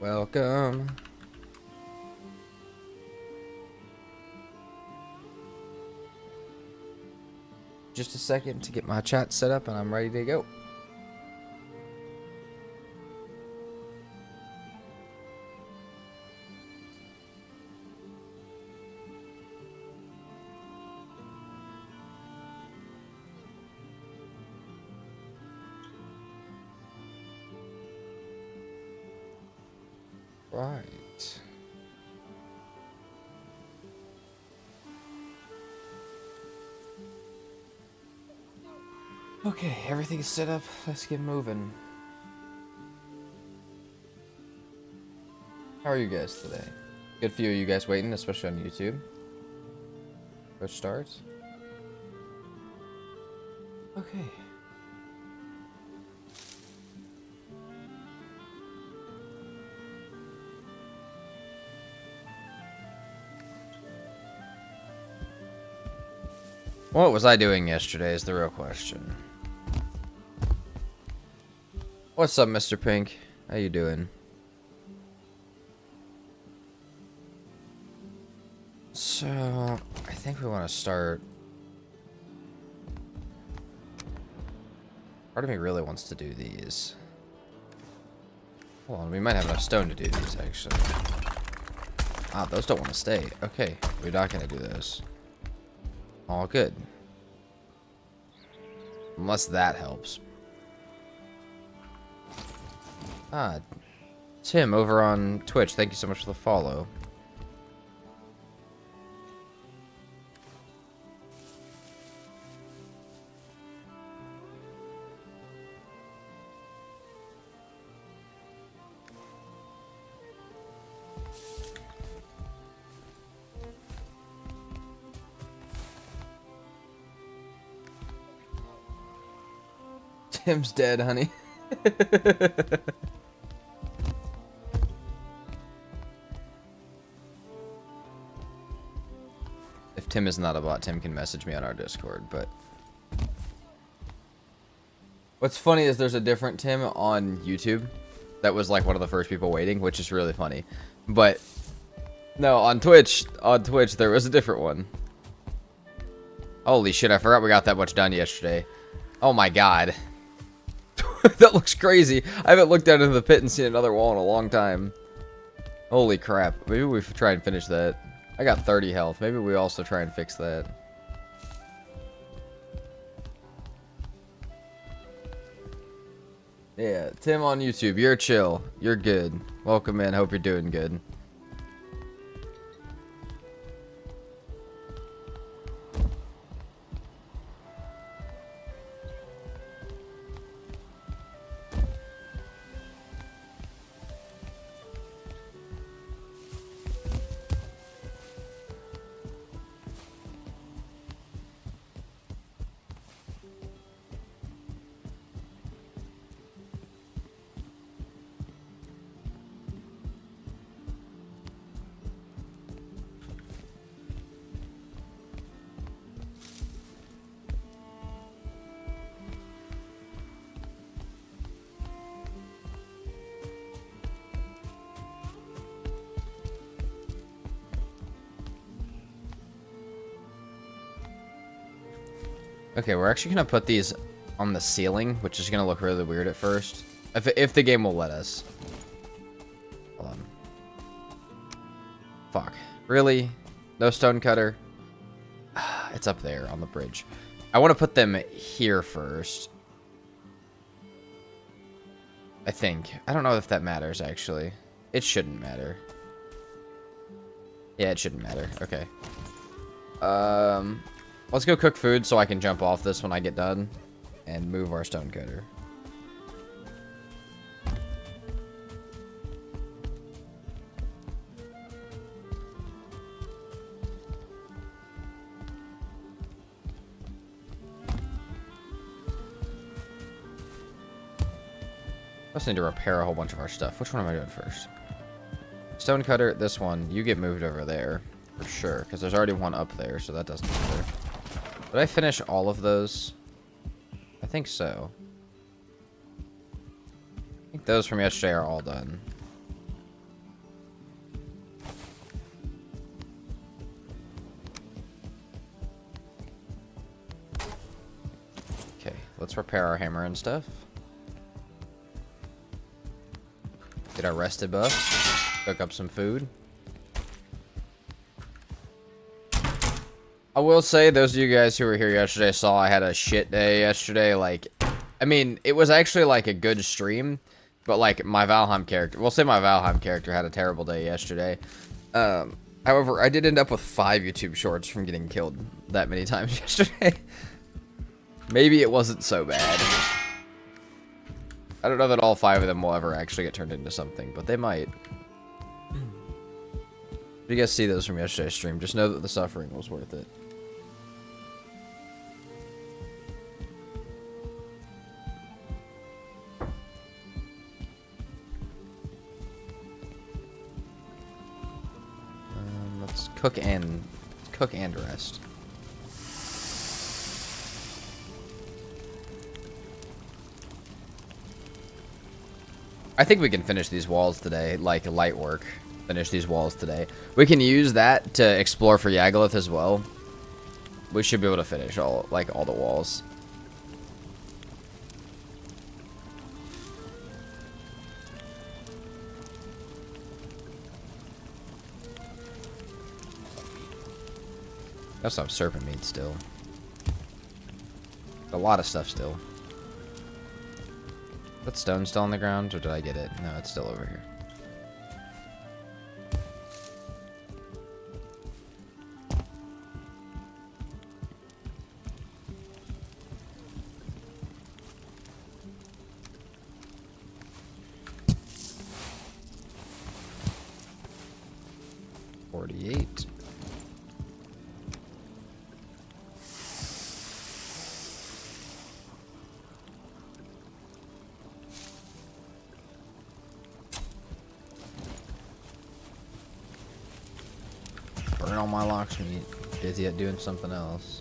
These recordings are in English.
Welcome. Just a second to get my chat set up and I'm ready to go. Right. Okay, everything's set up. Let's get moving. How are you guys today? Good few of you guys waiting, especially on YouTube. Push start. Okay. What was I doing yesterday is the real question. What's up, Mr. Pink? How you doing? So, I think we want to start... Part of me really wants to do these. Hold on, we might have enough stone to do these, actually. Ah, those don't want to stay. Okay, we're not going to do those. All good. Unless that helps. Ah, Tim over on Twitch, thank you so much for the follow. Tim's dead, honey. If Tim is not a bot, Tim can message me on our Discord, but... What's funny is there's a different Tim on YouTube that was like one of the first people waiting, which is really funny. But, no, on Twitch, there was a different one. Holy shit, I forgot we got that much done yesterday. Oh my god. That looks crazy. I haven't looked down into the pit and seen another wall in a long time. Holy crap. Maybe we try and finish that. I got 30 health. Maybe we also try and fix that. Yeah, Tim on YouTube. You're chill. You're good. Welcome in. Hope you're doing good. Okay, we're actually going to put these on the ceiling, which is going to look really weird at first. If the game will let us. Hold on. Fuck. Really? No stone cutter? It's up there on the bridge. I want to put them here first. I think. I don't know if that matters, actually. It shouldn't matter. Yeah, it shouldn't matter. Okay. Let's go cook food so I can jump off this when I get done and move our stone cutter. I just need to repair a whole bunch of our stuff. Which one am I doing first? Stone cutter, this one, you get moved over there for sure, because there's already one up there, so that doesn't matter. Did I finish all of those? I think so. I think those from yesterday are all done. Okay, let's repair our hammer and stuff. Get our rested buff. Cook up some food. I will say, those of you guys who were here yesterday saw I had a shit day yesterday. Like, I mean, it was actually like a good stream, but like my Valheim character, we'll say my Valheim character had a terrible day yesterday. However, I did end up with 5 YouTube shorts from getting killed that many times yesterday. Maybe it wasn't so bad. I don't know that all 5 of them will ever actually get turned into something, but they might. If you guys see those from yesterday's stream, just know that the suffering was worth it. Let's cook and rest. I think we can finish these walls today, like light work. Finish these walls today. We can use that to explore for Yagaloth as well. We should be able to finish all the walls. Got some serpent meat still. A lot of stuff still. Is that stone still on the ground, or did I get it? No, it's still over here. Burn all my lox meat. Busy at doing something else.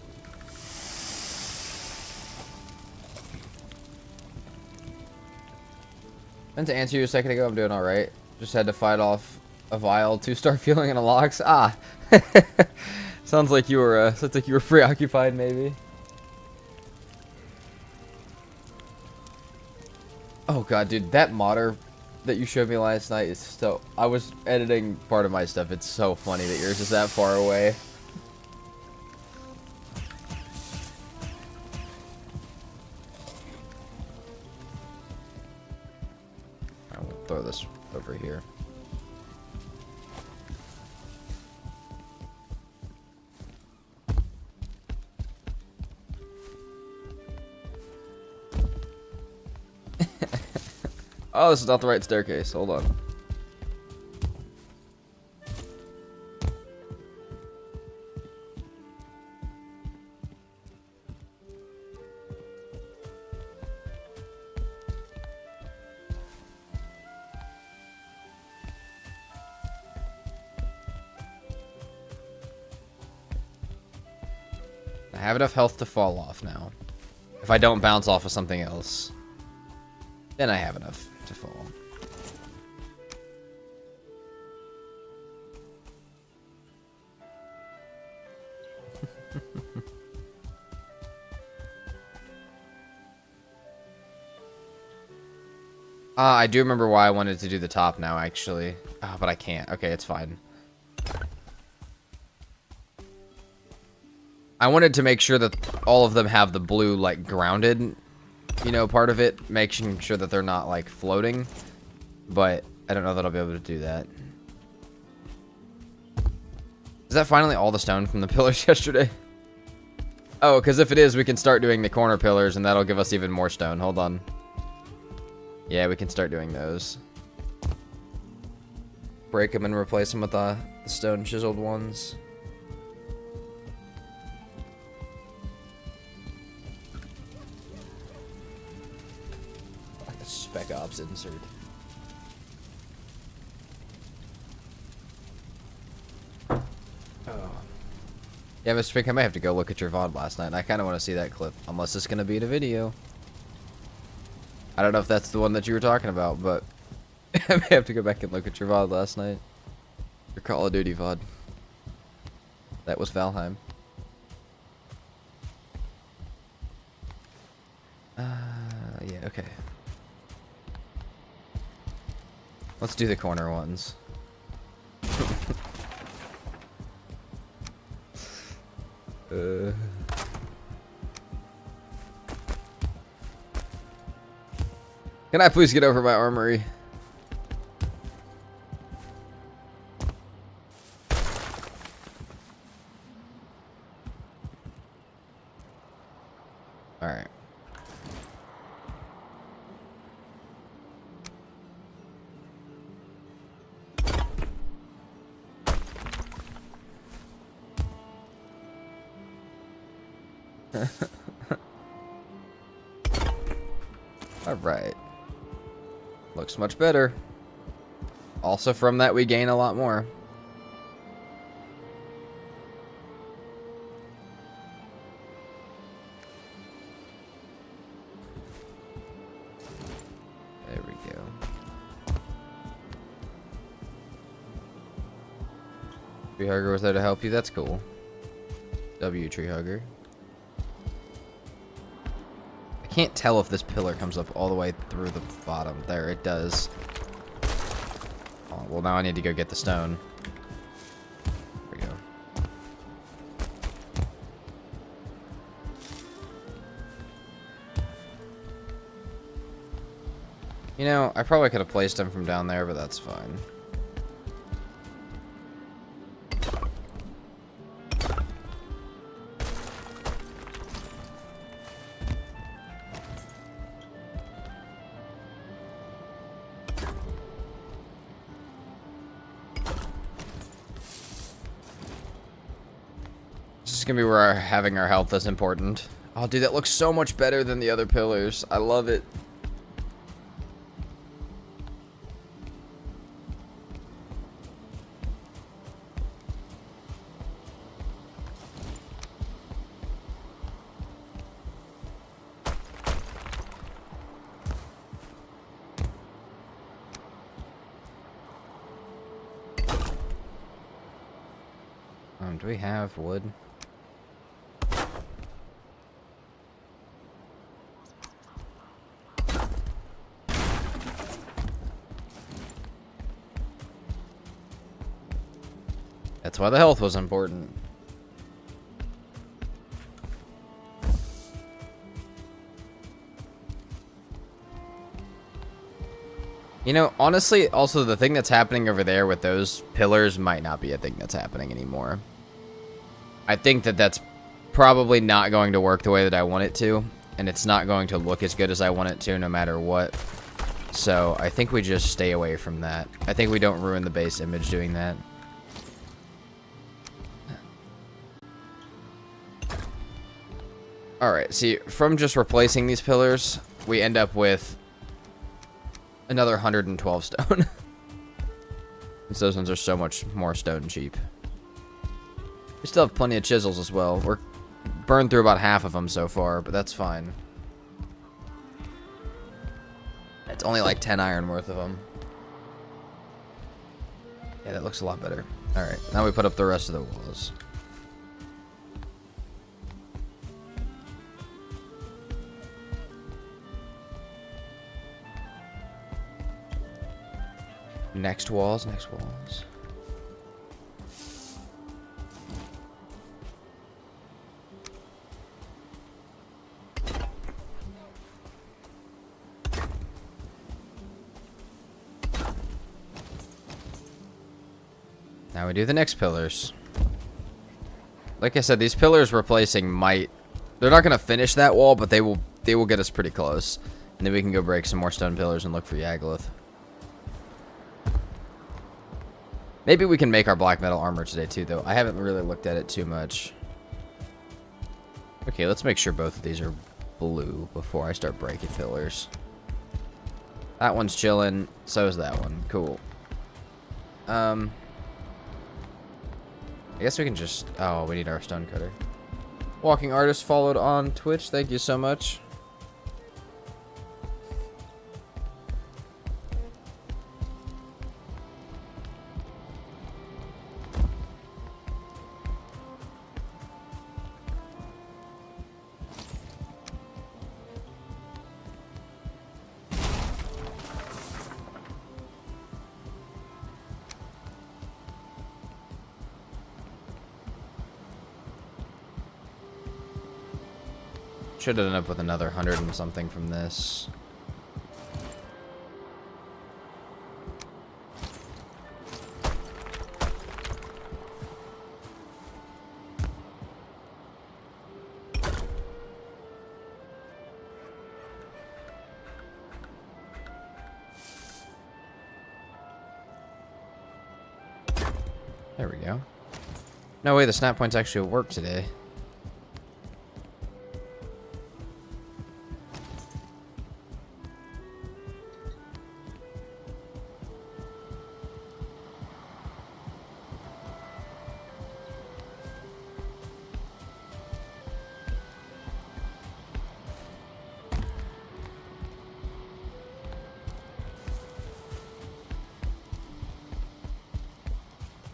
And to answer you a second ago, I'm doing alright. Just had to fight off a vile 2-star feeling in a lox. Ah! sounds like you were preoccupied, maybe. Oh god, dude, that modder that you showed me last night is so... I was editing part of my stuff. It's so funny that yours is that far away. I will throw this over here. Oh, this is not the right staircase. Hold on. I have enough health to fall off now. If I don't bounce off of something else, then I have enough to fall. I do remember why I wanted to do the top now, actually. But I can't. Okay, it's fine. I wanted to make sure that all of them have the blue, like, grounded, you know, part of it, making sure that they're not, like, floating. But I don't know that I'll be able to do that. Is that finally all the stone from the pillars yesterday? Oh, because if it is, we can start doing the corner pillars, and that'll give us even more stone. Hold on. Yeah, we can start doing those. Break them and replace them with the stone chiseled ones. Like a Spec Ops insert. Oh. Yeah, Mr. Pink, I may have to go look at your VOD last night. I kind of want to see that clip. Unless it's going to be in a video. I don't know if that's the one that you were talking about, but I may have to go back and look at your VOD last night. Your Call of Duty VOD. That was Valheim. Yeah, okay. Let's do the corner ones. Can I please get over my armory? Alright. Alright. Looks much better. Also from that we gain a lot more. There we go. Tree Hugger was there to help you, that's cool. W Tree Hugger. I can't tell if this pillar comes up all the way through the bottom. There, it does. Oh, well, now I need to go get the stone. There we go. You know, I probably could have placed him from down there, but that's fine. Gonna be where having our health is important. Oh, dude, that looks so much better than the other pillars. I love it. Do we have wood? That's why the health was important. You know, honestly, also the thing that's happening over there with those pillars might not be a thing that's happening anymore. I think that that's probably not going to work the way that I want it to, and it's not going to look as good as I want it to no matter what. So I think we just stay away from that. I think we don't ruin the base image doing that. Alright, see, from just replacing these pillars, we end up with another 112 stone. Those ones are so much more stone cheap. We still have plenty of chisels as well. We're burned through about half of them so far, but that's fine. It's only like 10 iron worth of them. Yeah, that looks a lot better. Alright, now we put up the rest of the walls. Next walls, next walls. Now we do the next pillars. Like I said, these pillars replacing might... They're not going to finish that wall, but they will get us pretty close. And then we can go break some more stone pillars and look for Yagluth. Maybe we can make our black metal armor today too, though. I haven't really looked at it too much. Okay, let's make sure both of these are blue before I start breaking pillars. That one's chilling. So is that one. Cool. I guess we can just... Oh, we need our stone cutter. Walking Artist followed on Twitch. Thank you so much. Should end up with another 100 and something from this. There we go. No way, the snap points actually work today.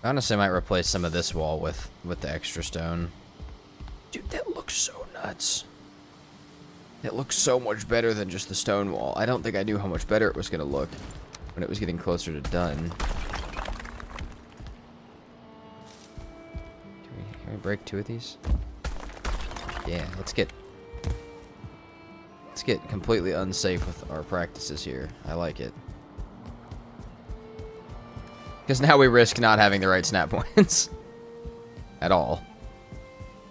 I honestly might replace some of this wall with the extra stone. Dude, that looks so nuts. It looks so much better than just the stone wall. I don't think I knew how much better it was going to look when it was getting closer to done. Can we break 2 of these? Yeah, let's get completely unsafe with our practices here. I like it. Because now we risk not having the right snap points. At all.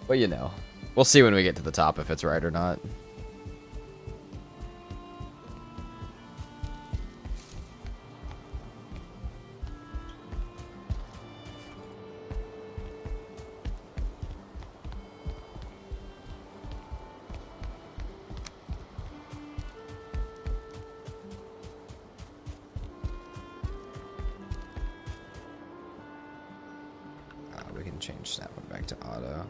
But you know. We'll see when we get to the top if it's right or not. Change snap one back to auto.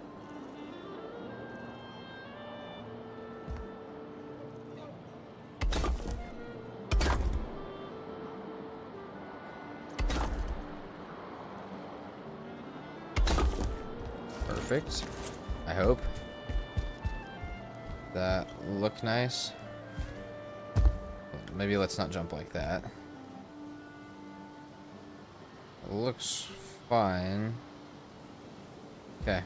Perfect. I hope. That look nice. Maybe let's not jump like that. It looks fine. Okay.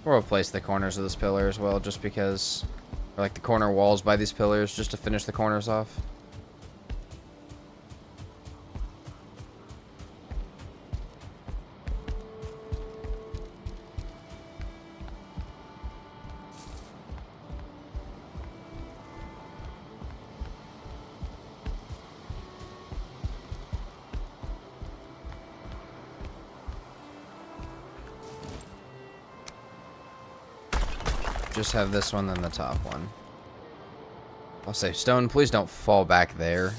We'll replace the corners of this pillar as well, just because, or like the corner walls by these pillars, just to finish the corners off. Just have this one and the top one. I'll say, stone, please don't fall back there.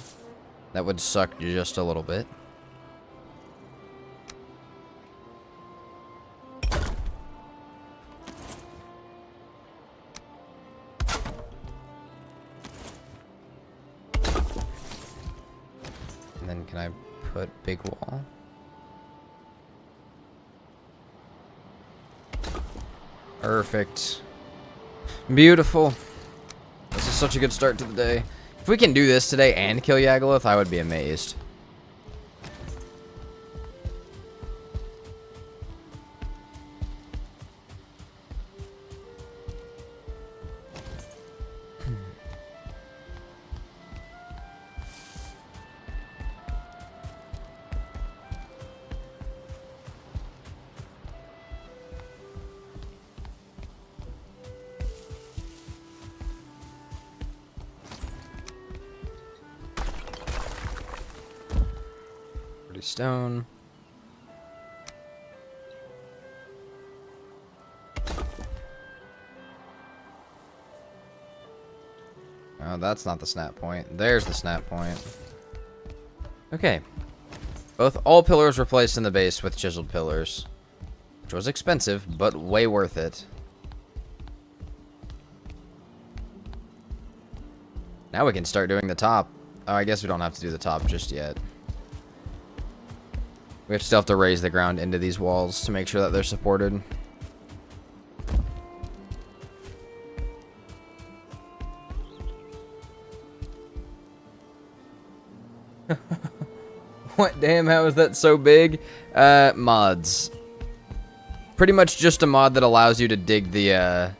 That would suck just a little bit. And then can I put big wall? Perfect. Beautiful. This is such a good start to the day. If we can do this today and kill Yagaloth, I would be amazed. Stone. Oh, that's not the snap point. There's the snap point. Okay. All pillars replaced in the base with chiseled pillars, which was expensive, but way worth it. Now we can start doing the top. Oh, I guess we don't have to do the top just yet. We still have to raise the ground into these walls to make sure that they're supported. What? Damn, how is that so big? Mods. Pretty much just a mod that allows you to dig the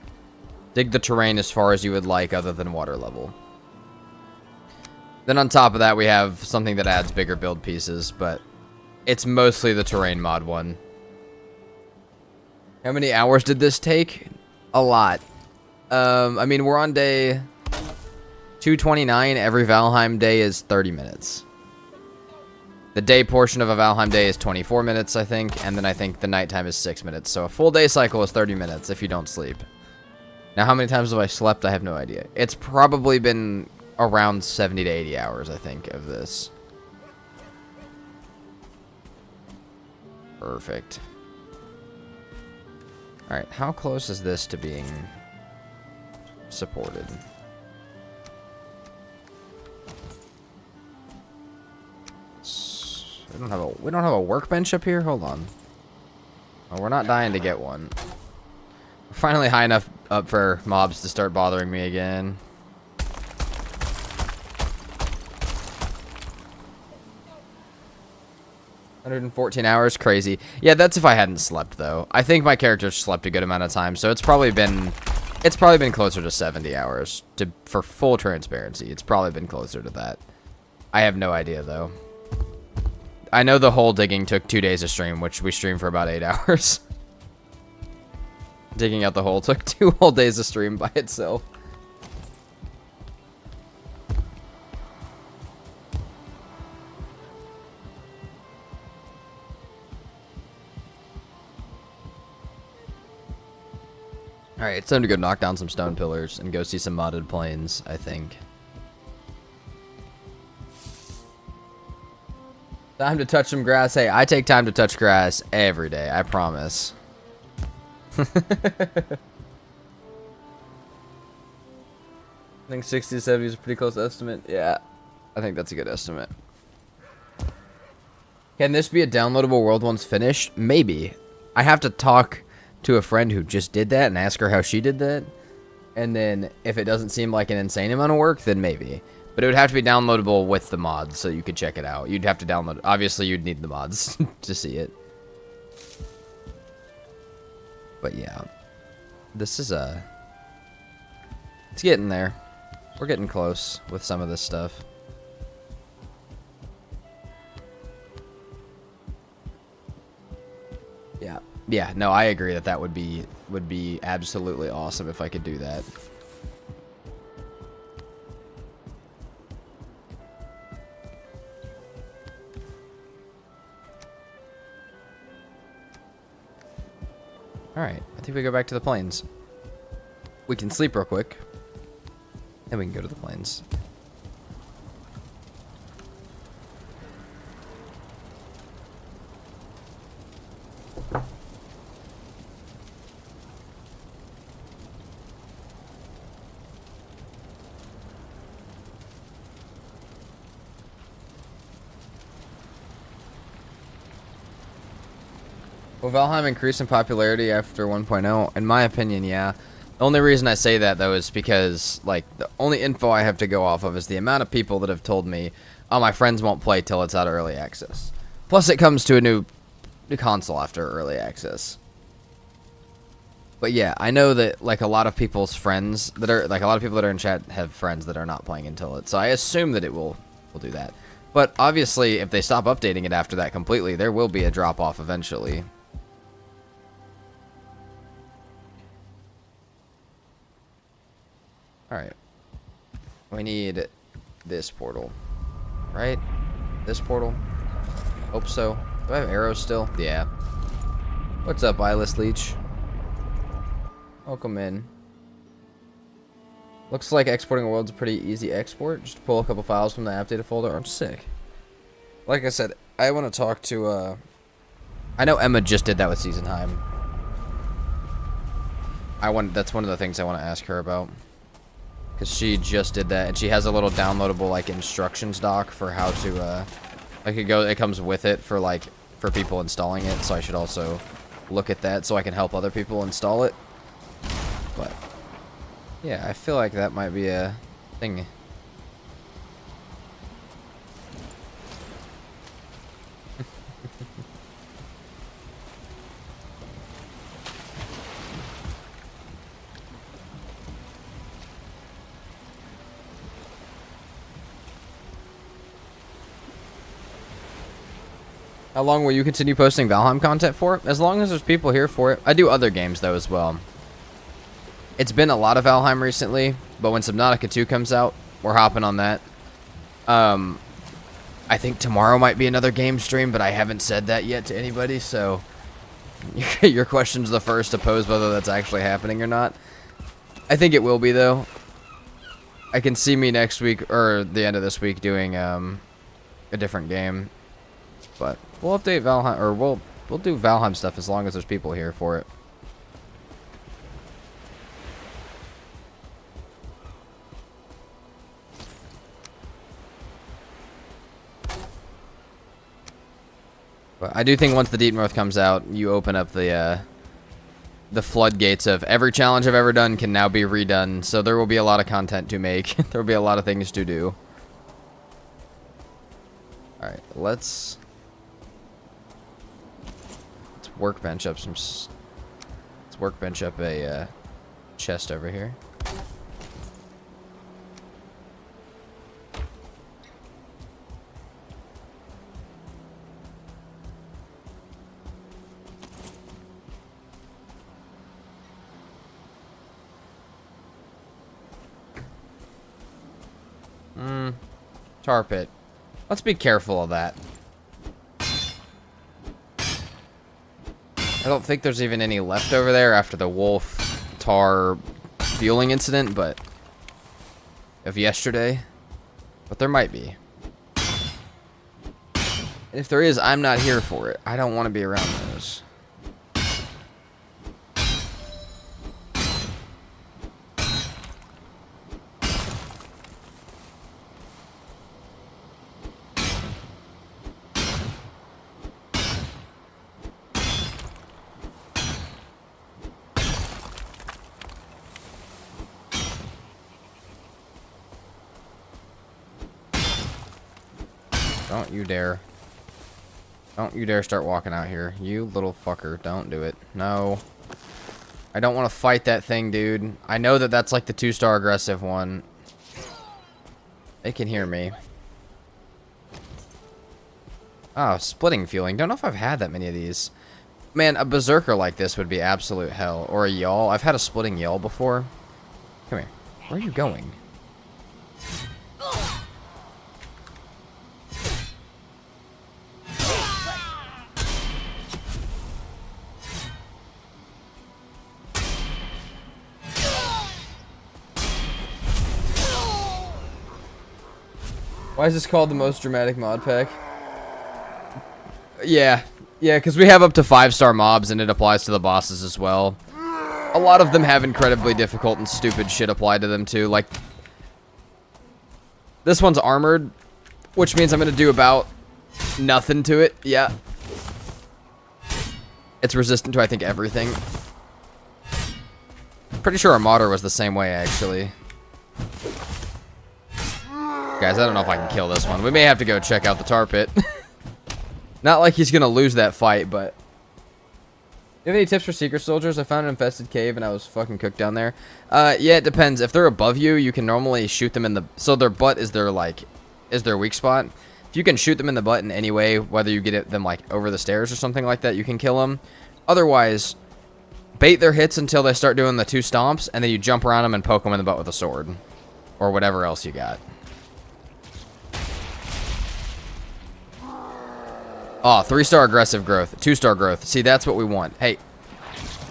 terrain as far as you would like other than water level. Then on top of that, we have something that adds bigger build pieces, but it's mostly the terrain mod one. How many hours did this take? A lot. I mean, we're on day 229. Every Valheim day is 30 minutes. The day portion of a Valheim day is 24 minutes, I think, and then I think the nighttime is 6 minutes. So a full day cycle is 30 minutes if you don't sleep. Now, how many times have I slept? I have no idea. It's probably been around 70 to 80 hours, I think, of this. Perfect. Alright, how close is this to being supported? We don't have a workbench up here? Hold on. Oh, we're not dying to get one. We're finally high enough up for mobs to start bothering me again. $114 hours, crazy. Yeah, that's if I hadn't slept though. I think my character slept a good amount of time, so it's probably been closer to 70 hours. For full transparency, it's probably been closer to that. I have no idea though. I know the hole digging took 2 days of stream, which we streamed for about 8 hours. Digging out the hole took 2 whole days of stream by itself. Alright, it's time to go knock down some stone pillars and go see some modded plains, I think. Time to touch some grass. Hey, I take time to touch grass every day, I promise. I think 60 to 70 is a pretty close estimate. Yeah, I think that's a good estimate. Can this be a downloadable world once finished? Maybe. I have to talk to a friend who just did that and ask her how she did that. And then if it doesn't seem like an insane amount of work, then maybe. But it would have to be downloadable with the mods so you could check it out. You'd have to download it. Obviously, you'd need the mods to see it. But yeah. This is it's getting there. We're getting close with some of this stuff. Yeah. Yeah, no, I agree that would be absolutely awesome if I could do that. Alright, I think we go back to the plains. We can sleep real quick. And we can go to the plains. Will Valheim increase in popularity after 1.0? In my opinion, yeah. The only reason I say that, though, is because, like, the only info I have to go off of is the amount of people that have told me, oh, my friends won't play till it's out of early access. Plus, it comes to a new console after early access. But yeah, I know that, like, a lot of people's friends that are, like, a lot of people that are in chat have friends that are not playing until it. So I assume that it will do that. But obviously, if they stop updating it after that completely, there will be a drop-off eventually. Alright. We need this portal. Right? This portal? Hope so. Do I have arrows still? Yeah. What's up, Eyeless Leech? Welcome in. Looks like exporting a world's a pretty easy export. Just pull a couple files from the app data folder. I'm sick. Like I said, I want to talk to, I know Emma just did that with Seasonheim. That's one of the things I want to ask her about. Because she just did that, and she has a little downloadable, like, instructions doc for how to, it comes with it for, like, for people installing it, so I should also look at that so I can help other people install it. But, yeah, I feel like that might be a thing. How long will you continue posting Valheim content for? As long as there's people here for it. I do other games, though, as well. It's been a lot of Valheim recently, but when Subnautica 2 comes out, we're hopping on that. I think tomorrow might be another game stream, but I haven't said that yet to anybody, so your question's the first to pose whether that's actually happening or not. I think it will be, though. I can see me next week, or the end of this week, doing a different game. But we'll update Valheim, or we'll do Valheim stuff as long as there's people here for it. But I do think once the Deep North comes out, you open up the floodgates of every challenge I've ever done can now be redone. So there will be a lot of content to make. There will be a lot of things to do. All right, let's workbench up some. Let's workbench up a chest over here. Tar pit. Let's be careful of that. I don't think there's even any left over there after the wolf tar fueling incident, but of yesterday. But there might be. And if there is, I'm not here for it. I don't want to be around those. Don't you dare. Don't you dare start walking out here. You little fucker. Don't do it. No. I don't want to fight that thing, dude. I know that that's like the 2-star aggressive one. They can hear me. Oh, splitting fueling. Don't know if I've had that many of these. Man, a berserker like this would be absolute hell. Or a yawl. I've had a splitting yawl before. Come here. Where are you going? Why is this called the most dramatic mod pack? Yeah, because we have up to 5-star mobs and it applies to the bosses as well. A lot of them have incredibly difficult and stupid shit applied to them too. Like, this one's armored, which means I'm going to do about nothing to it. Yeah. It's resistant to, I think, everything. Pretty sure our modder was the same way, actually. Guys, I don't know if I can kill this one. We may have to go check out the tar pit. Not like he's gonna lose that fight, but... You have any tips for secret soldiers? I found an infested cave and I was fucking cooked down there. Yeah, it depends. If they're above you, you can normally shoot them in the... So their butt is their, like... Is their weak spot. If you can shoot them in the butt in any way, whether you get them, like, over the stairs or something like that, you can kill them. Otherwise, bait their hits until they start doing the 2 stomps, and then you jump around them and poke them in the butt with a sword. Or whatever else you got. Oh, 3-star aggressive growth. 2-star growth. See, that's what we want. Hey,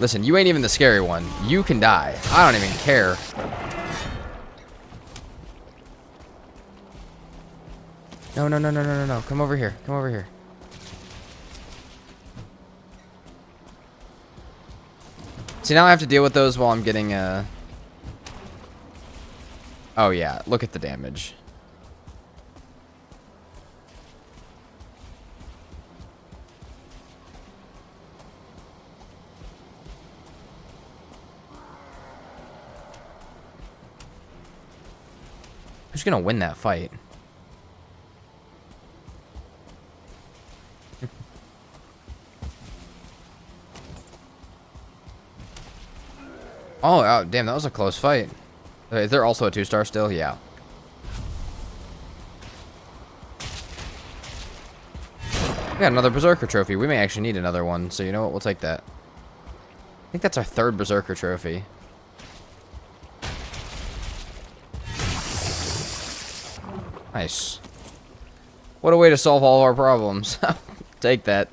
listen, you ain't even the scary one. You can die. I don't even care. No, no, no, no, no, no, no. Come over here. Come over here. See, now I have to deal with those while I'm getting, Oh, yeah. Look at the damage. Who's gonna win that fight? Oh, damn, that was a close fight. Is there also a 2-star still? Yeah. got another Berserker trophy. We may actually need another one, so you know what? We'll take that. I think that's our 3rd Berserker trophy. Nice. What a way to solve all of our problems. Take that.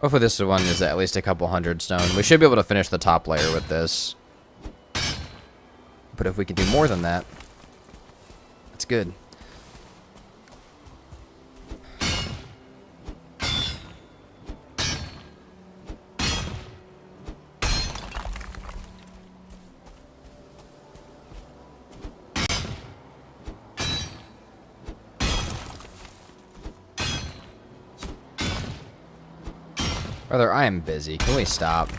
Hopefully this one is at least a couple hundred stone. We should be able to finish the top layer with this. But if we can do more than that, that's good. Brother, I am busy. Can we stop?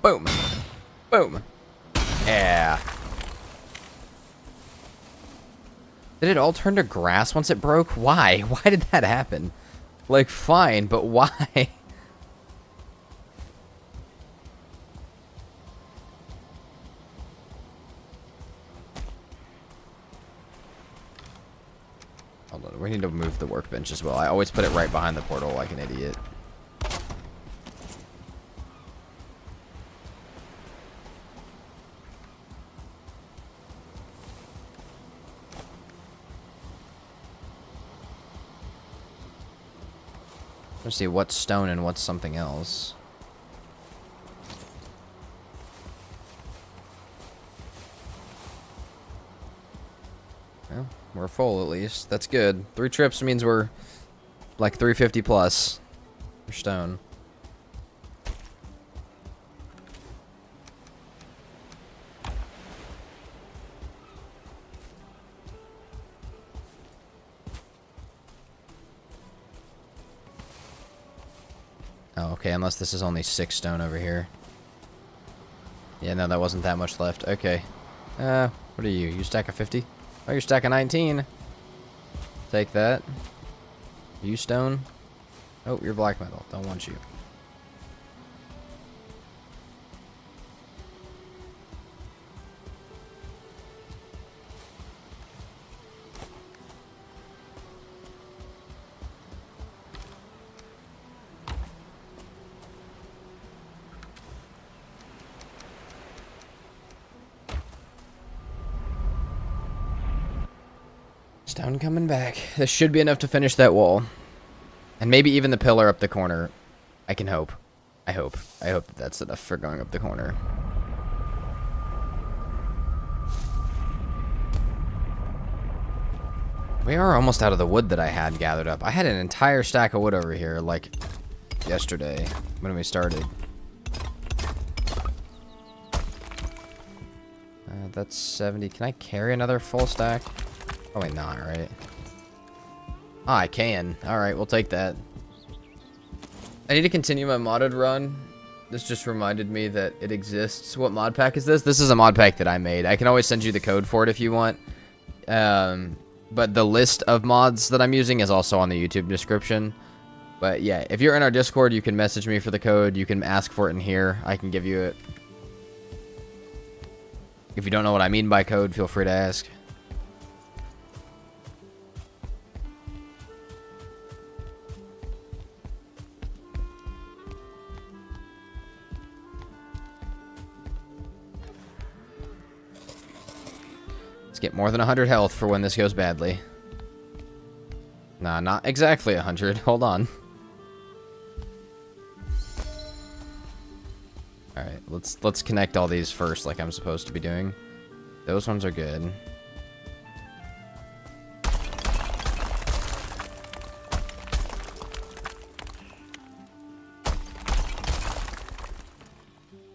Boom. Boom. Yeah. Did it all turn to grass once it broke? Why? Why did that happen? Like, fine, but why? Hold on, we need to move the workbench as well. I always put it right behind the portal like an idiot. Let's see what's stone and what's something else. Well, we're full at least. That's good. 3 trips means we're like 350 plus for stone. Oh, okay, unless this is only 6 stone over here. Yeah, no, that wasn't that much left. Okay. What are you? You stack a 50? Oh, you're stack a 19. Take that. You stone. Oh, you're black metal. Don't want you. Stone coming back. This should be enough to finish that wall. And maybe even the pillar up the corner. I can hope. I hope that's enough for going up the corner. We are almost out of the wood that I had gathered up. I had an entire stack of wood over here, like, yesterday, when we started. That's 70. Can I carry another full stack? Probably not, right? Ah, I can. Alright, we'll take that. I need to continue my modded run. This just reminded me that it exists. What mod pack is this? This is a mod pack that I made. I can always send you the code for it if you want. But the list of mods that I'm using is also on the YouTube description. But yeah, if you're in our Discord, you can message me for the code. You can ask for it in here. I can give you it. If you don't know what I mean by code, feel free to ask. Let's get more than 100 health for when this goes badly. Nah, not exactly 100. Hold on. Alright, let's connect all these first like I'm supposed to be doing. Those ones are good.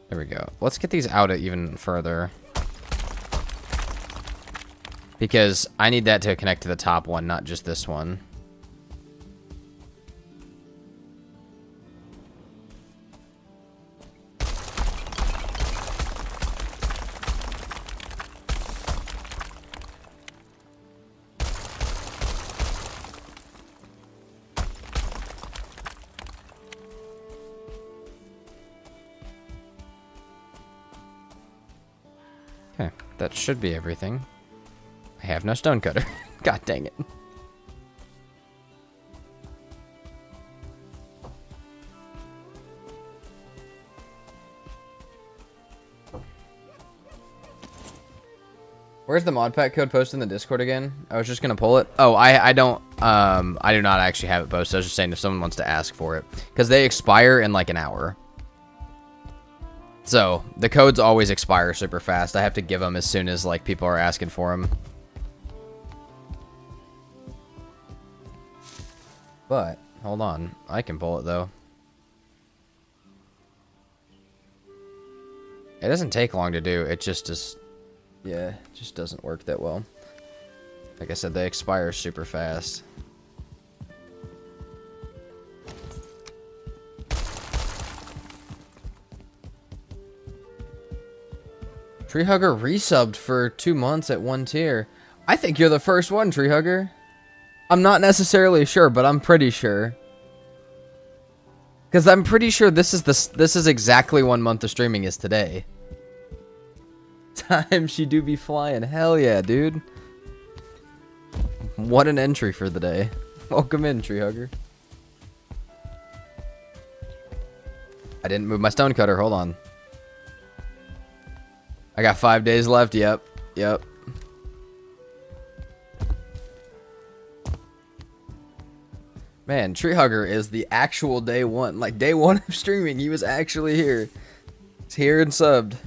There we go. Let's get these out even further. Because I need that to connect to the top one, not just this one. Okay, that should be everything. I have no stonecutter. God dang it. Where's the ModPack code posted in the Discord again? I was just gonna pull it. Oh, I don't, I do not actually have it posted. I was just saying if someone wants to ask for it. Because they expire in like an hour. So, the codes always expire super fast. I have to give them as soon as like people are asking for them. But, hold on. I can pull it, though. It doesn't take long to do. It just is... Yeah, it just doesn't work that well. Like I said, they expire super fast. Treehugger resubbed for 2 months at 1 tier. I think you're the first one, Treehugger. I'm not necessarily sure, but I'm pretty sure. Because I'm pretty sure this is exactly 1 month of streaming is today. Time she do be flying. Hell yeah, dude. What an entry for the day. Welcome in, Treehugger. I didn't move my stonecutter. Hold on. I got 5 days left. Yep. Yep. Man, Treehugger is the actual day one. Like, day one of streaming, he was actually here. He's here and subbed.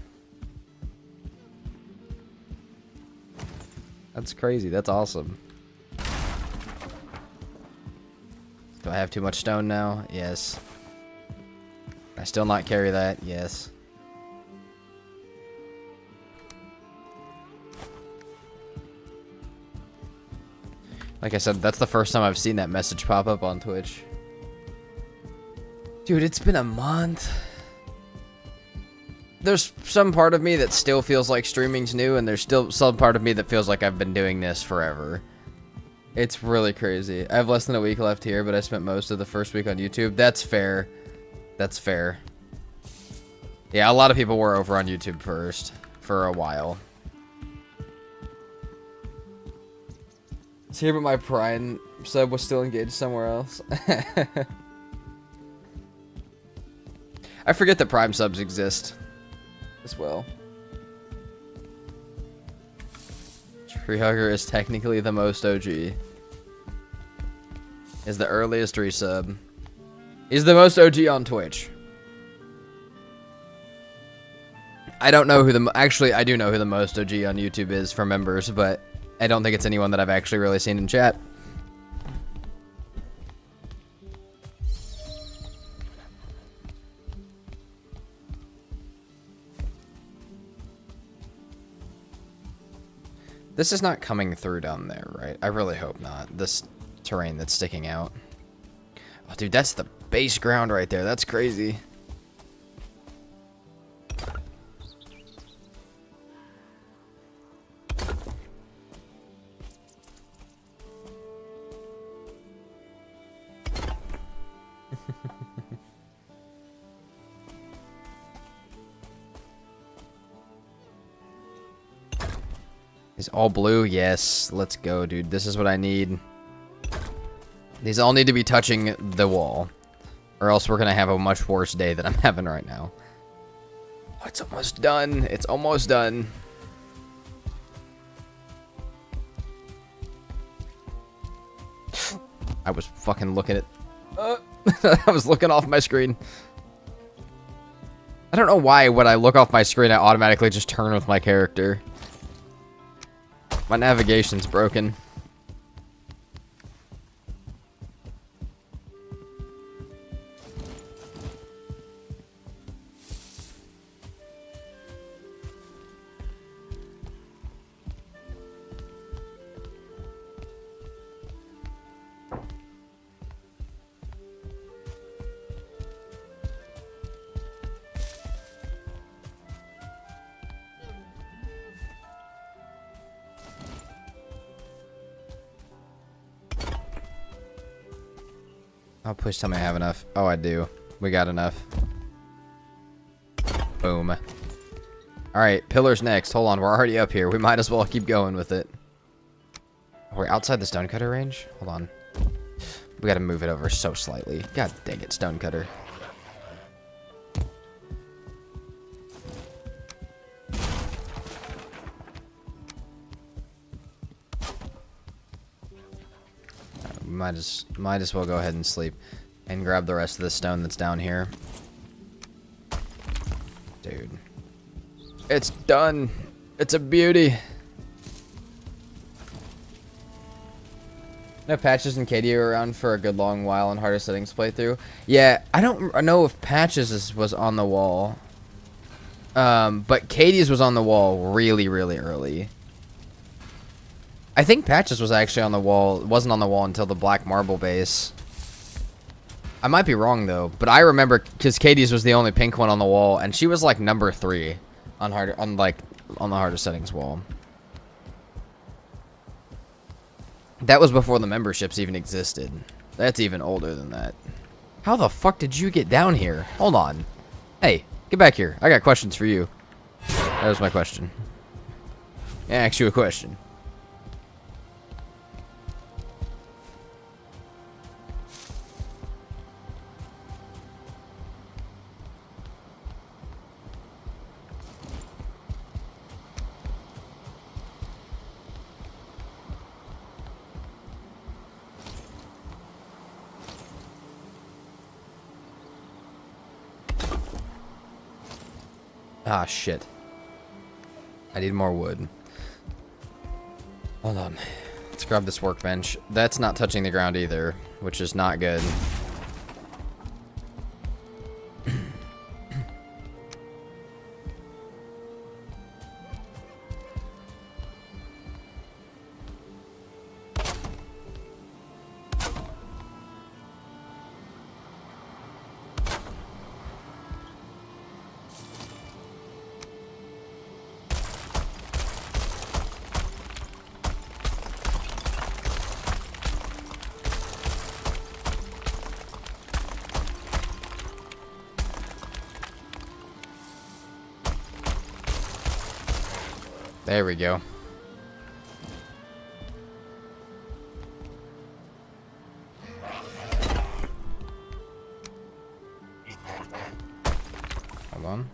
That's crazy. That's awesome. Do I have too much stone now? Yes. I still not carry that? Yes. Like I said, that's the first time I've seen that message pop up on Twitch. Dude, it's been a month. There's some part of me that still feels like streaming's new, and there's still some part of me that feels like I've been doing this forever. It's really crazy. I have less than a week left here, but I spent most of the first week on YouTube. That's fair. That's fair. Yeah, a lot of people were over on YouTube first for a while. It's here, but my Prime sub was still engaged somewhere else. I forget that Prime subs exist as well. Treehugger is technically the most OG. Is the earliest resub. He's the most OG on Twitch. I don't know who the... Actually, I do know who the most OG on YouTube is for members, but... I don't think it's anyone that I've actually really seen in chat. This is not coming through down there, right? I really hope not. This terrain that's sticking out. Oh, dude, that's the base ground right there. That's crazy. These all blue? Yes. Let's go, dude. This is what I need. These all need to be touching the wall. Or else we're going to have a much worse day than I'm having right now. Oh, it's almost done. It's almost done. I was fucking looking at... I was looking off my screen. I don't know why when I look off my screen I automatically just turn with my character. My navigation's broken. Oh, please tell me I have enough. Oh, I do. We got enough. Boom. Alright, pillars next. Hold on, we're already up here. We might as well keep going with it. Oh, we're outside the stonecutter range? Hold on. We gotta move it over so slightly. God dang it, stonecutter. Might as well go ahead and sleep and grab the rest of the stone that's down here. Dude. It's done. It's a beauty. No patches and KD are around for a good long while on harder settings playthrough. Yeah, I don't know if patches was on the wall. But KD's was on the wall really, really early. I think patches was actually on the wall. It wasn't on the wall until the black marble base. I might be wrong though, but I remember because Katie's was the only pink one on the wall, and she was like number 3 on the harder settings wall. That was before the memberships even existed. That's even older than that. How the fuck did you get down here? Hold on. Hey, get back here. I got questions for you. That was my question. I asked you a question. Ah, shit. I need more wood. Hold on. Let's grab this workbench. That's not touching the ground either, which is not good. There we go. Hold on.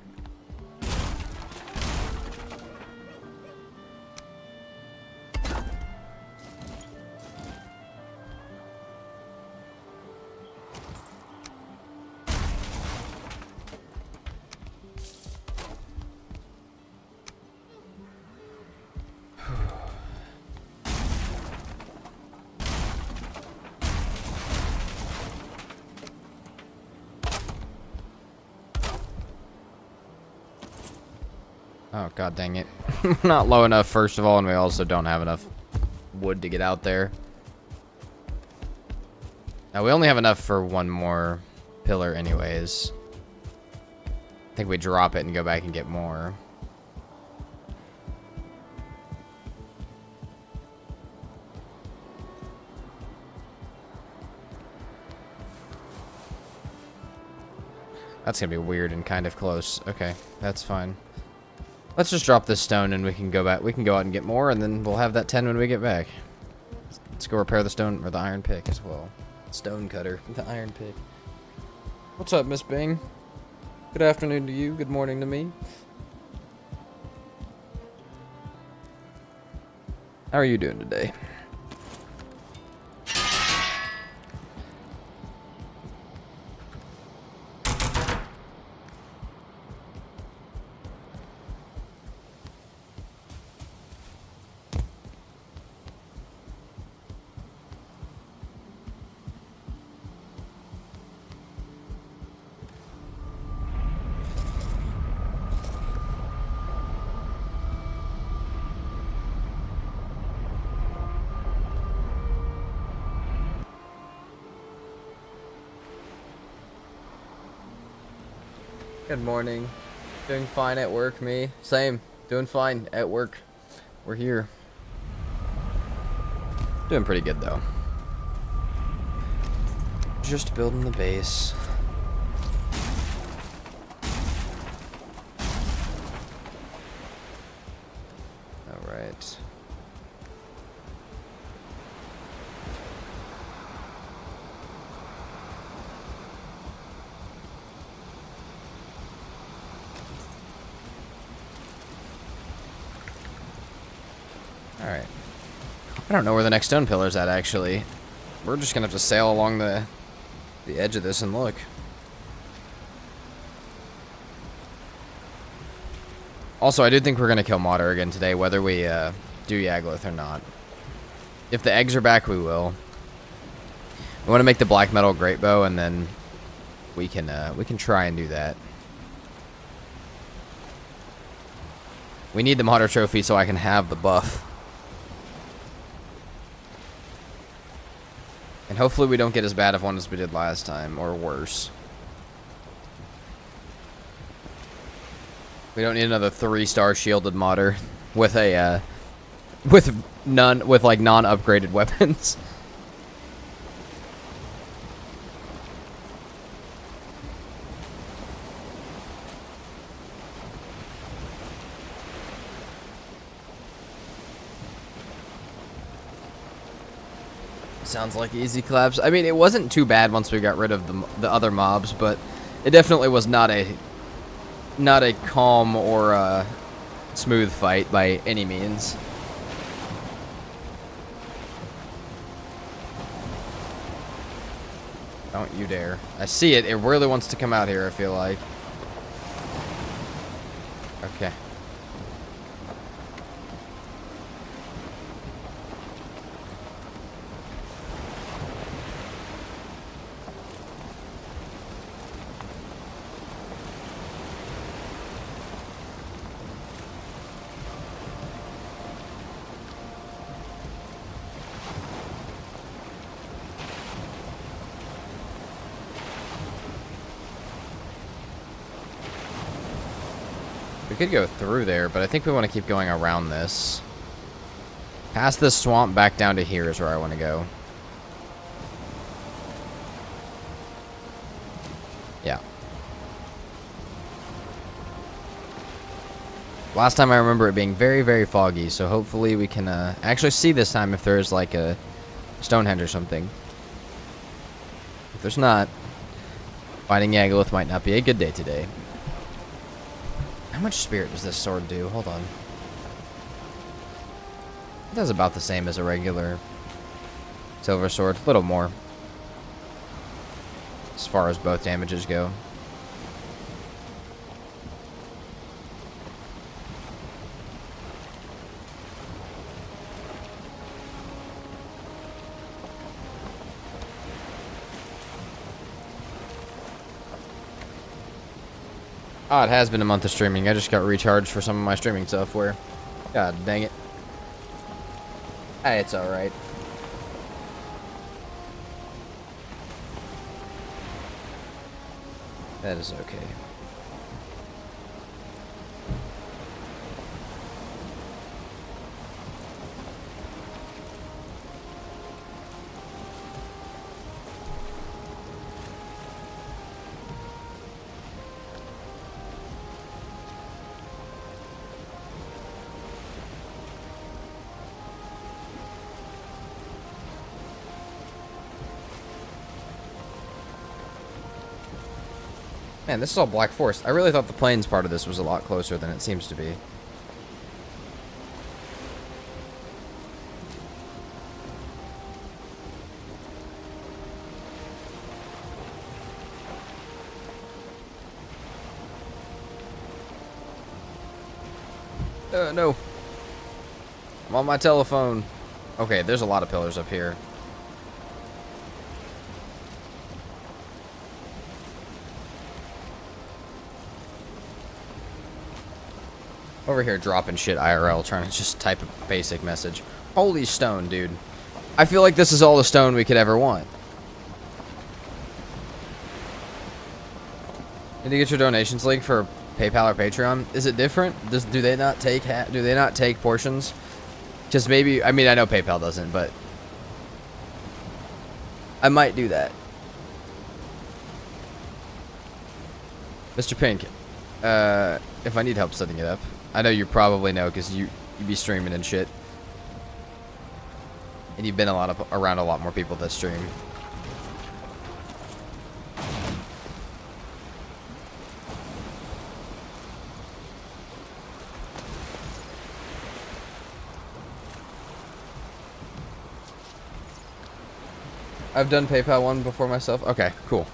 Oh, god dang it. Not low enough, first of all, and we also don't have enough wood to get out there. Now, we only have enough for one more pillar anyways. I think we drop it and go back and get more. That's gonna be weird and kind of close. Okay, that's fine. Let's just drop this stone and we can go back. We can go out and get more, and then we'll have that 10 when we get back. Let's go repair the stone or the iron pick as well. Stone cutter, the iron pick. What's up, Miss Bing? Good afternoon to you. Good morning to me. How are you doing today? Good morning. Doing fine at work, me. Same. Doing fine at work. We're here. Doing pretty good, though. Just building the base. Alright. Alright. I don't know where the next stone pillar's at, actually. We're just gonna have to sail along the edge of this and look. Also, I do think we're gonna kill Modder again today, whether we do Yagluth or not. If the eggs are back, we will. We want to make the black metal great bow, and then we can try and do that. We need the Modder trophy so I can have the buff. And hopefully we don't get as bad of one as we did last time, or worse. We don't need another 3-star shielded modder with a with like non-upgraded weapons. Sounds like easy collapse. I mean, it wasn't too bad once we got rid of the other mobs, but it definitely was not a calm or smooth fight by any means. Don't you dare. I see it. It really wants to come out here, I feel like. Okay. We could go through there, but I think we want to keep going around this. Past this swamp back down to here is where I want to go. Yeah. Last time I remember it being very, very foggy, so hopefully we can actually see this time if there's like a Stonehenge or something. If there's not, fighting Yagluth might not be a good day today. How much spirit does this sword do? Hold on. It does about the same as a regular silver sword. A little more. As far as both damages go. Oh, it has been a month of streaming. I just got recharged for some of my streaming software. God dang it. Hey, it's alright. That is okay. Man, this is all Black Forest. I really thought the plains part of this was a lot closer than it seems to be. No. I'm on my telephone. Okay, there's a lot of pillars up here. Over here dropping shit IRL, trying to just type a basic message. Holy stone, dude. I feel like this is all the stone we could ever want. Did you get your donations link for PayPal or Patreon? Is it different? Do they not take portions? Just maybe, I mean, I know PayPal doesn't, but I might do that. Mr. Pink, if I need help setting it up, I know you probably know because you be streaming and shit, and you've been around a lot more people that stream. I've done PayPal one before myself. Okay, cool.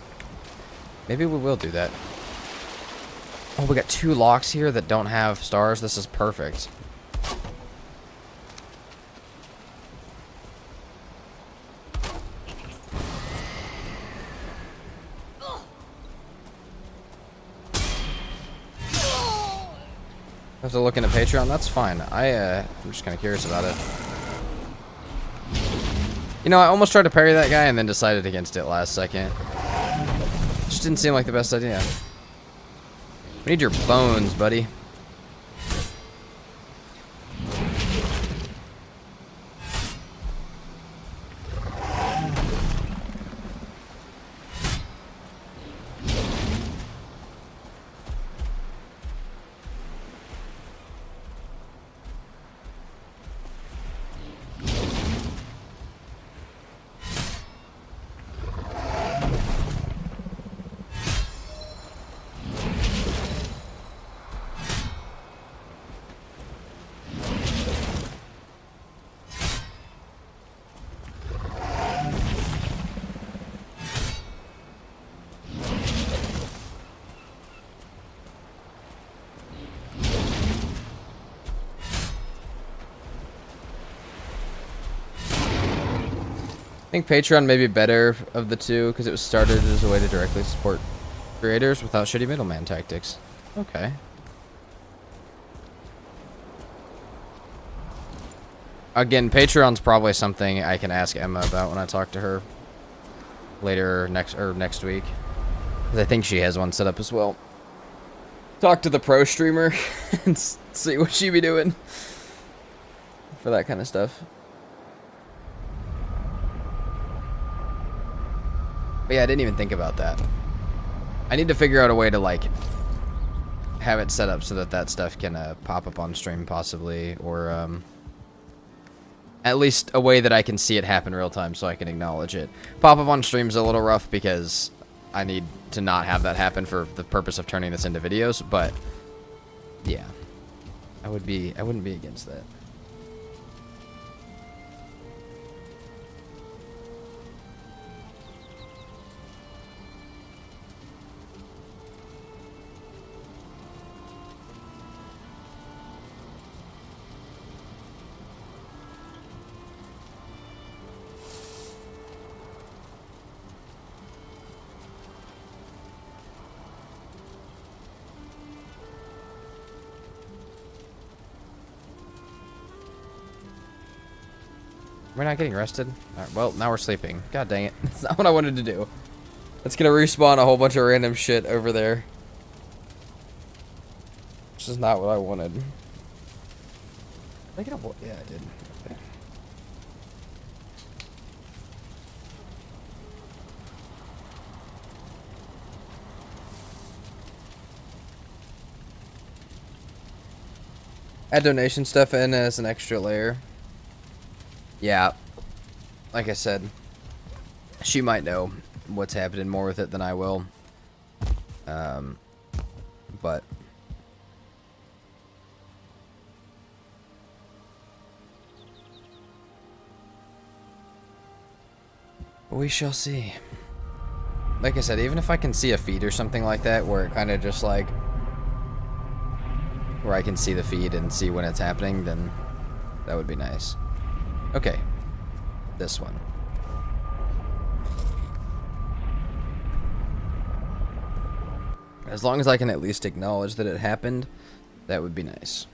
Maybe we will do that. Oh, we got 2 locks here that don't have stars. This is perfect. Have to look into Patreon. That's fine. I'm just kind of curious about it. You know, I almost tried to parry that guy and then decided against it last second. Just didn't seem like the best idea. We need your bones, buddy. I think Patreon may be better of the two because it was started as a way to directly support creators without shitty middleman tactics. Okay. Again, Patreon's probably something I can ask Emma about when I talk to her later next week. 'Cause I think she has one set up as well. Talk to the pro streamer and see what she be doing for that kind of stuff. But yeah, I didn't even think about that. I need to figure out a way to, like, have it set up so that that stuff can pop up on stream possibly, or at least a way that I can see it happen real time so I can acknowledge it. Pop up on stream's a little rough because I need to not have that happen for the purpose of turning this into videos, but yeah. I wouldn't be against that. We're not getting rested? Alright, well, now we're sleeping. God dang it. That's not what I wanted to do. It's gonna respawn a whole bunch of random shit over there. Which is not what I wanted. Did I get a... Yeah, I did. Okay. Add donation stuff in as an extra layer. Yeah, like I said, she might know what's happening more with it than I will. But we shall see. Like I said, even if I can see a feed or something like that, where it kind of just like, where I can see the feed and see when it's happening, then that would be nice. Okay, this one. As long as I can at least acknowledge that it happened, that would be nice.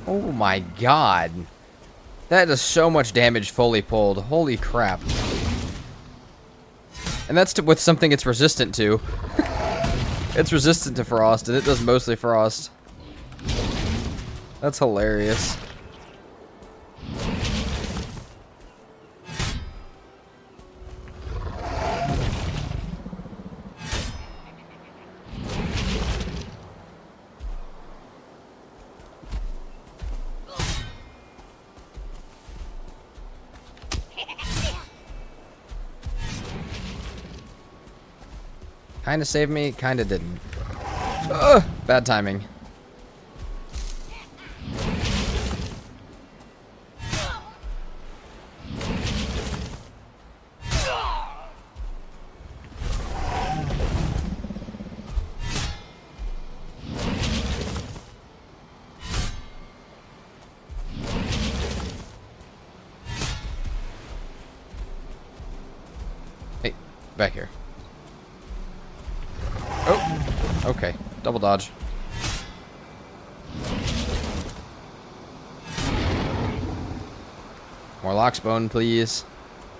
Oh my god. That does so much damage fully pulled. Holy crap. And that's with something it's resistant to. It's resistant to frost, and it does mostly frost. That's hilarious. Kinda saved me, kinda didn't. Ugh, bad timing. Hey, back here. Oh, okay. Double dodge. More locksbone, please.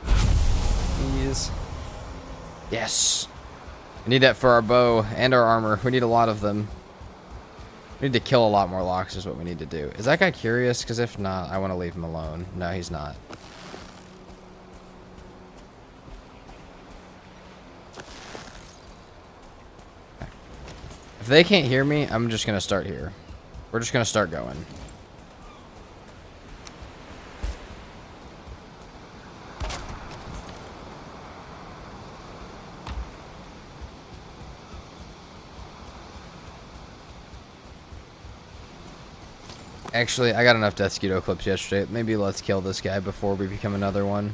Please. Yes. We need that for our bow and our armor. We need a lot of them. We need to kill a lot more locks is what we need to do. Is that guy curious? Because if not, I want to leave him alone. No, he's not. If they can't hear me, I'm just going to start here. We're just going to start going. Actually, I got enough Death Scudo clips yesterday. Maybe let's kill this guy before we become another one.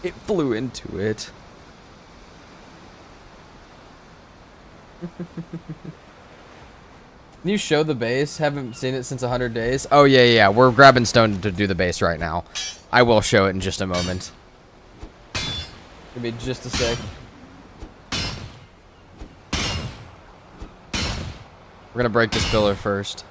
It flew into it. Can you show the base? Haven't seen it since 100 days. Oh, yeah. We're grabbing stone to do the base right now. I will show it in just a moment. Give me just a sec. We're gonna break this pillar first.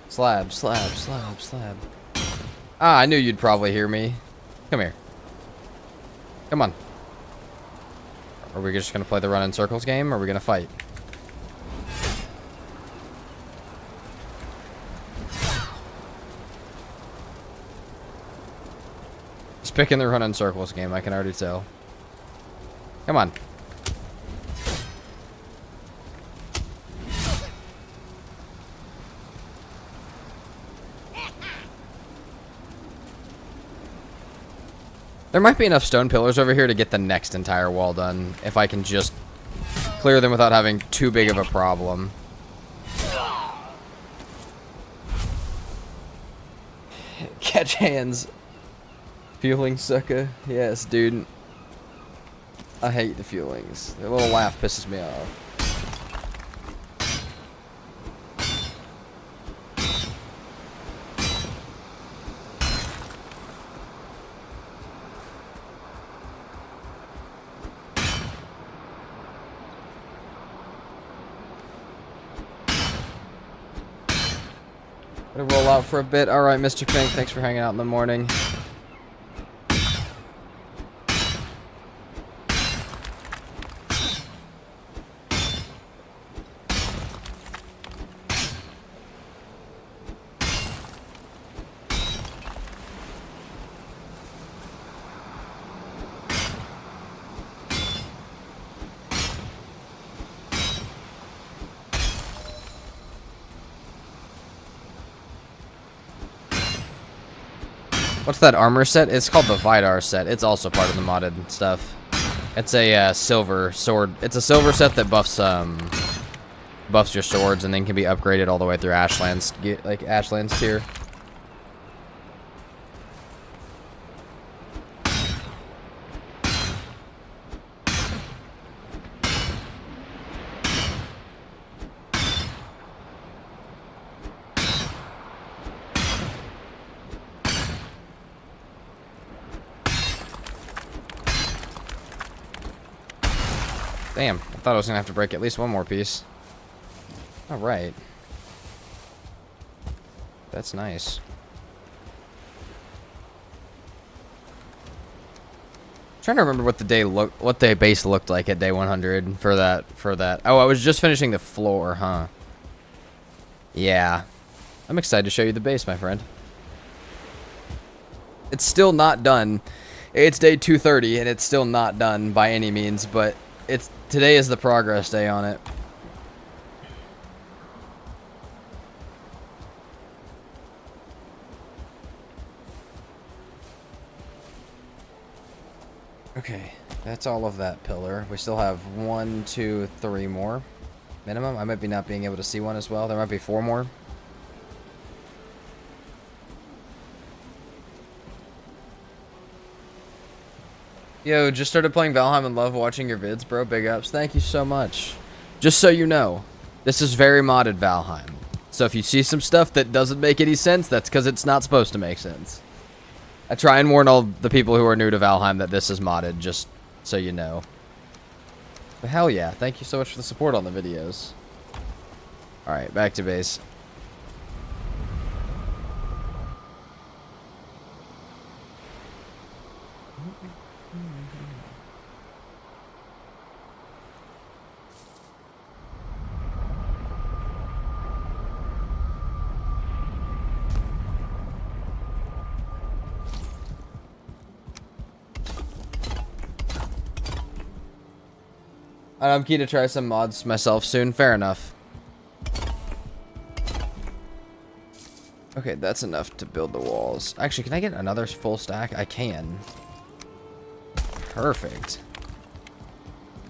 Slab, slab, slab, slab. Ah, I knew you'd probably hear me. Come here. Come on. Are we just gonna play the run in circles game, or are we gonna fight? He's picking the run in circles game, I can already tell. Come on. There might be enough stone pillars over here to get the next entire wall done, if I can just clear them without having too big of a problem. Catch hands. Fueling sucker. Yes, dude. I hate the fuelings. Their little laugh pisses me off. Gonna roll out for a bit. Alright, Mr. Pink, thanks for hanging out in the morning. What's that armor set? It's called the Vidar set. It's also part of the modded stuff. It's a silver sword. It's a silver set that buffs buffs your swords and then can be upgraded all the way through Ashlands, like Ashlands tier. Damn, I thought I was gonna have to break at least one more piece. Alright. That's nice. I'm trying to remember what the base looked like at day 100 for that. Oh, I was just finishing the floor, huh? Yeah. I'm excited to show you the base, my friend. It's still not done. It's day 230 and it's still not done by any means, but today is the progress day on it. Okay, that's all of that pillar. We still have 1, 2, 3 more minimum. I might be not being able to see one as well. There might be 4 more. Yo, just started playing Valheim and love watching your vids, bro. Big ups. Thank you so much. Just so you know, this is very modded Valheim. So if you see some stuff that doesn't make any sense, that's because it's not supposed to make sense. I try and warn all the people who are new to Valheim that this is modded, just so you know. But hell yeah, thank you so much for the support on the videos. Alright, back to base. I'm keen to try some mods myself soon. Fair enough. Okay, that's enough to build the walls. Actually, can I get another full stack? I can. Perfect.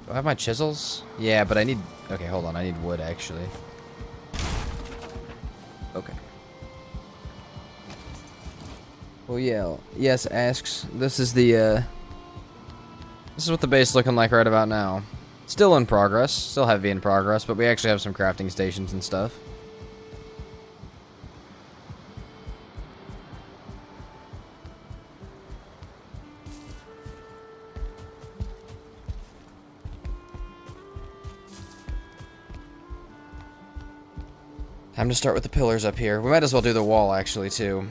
Do I have my chisels? Yeah, but I need... Okay, hold on. I need wood, actually. Okay. Well, yeah. Yes, asks. This is the, This is what the base is looking like right about now. Still in progress. Still heavy in progress, but we actually have some crafting stations and stuff. Time to start with the pillars up here. We might as well do the wall, actually, too.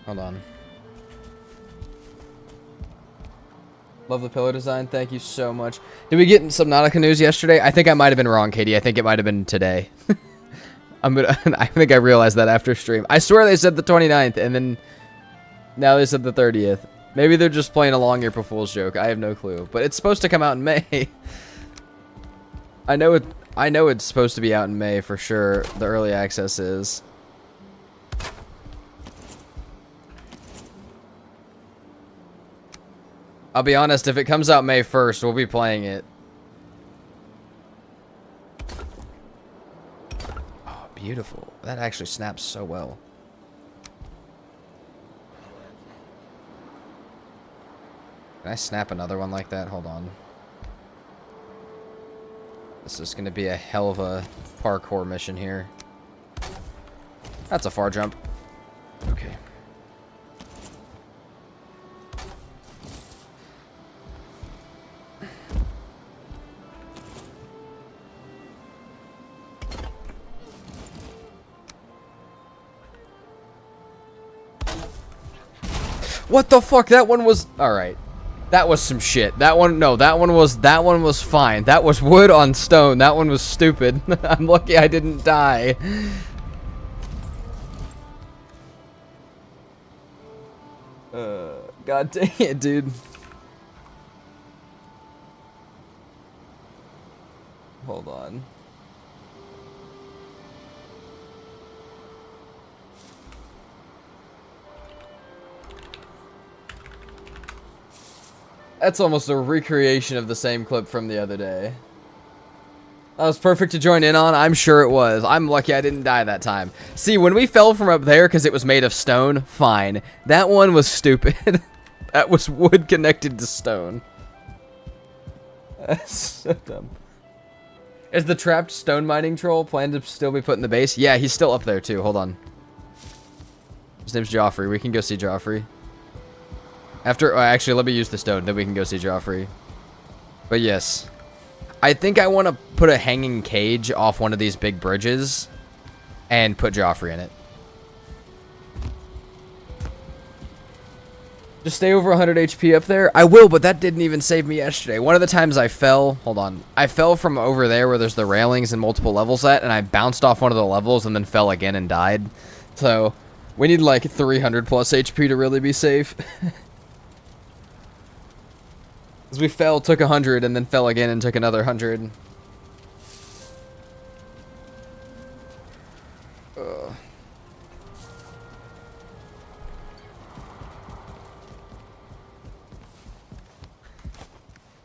Hold on. Love the pillar design. Thank you so much. Did we get Subnautica news yesterday? I think I might have been wrong, Katie. I think it might have been today. I think I realized that after stream. I swear they said the 29th, and then now they said the 30th. Maybe they're just playing along April Fool's joke. I have no clue. But it's supposed to come out in May. I know it's supposed to be out in May for sure. The early access is. I'll be honest, if it comes out May 1st, we'll be playing it. Oh, beautiful. That actually snaps so well. Can I snap another one like that? Hold on. This is going to be a hell of a parkour mission here. That's a far jump. Okay. What the fuck? That one was... Alright. That was some shit. That one... No, that one was fine. That was wood on stone. That one was stupid. I'm lucky I didn't die. God dang it, dude. Hold on. That's almost a recreation of the same clip from the other day. That was perfect to join in on. I'm sure it was. I'm lucky I didn't die that time. See, when we fell from up there because it was made of stone, fine. That one was stupid. That was wood connected to stone. That's so dumb. Is the trapped stone mining troll planned to still be put in the base? Yeah, he's still up there too. Hold on. His name's Joffrey. We can go see Joffrey. After, actually, let me use the stone, then we can go see Joffrey. But yes. I think I want to put a hanging cage off one of these big bridges and put Joffrey in it. Just stay over 100 HP up there? I will, but that didn't even save me yesterday. One of the times I fell, hold on, I fell from over there where there's the railings and multiple levels at, and I bounced off one of the levels and then fell again and died. So, we need like 300 plus HP to really be safe. Because we fell, took 100, and then fell again and took another 100.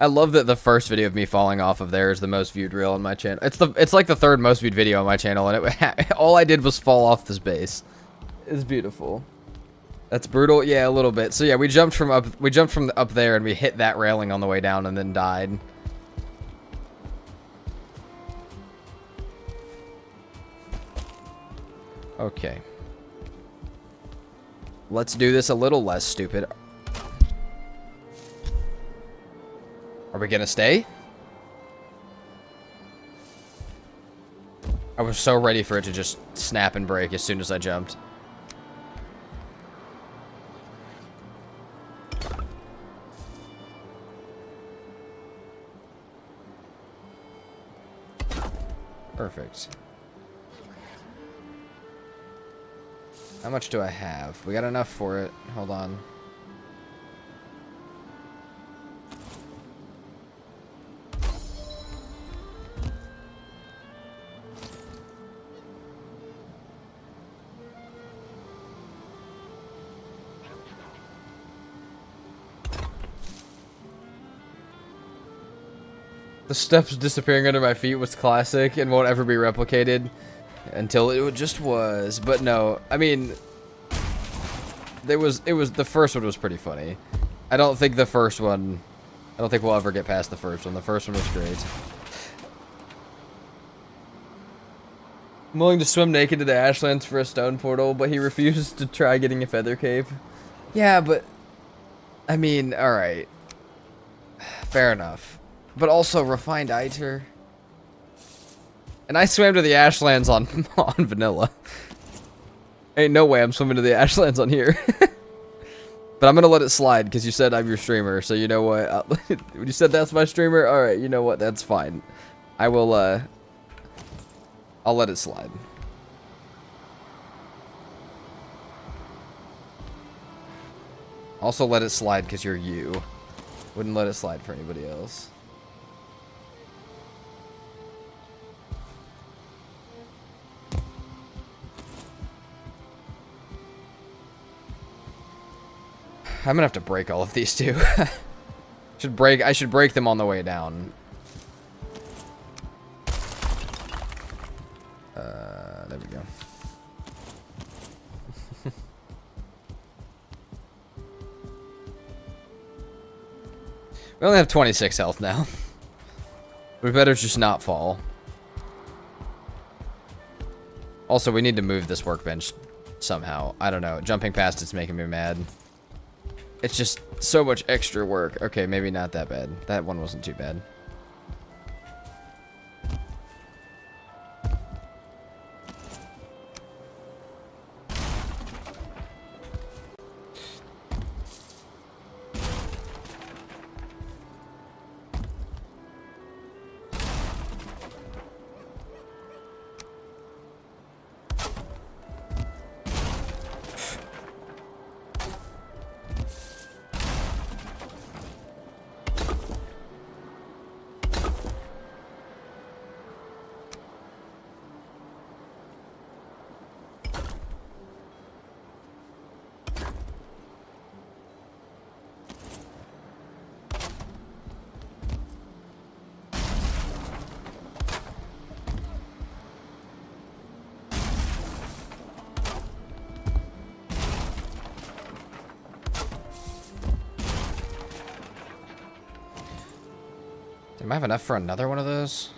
I love that the first video of me falling off of there is the most viewed reel on my channel. It's like the third most viewed video on my channel, and all I did was fall off this base. It's beautiful. That's brutal, yeah, a little bit. So yeah, we jumped from up there, and we hit that railing on the way down, and then died. Okay. Let's do this a little less stupid. Are we gonna stay? I was so ready for it to just snap and break as soon as I jumped. Perfect. How much do I have? We got enough for it. Hold on. The steps disappearing under my feet was classic and won't ever be replicated until it just was. But no, I mean, the first one was pretty funny. I don't think we'll ever get past the first one. The first one was great. I'm willing to swim naked to the Ashlands for a stone portal, but he refused to try getting a feather cape. Yeah, but I mean, alright. Fair enough. But also refined iter. And I swam to the Ashlands on vanilla. Ain't no way I'm swimming to the Ashlands on here. But I'm gonna let it slide because you said I'm your streamer. So you know what? When you said that's my streamer, all right. You know what? That's fine. I will. I'll let it slide. Also let it slide because you're you. Wouldn't let it slide for anybody else. I'm gonna have to break all of these too. I should break them on the way down. There we go. We only have 26 health now. We better just not fall. Also, we need to move this workbench somehow. I don't know. Jumping past it's making me mad. It's just so much extra work. Okay, maybe not that bad. That one wasn't too bad. Am I have enough for another one of those?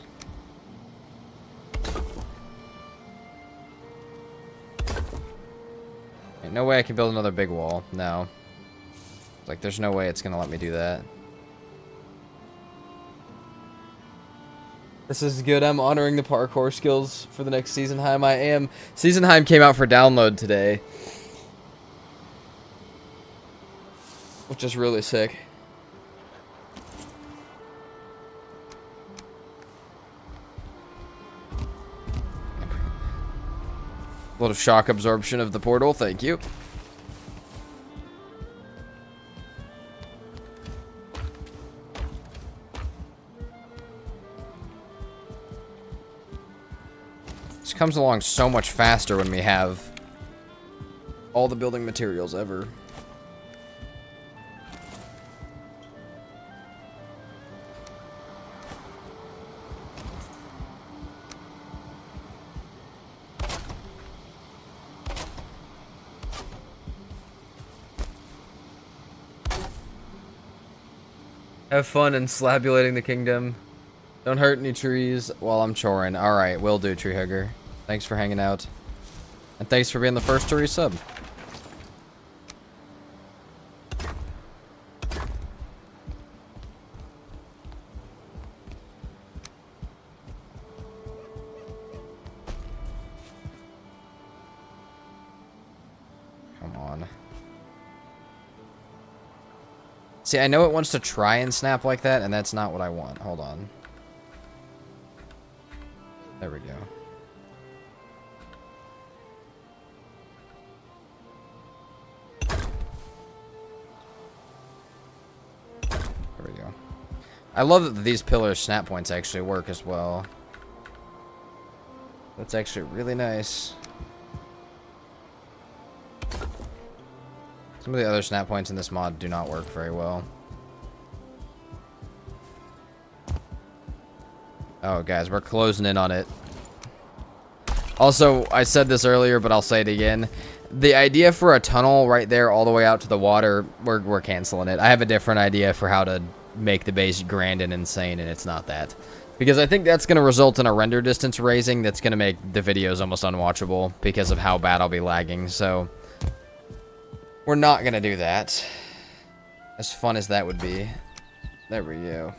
Ain't no way I can build another big wall. No. Like, there's no way it's gonna let me do that. This is good. I'm honoring the parkour skills for the next Seasonheim. I am. Seasonheim came out for download today, which is really sick. A little shock absorption of the portal. Thank you. This comes along so much faster when we have all the building materials ever. Have fun enslabulating the kingdom. Don't hurt any trees while I'm choring. Alright, will do, tree hugger. Thanks for hanging out. And thanks for being the first to resub. Come on. See, I know it wants to try and snap like that, and that's not what I want. Hold on. There we go. There we go. I love that these pillar snap points actually work as well. That's actually really nice. Some of the other snap points in this mod do not work very well. Oh, guys, we're closing in on it. Also, I said this earlier, but I'll say it again. The idea for a tunnel right there all the way out to the water, we're canceling it. I have a different idea for how to make the base grand and insane, and it's not that. Because I think that's going to result in a render distance raising that's going to make the videos almost unwatchable because of how bad I'll be lagging, so we're not going to do that. As fun as that would be. There we go.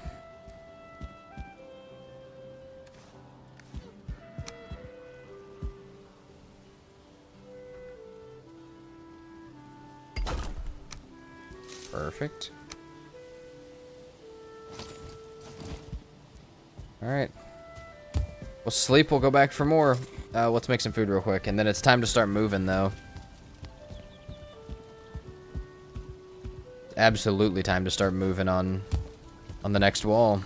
Perfect. Alright. We'll sleep, we'll go back for more. Let's make some food real quick, and then it's time to start moving, though. Absolutely time to start moving on the next wall.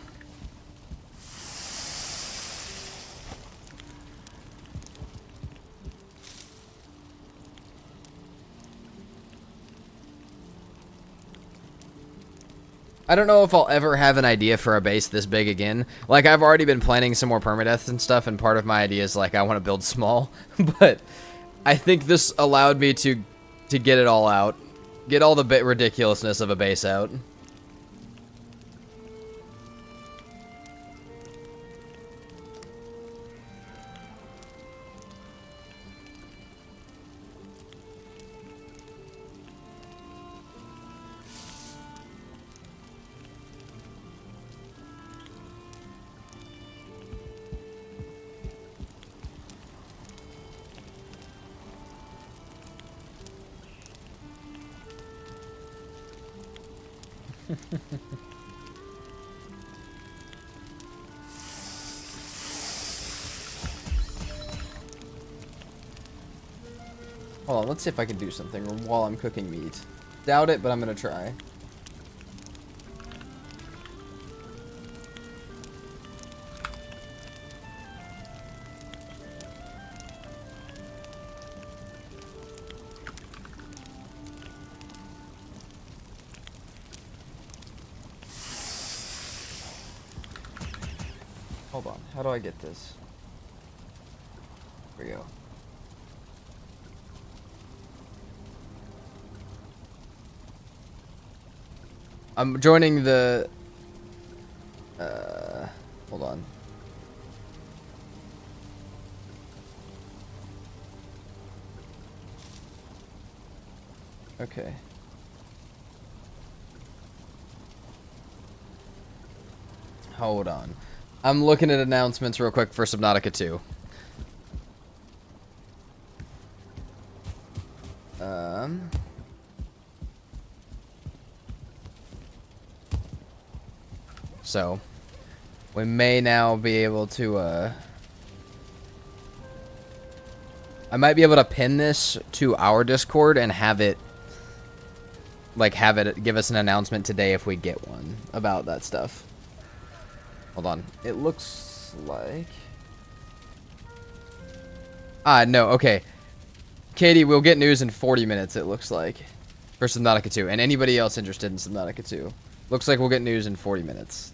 I don't know if I'll ever have an idea for a base this big again. Like, I've already been planning some more permadeath and stuff, and part of my idea is, like, I want to build small. But I think this allowed me to get it all out. Get all the bit ridiculousness of a base out. Hold on, let's see if I can do something while I'm cooking meat. Doubt it, but I'm gonna try. Hold on, how do I get this? Here we go. I'm joining the Hold on. Okay. Hold on. I'm looking at announcements real quick for Subnautica 2. So, we may now be able to, I might be able to pin this to our Discord and have it, like, give us an announcement today if we get one about that stuff. Hold on. It looks like... no, okay. Katie, we'll get news in 40 minutes, it looks like. For Subnautica 2. And anybody else interested in Subnautica 2. Looks like we'll get news in 40 minutes.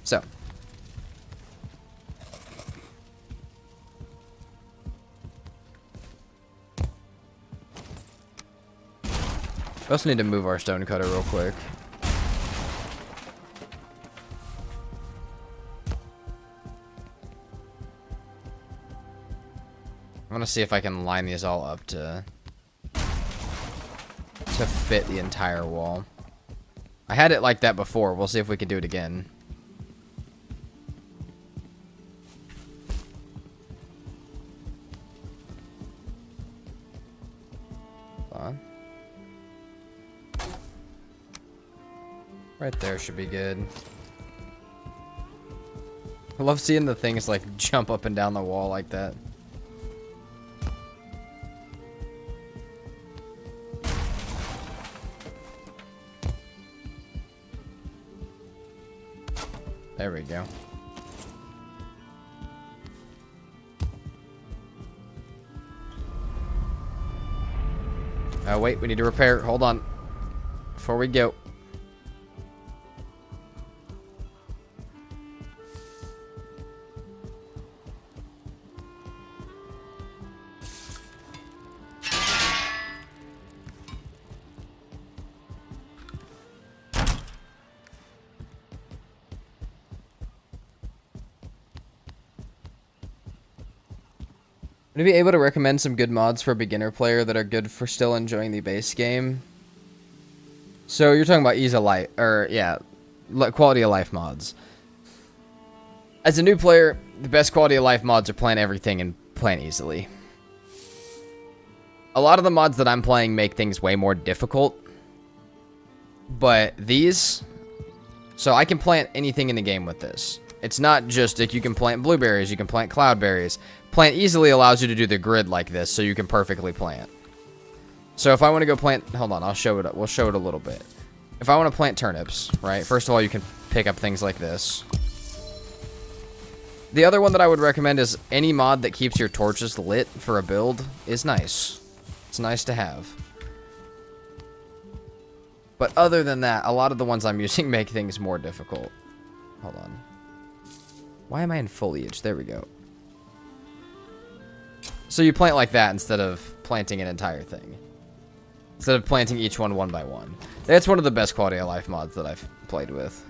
So. We also need to move our stone cutter real quick. I want to see if I can line these all up to fit the entire wall. I had it like that before. We'll see if we can do it again. Hold on. Right there should be good. I love seeing the things like jump up and down the wall like that. There we go. Oh, wait, we need to repair. Hold on. Before we go. Would you be able to recommend some good mods for a beginner player that are good for still enjoying the base game? So you're talking about ease of life, or yeah, quality of life mods. As a new player, the best quality of life mods are PlantEverything and PlantEasily. A lot of the mods that I'm playing make things way more difficult, but these, so I can plant anything in the game with this. It's not just like you can plant blueberries, you can plant cloudberries. PlantEasily allows you to do the grid like this, so you can perfectly plant. So if I want to go plant, hold on, I'll show it. We'll show it a little bit. If I want to plant turnips, right? First of all, you can pick up things like this. The other one that I would recommend is any mod that keeps your torches lit for a build is nice. It's nice to have. But other than that, a lot of the ones I'm using make things more difficult. Hold on. Why am I in foliage? There we go. So you plant like that instead of planting an entire thing. Instead of planting each one by one. That's one of the best quality of life mods that I've played with.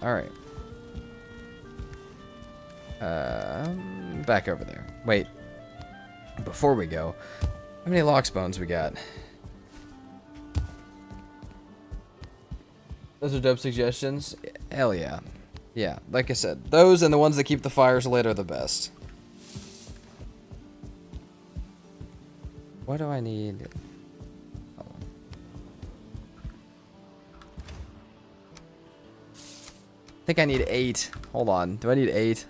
Alright. Back over there. Wait. Before we go, how many lox bones we got? Those are dope suggestions. Hell yeah. Yeah, like I said, those and the ones that keep the fires lit are the best. What do I need? Hold on. I think I need 8. Hold on. Do I need 8?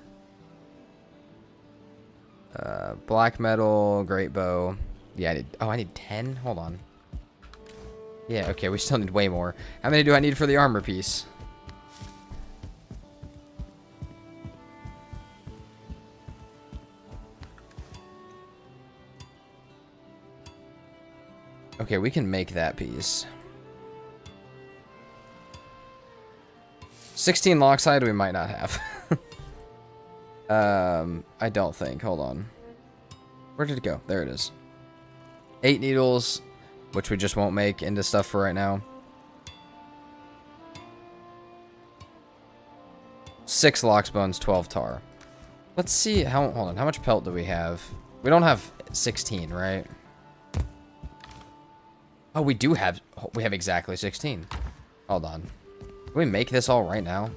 Black metal, great bow. Yeah, I need 10? Hold on. Yeah, okay, we still need way more. How many do I need for the armor piece? Okay, we can make that piece. 16 lockside we might not have. I don't think. Hold on. Where did it go? There it is. 8 needles, which we just won't make into stuff for right now. 6 lox bones, 12 tar. Let's see how, hold on, how much pelt do we have? We don't have 16, right? Oh, we have exactly 16. Hold on. Can we make this all right now?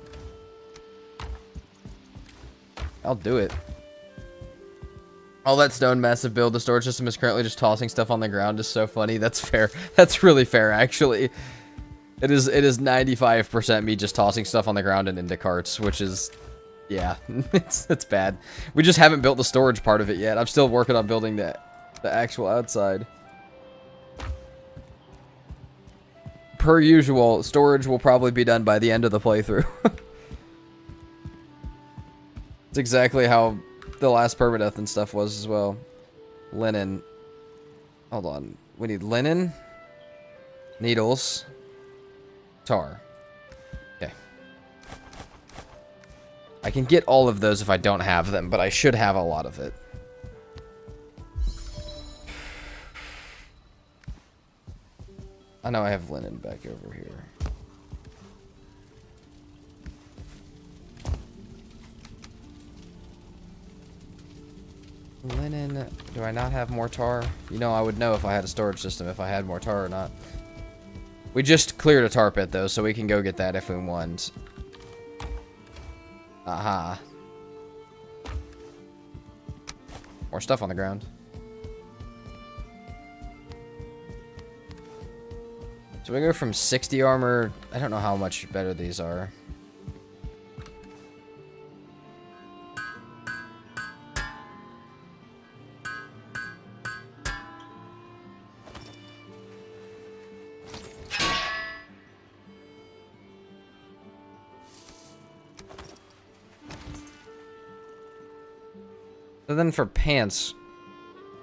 I'll do it. All that stone massive build, the storage system is currently just tossing stuff on the ground is so funny. That's fair. That's really fair, actually. It is 95% me just tossing stuff on the ground and into carts, which is, yeah, it's bad. We just haven't built the storage part of it yet. I'm still working on building the actual outside. Per usual, storage will probably be done by the end of the playthrough. It's exactly how the last permadeath and stuff was as well. Linen. Hold on. We need linen, needles, tar. Okay. I can get all of those if I don't have them, but I should have a lot of it. I know I have linen back over here. Linen. Do I not have more tar? You know, I would know if I had a storage system if I had more tar or not. We just cleared a tar pit, though, so we can go get that if we want. Aha. More stuff on the ground. So we go from 60 armor. I don't know how much better these are. So then for pants,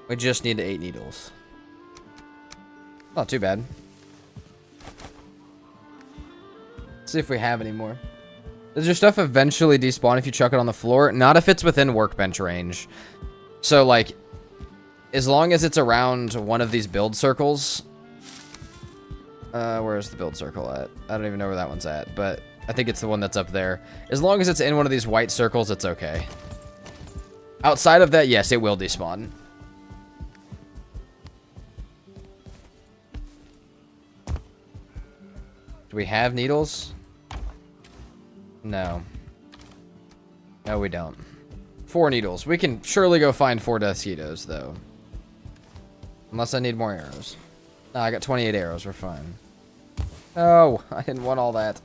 we just need 8 needles. Not too bad. Let's see if we have any more. Does your stuff eventually despawn if you chuck it on the floor? Not if it's within workbench range. So, like, as long as it's around one of these build circles. Where's the build circle at? I don't even know where that one's at, but I think it's the one that's up there. As long as it's in one of these white circles, it's okay. Outside of that, yes, it will despawn. Do we have needles? No. No, we don't. 4 needles. We can surely go find 4 Deathsquitos, though. Unless I need more arrows. No, I got 28 arrows. We're fine. Oh, I didn't want all that.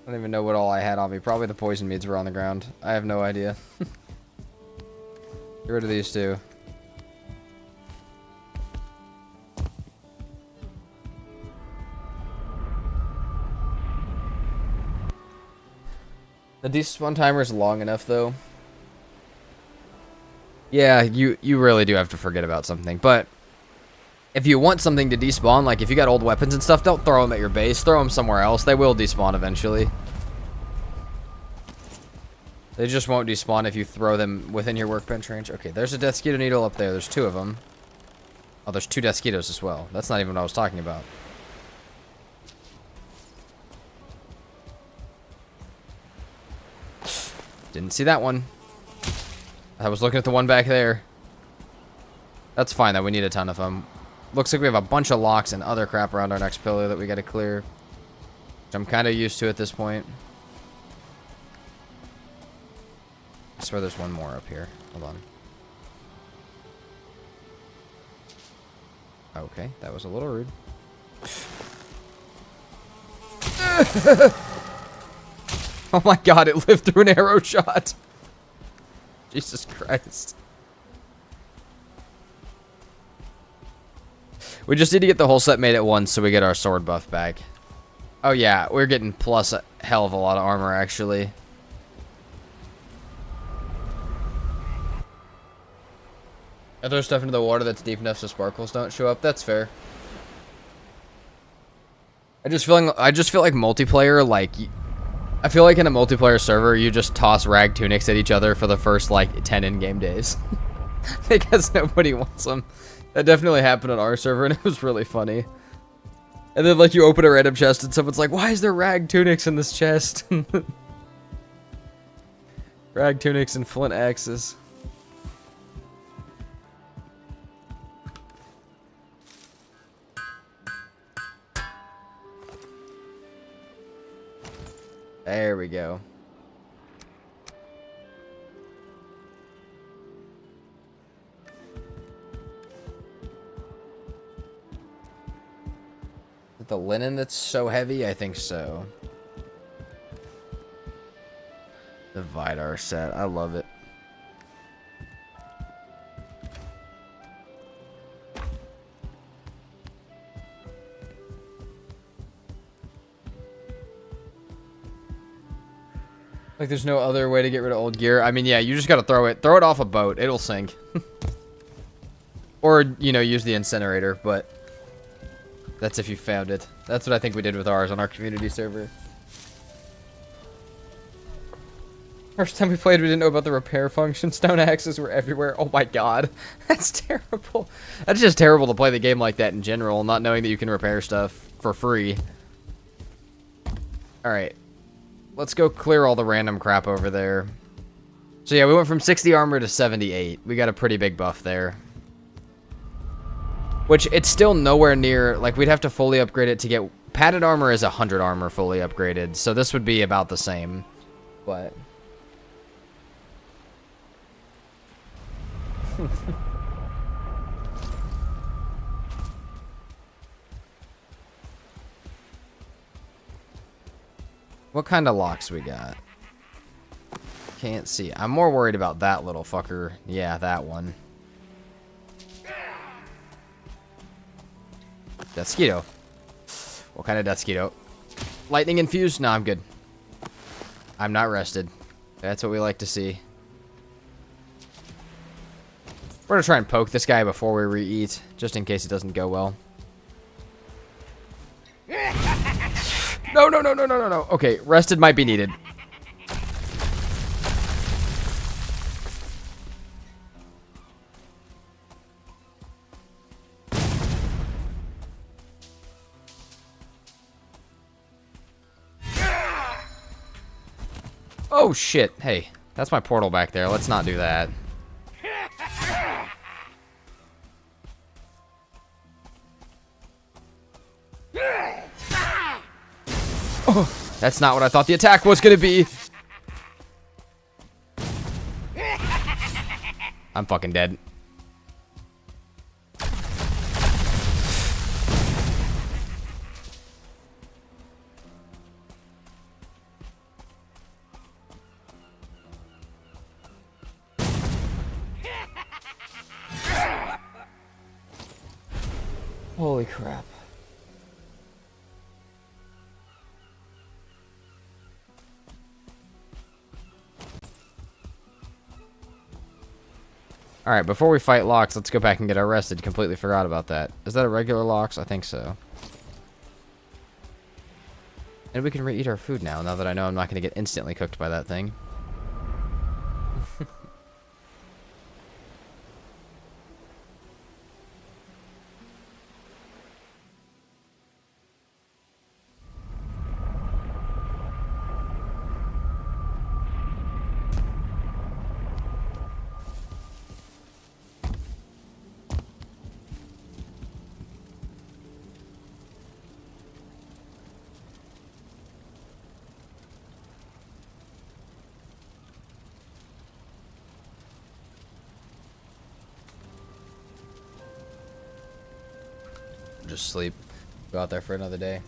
I don't even know what all I had on me. Probably the poison meads were on the ground. I have no idea. Get rid of these two. The despawn timer is long enough, though. Yeah, you really do have to forget about something. But if you want something to despawn, like if you got old weapons and stuff, don't throw them at your base. Throw them somewhere else. They will despawn eventually. They just won't despawn if you throw them within your workbench range. Okay, there's a Deathsquito needle up there. There's 2 of them. Oh, there's 2 Deathsquitos as well. That's not even what I was talking about. Didn't see that one. I was looking at the one back there. That's fine, though. We need a ton of them. Looks like we have a bunch of locks and other crap around our next pillar that we gotta clear. Which I'm kind of used to at this point. I swear there's one more up here. Hold on. Okay, that was a little rude. Oh my god, it lived through an arrow shot. Jesus Christ. We just need to get the whole set made at once so we get our sword buff back. Oh yeah, we're getting plus a hell of a lot of armor, actually. I throw stuff into the water that's deep enough so sparkles don't show up. That's fair. I just feel like multiplayer, like, I feel like in a multiplayer server, you just toss rag tunics at each other for the first, like, 10 in-game days. Because nobody wants them. That definitely happened on our server, and it was really funny. And then, like, you open a random chest and someone's like, why is there rag tunics in this chest? Rag tunics and flint axes. There we go. Is it the linen that's so heavy? I think so. The Vidar set. I love it. Like, there's no other way to get rid of old gear. I mean, yeah, you just gotta throw it. Throw it off a boat. It'll sink. Or, you know, use the incinerator, but that's if you found it. That's what I think we did with ours on our community server. First time we played, we didn't know about the repair function. Stone axes were everywhere. Oh my god. That's terrible. That's just terrible to play the game like that in general, not knowing that you can repair stuff for free. Alright. Let's go clear all the random crap over there. So yeah, we went from 60 armor to 78. We got a pretty big buff there. Which, it's still nowhere near... Like, we'd have to fully upgrade it to get... Padded armor is 100 armor fully upgraded. So this would be about the same. But... What kind of locks we got? Can't see. I'm more worried about that little fucker. Yeah, that one. Deathsquito. What kind of Deathsquito? Lightning infused? No, I'm good. I'm not rested. That's what we like to see. We're gonna try and poke this guy before we re-eat, just in case it doesn't go well. No, no, no, no, no, no, no. Okay, rested might be needed. Oh, shit. Hey, that's my portal back there. Let's not do that. Oh, that's not what I thought the attack was gonna be. I'm fucking dead. Holy crap. Alright, before we fight Lox, let's go back and get our rested. Completely forgot about that. Is that a regular Lox? I think so. And we can re-eat our food now that I know I'm not going to get instantly cooked by that thing. Just sleep. Go out there for another day.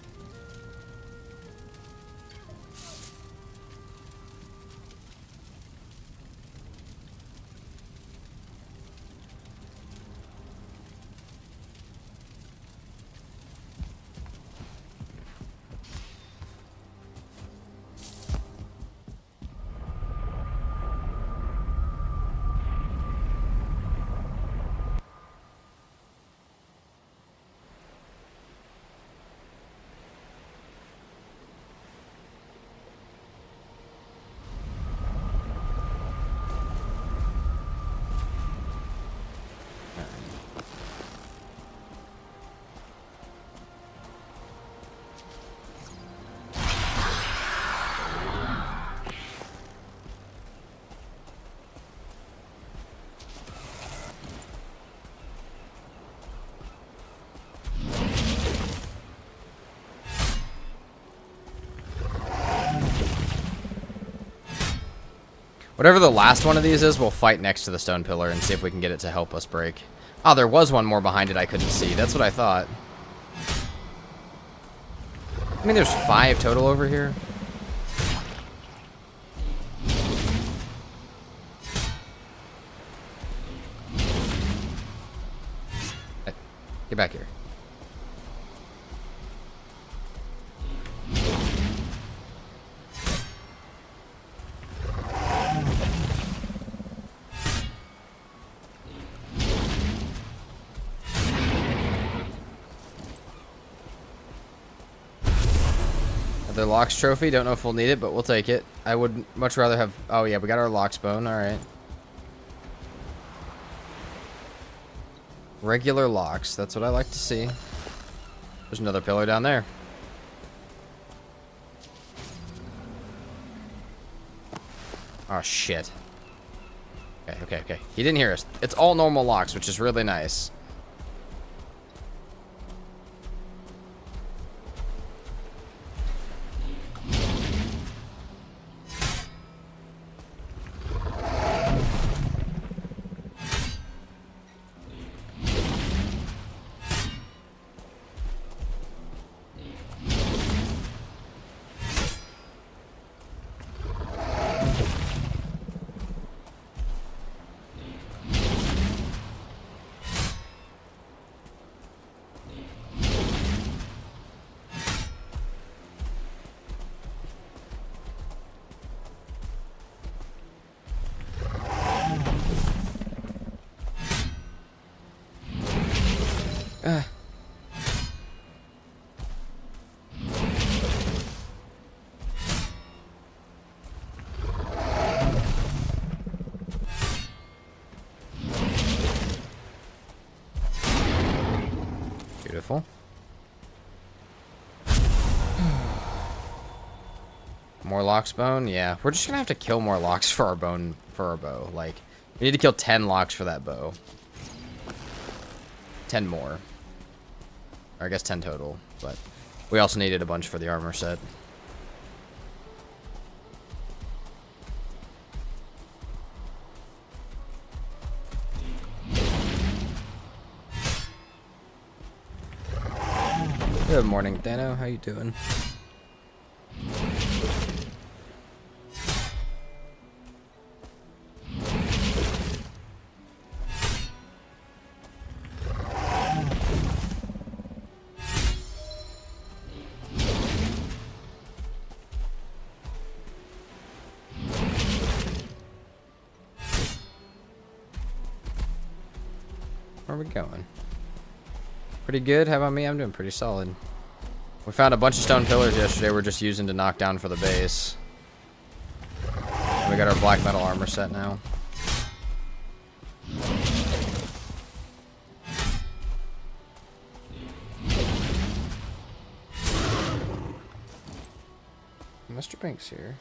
Whatever the last one of these is, we'll fight next to the stone pillar and see if we can get it to help us break. Oh, there was one more behind it I couldn't see. That's what I thought. I mean, there's 5 total over here. Hey, get back here. The Locks trophy, don't know if we'll need it, but we'll take it. I would much rather have... Oh yeah, we got our Locks bone, alright. Regular Locks, that's what I like to see. There's another pillar down there. Oh shit. Okay. He didn't hear us. It's all normal Locks, which is really nice. Beautiful. More Locks bone? Yeah, we're just gonna have to kill more Locks for our bone, for our bow. Like, we need to kill 10 Locks for that bow. 10 more. Or I guess 10 total, but we also needed a bunch for the armor set. Good morning, Dano. How you doing? Where are we going? Pretty good. How about me? I'm doing pretty solid. We found a bunch of stone pillars yesterday we're just using to knock down for the base. And we got our black metal armor set now. Mr. Banks here.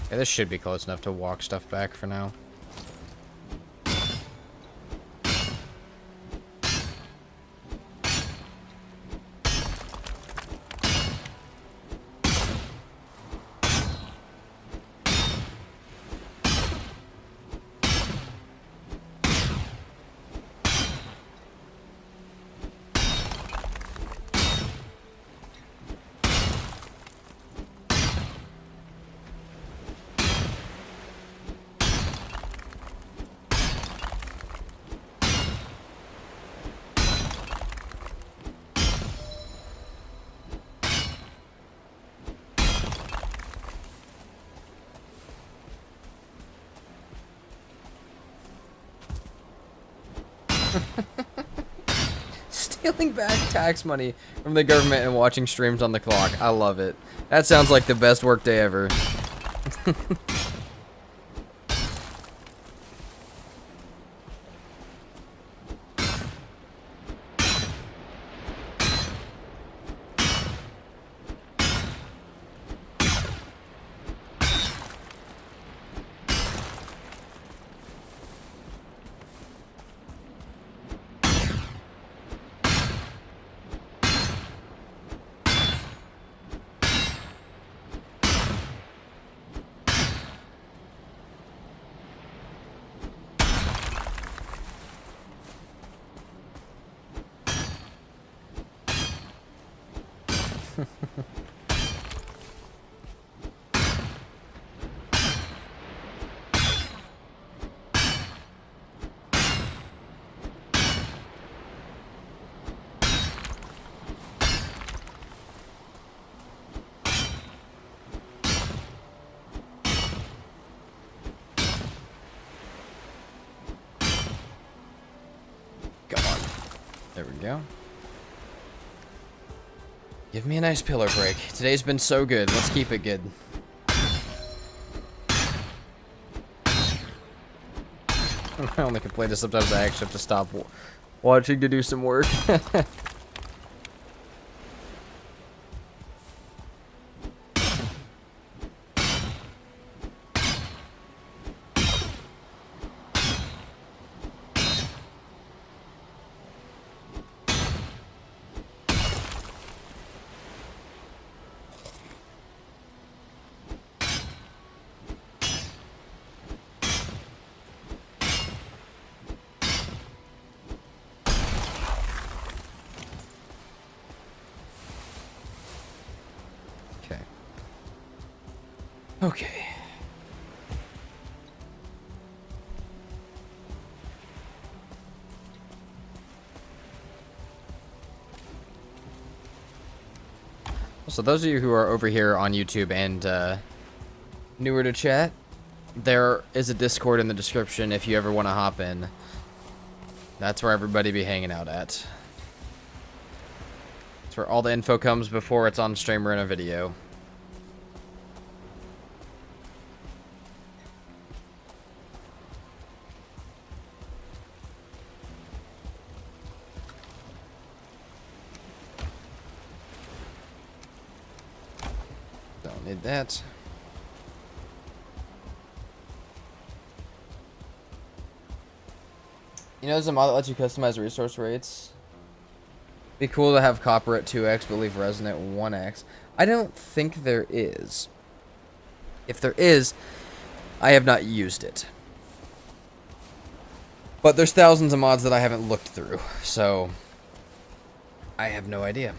Yeah, this should be close enough to walk stuff back for now. Stealing back tax money from the government and watching streams on the clock. I love it. That sounds like the best work day ever. There we go. Give me a nice pillar break. Today's been so good. Let's keep it good. I only complain that sometimes I actually have to stop watching to do some work. Okay. So those of you who are over here on YouTube and newer to chat, there is a Discord in the description if you ever want to hop in. That's where everybody be hanging out at. That's where all the info comes before it's on stream or in a video. Need that. You know, there's a mod that lets you customize resource rates. Be cool to have copper at 2x, but leave resin at 1x. I don't think there is. If there is, I have not used it. But there's thousands of mods that I haven't looked through, so I have no idea.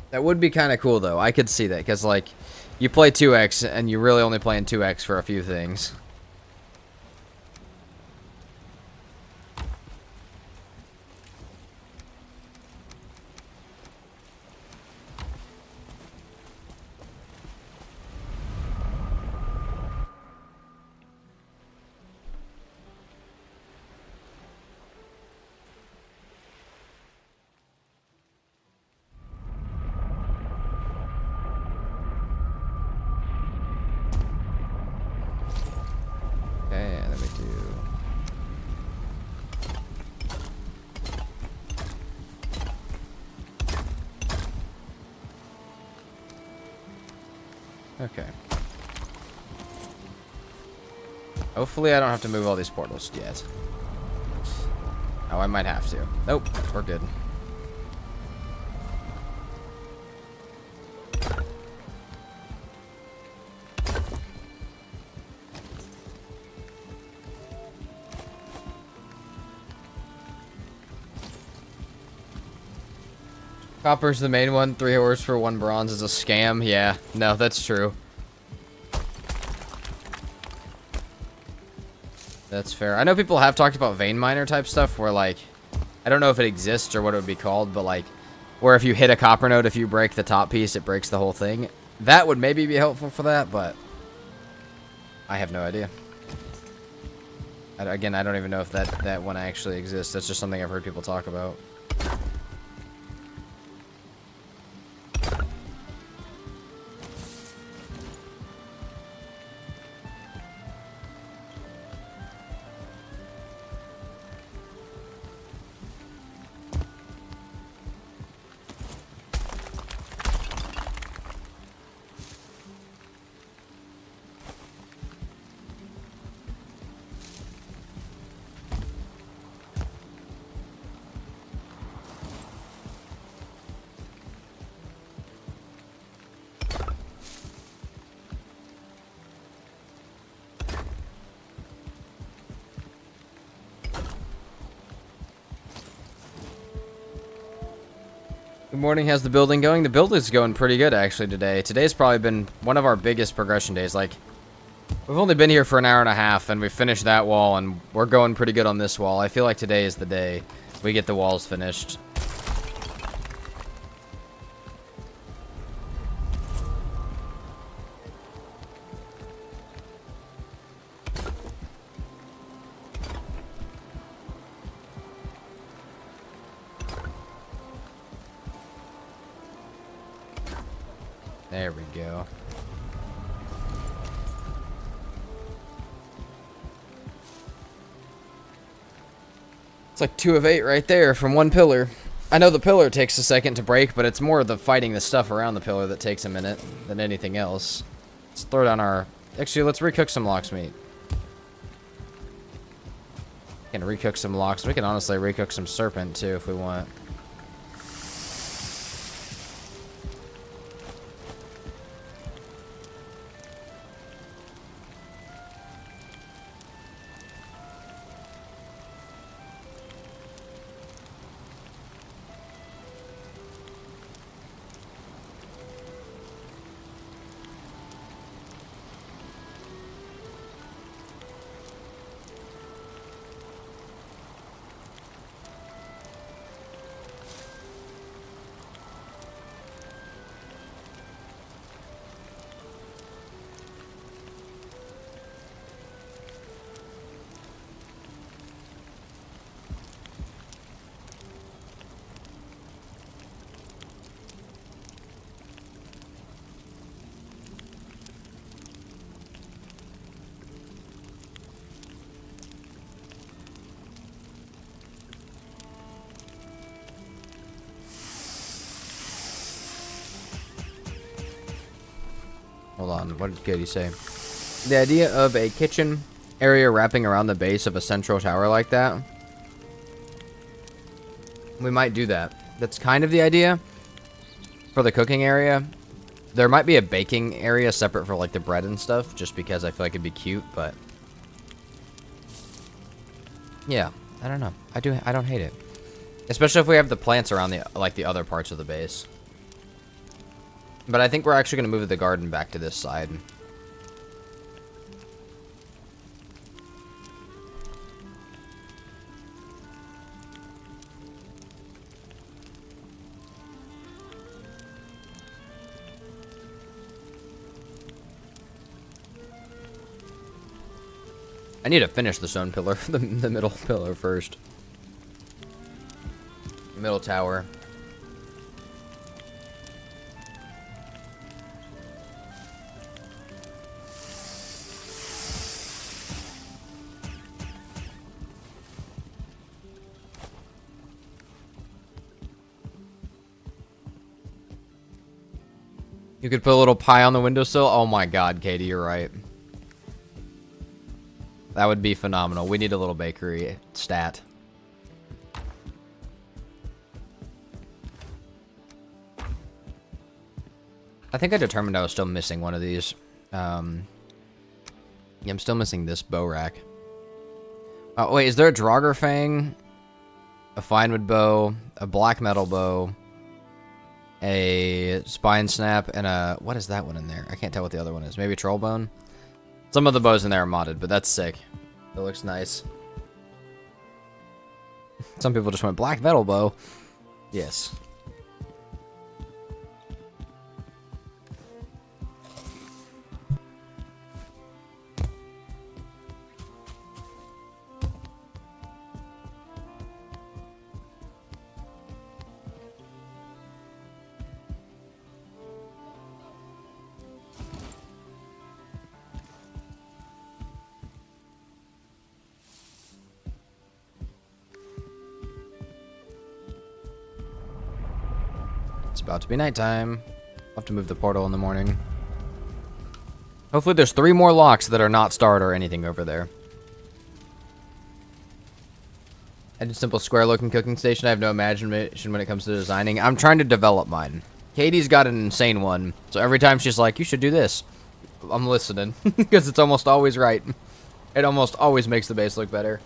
That would be kind of cool, though. I could see that, because, like, you play 2x, and you're really only playing 2x for a few things. Okay. Hopefully I don't have to move all these portals yet. Oh, I might have to. Nope, we're good. Copper's the main one. 3 ores for 1 bronze is a scam. Yeah, no, that's true. That's fair. I know people have talked about vein miner type stuff where, like, I don't know if it exists or what it would be called, but, like, where if you hit a copper node, if you break the top piece, it breaks the whole thing. That would maybe be helpful for that, but I have no idea. Again, I don't even know if that one actually exists. That's just something I've heard people talk about. morning. How's the building going? The build is going pretty good, actually, today. Today's probably been one of our biggest progression days. Like, we've only been here for an hour and a half, and we finished that wall, and we're going pretty good on this wall. I feel like today is the day we get the walls finished. There we go. It's like 2 of 8 right there from one pillar. I know the pillar takes a second to break, but it's more the fighting the stuff around the pillar that takes a minute than anything else. Let's throw down our... Actually, let's recook some lox meat. Can recook some lox. We can honestly recook some serpent too if we want. Hold on, what did Katie say? The idea of a kitchen area wrapping around the base of a central tower like that. We might do that. That's kind of the idea for the cooking area. There might be a baking area separate for like the bread and stuff, just because I feel like it'd be cute, but yeah, I don't know. I don't hate it. Especially if we have the plants around the the other parts of the base. But I think we're actually going to move the garden back to this side. I need to finish the stone pillar, the middle pillar first. Middle tower. You could put a little pie on the windowsill. Oh my god, Katie, you're right. That would be phenomenal. We need a little bakery stat. I think I determined I was still missing one of these. Yeah, I'm still missing this bow rack. Oh, wait, is there a Draugr Fang? A Finewood bow, a black metal bow, a spine snap, and a... What is that one in there? I can't tell what the other one is. Maybe trollbone? Some of the bows in there are modded, but that's sick. It looks nice. Some people just went black metal bow. Yes. It's about to be nighttime. I'll have to move the portal in the morning. Hopefully there's 3 more locks that are not starred or anything over there. I did a simple square looking cooking station. I have no imagination when it comes to designing. I'm trying to develop mine. Katie's got an insane one. So every time she's like, you should do this, I'm listening. Because it's almost always right. It almost always makes the base look better.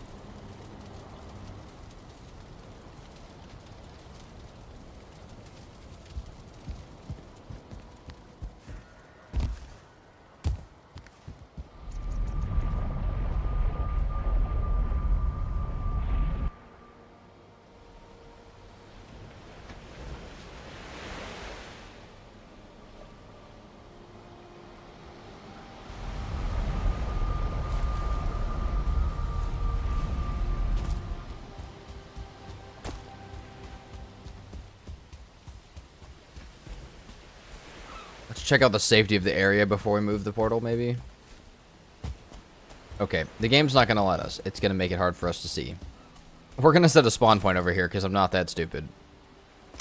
check out the safety of the area before we move the portal, maybe. Okay, the game's not going to let us. It's going to make it hard for us to see. We're going to set a spawn point over here because I'm not that stupid.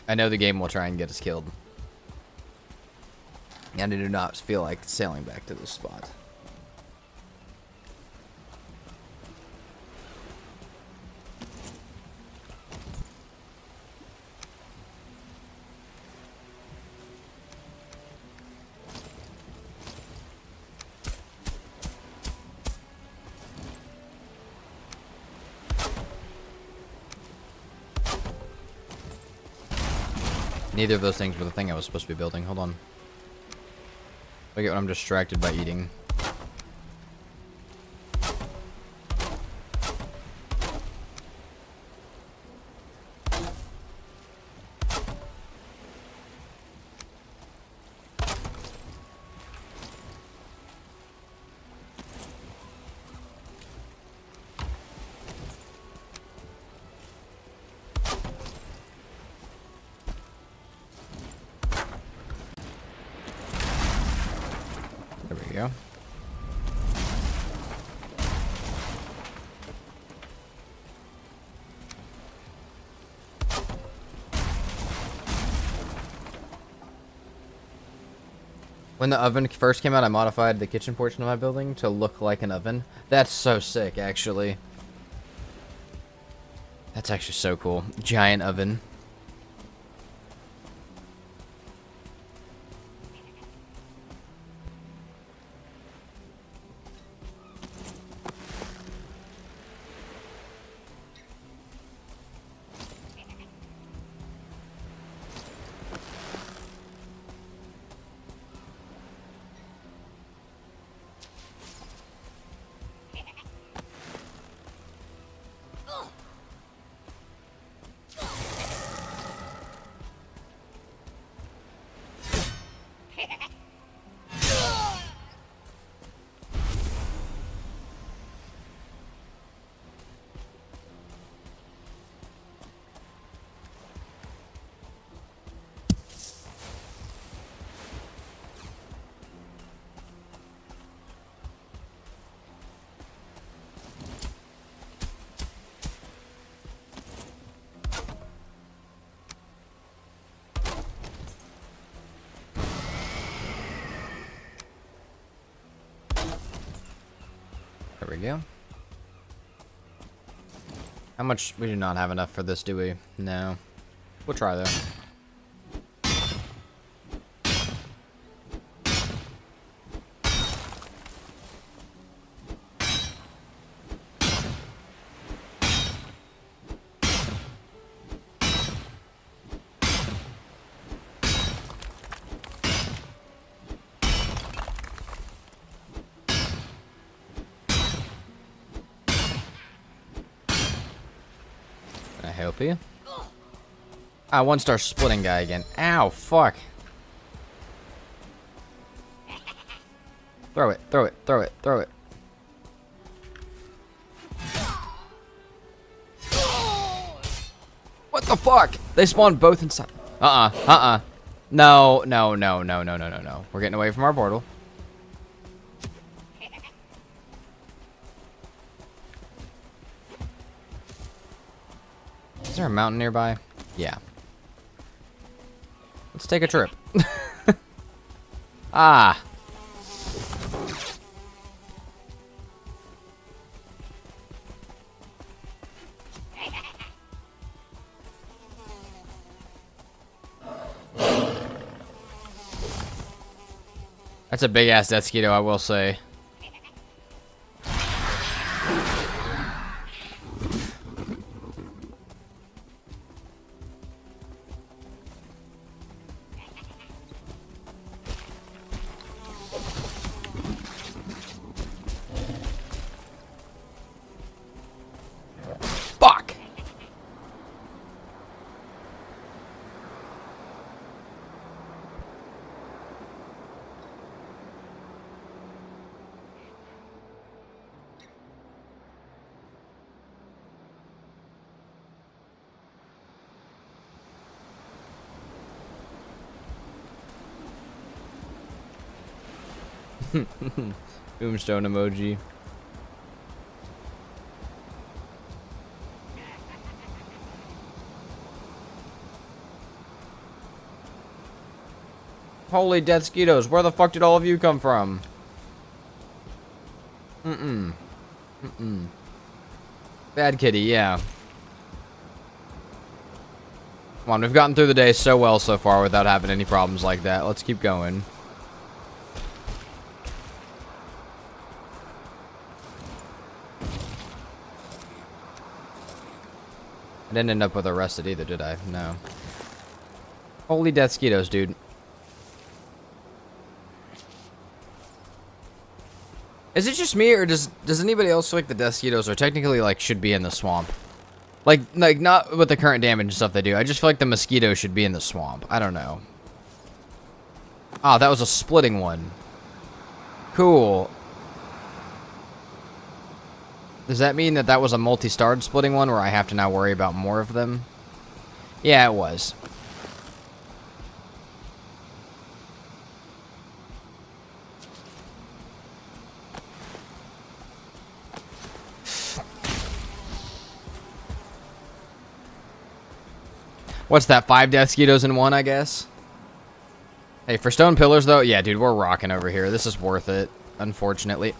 I know the game will try and get us killed. And I do not feel like sailing back to this spot. Neither of those things were the thing I was supposed to be building. Hold on. Look at when I'm distracted by eating. There we go. When the oven first came out, I modified the kitchen portion of my building to look like an oven. That's so sick, actually. That's actually so cool. Giant oven. There we go. How much? We do not have enough for this, do we? No. We'll try though. Can I help you? Ah, 1-star splitting guy again. Ow, fuck. Throw it, throw it, throw it, throw it. What the fuck? They spawned both inside. No, no, no, no, no, no, no, no. We're getting away from our portal. Is there a mountain nearby? Yeah. Let's take a trip. Ah. That's a big ass death mosquito, I will say. Fuck! Tombstone emoji. Holy death skeetos, where the fuck did all of you come from? Bad kitty, yeah. Come on, we've gotten through the day so well so far without having any problems like that. Let's keep going. I didn't end up with arrested either, did I? No. Holy death skeetos, dude. Is it just me, or does anybody else feel like the death skeetos are technically, like, should be in the swamp? Like, not with the current damage and stuff they do. I just feel like the mosquitoes should be in the swamp. I don't know. Ah, that was a splitting one. Cool. Does that mean that that was a multi-starred splitting one where I have to now worry about more of them? Yeah, it was. What's that, 5 death skeetos in one, I guess? Hey, for stone pillars, though, yeah, dude, we're rocking over here. This is worth it, unfortunately.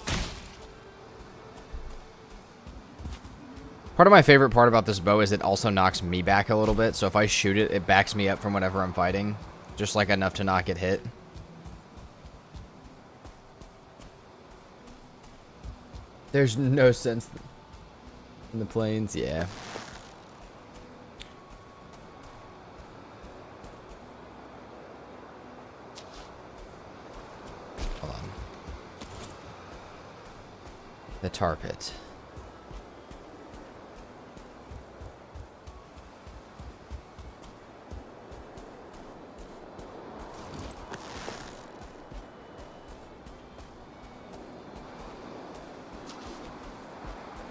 Part of my favorite part about this bow is it also knocks me back a little bit, so if I shoot it, it backs me up from whatever I'm fighting. Just, like, enough to not get hit. There's no sense in the plains, yeah. The tar pit.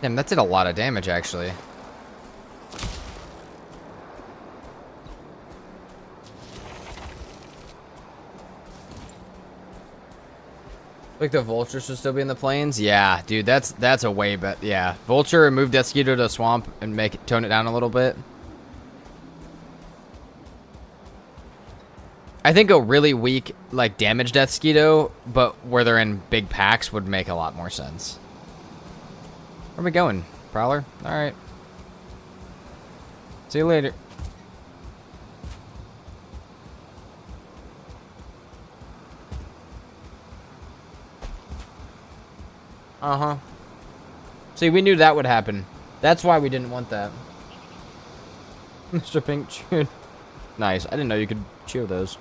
Damn, that did a lot of damage, actually. Like the vulture should still be in the plains? Yeah, dude, that's a way bet. Yeah, vulture and move death skeeto to swamp and tone it down a little bit. I think a really weak, like, damage death skeeto, but where they're in big packs would make a lot more sense. Where are we going? Prowler? Alright. See you later. Uh-huh. See, we knew that would happen. That's why we didn't want that. Mr. Pink cheered. Nice. I didn't know you could cheer those.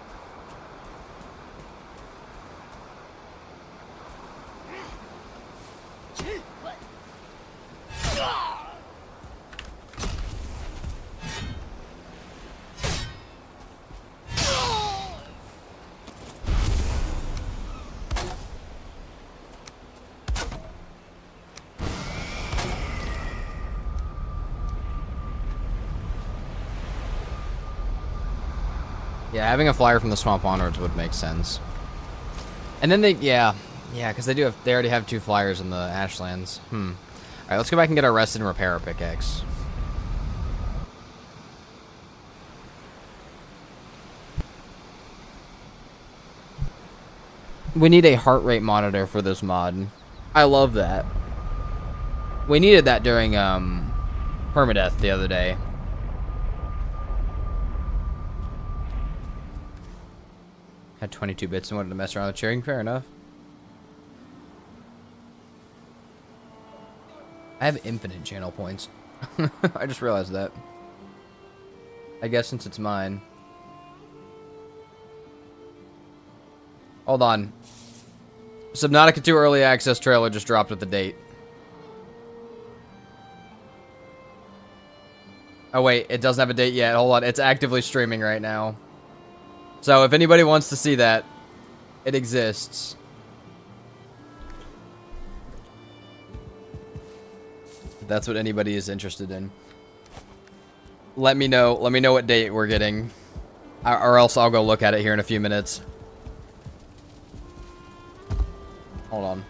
Yeah, having a flyer from the swamp onwards would make sense. And then they, yeah, because they already have 2 flyers in the Ashlands. All right, let's go back and get our rest and repair our pickaxe. We need a heart rate monitor for this mod. I love that. We needed that during permadeath the other day. Had 22 bits and wanted to mess around with cheering. Fair enough. I have infinite channel points. I just realized that. I guess since it's mine. Hold on. Subnautica 2 Early Access trailer just dropped with the date. Oh wait, it doesn't have a date yet. Hold on, it's actively streaming right now. So if anybody wants to see that, it exists. If that's what anybody is interested in. Let me know. Let me know what date we're getting. Or else I'll go look at it here in a few minutes. Hold on.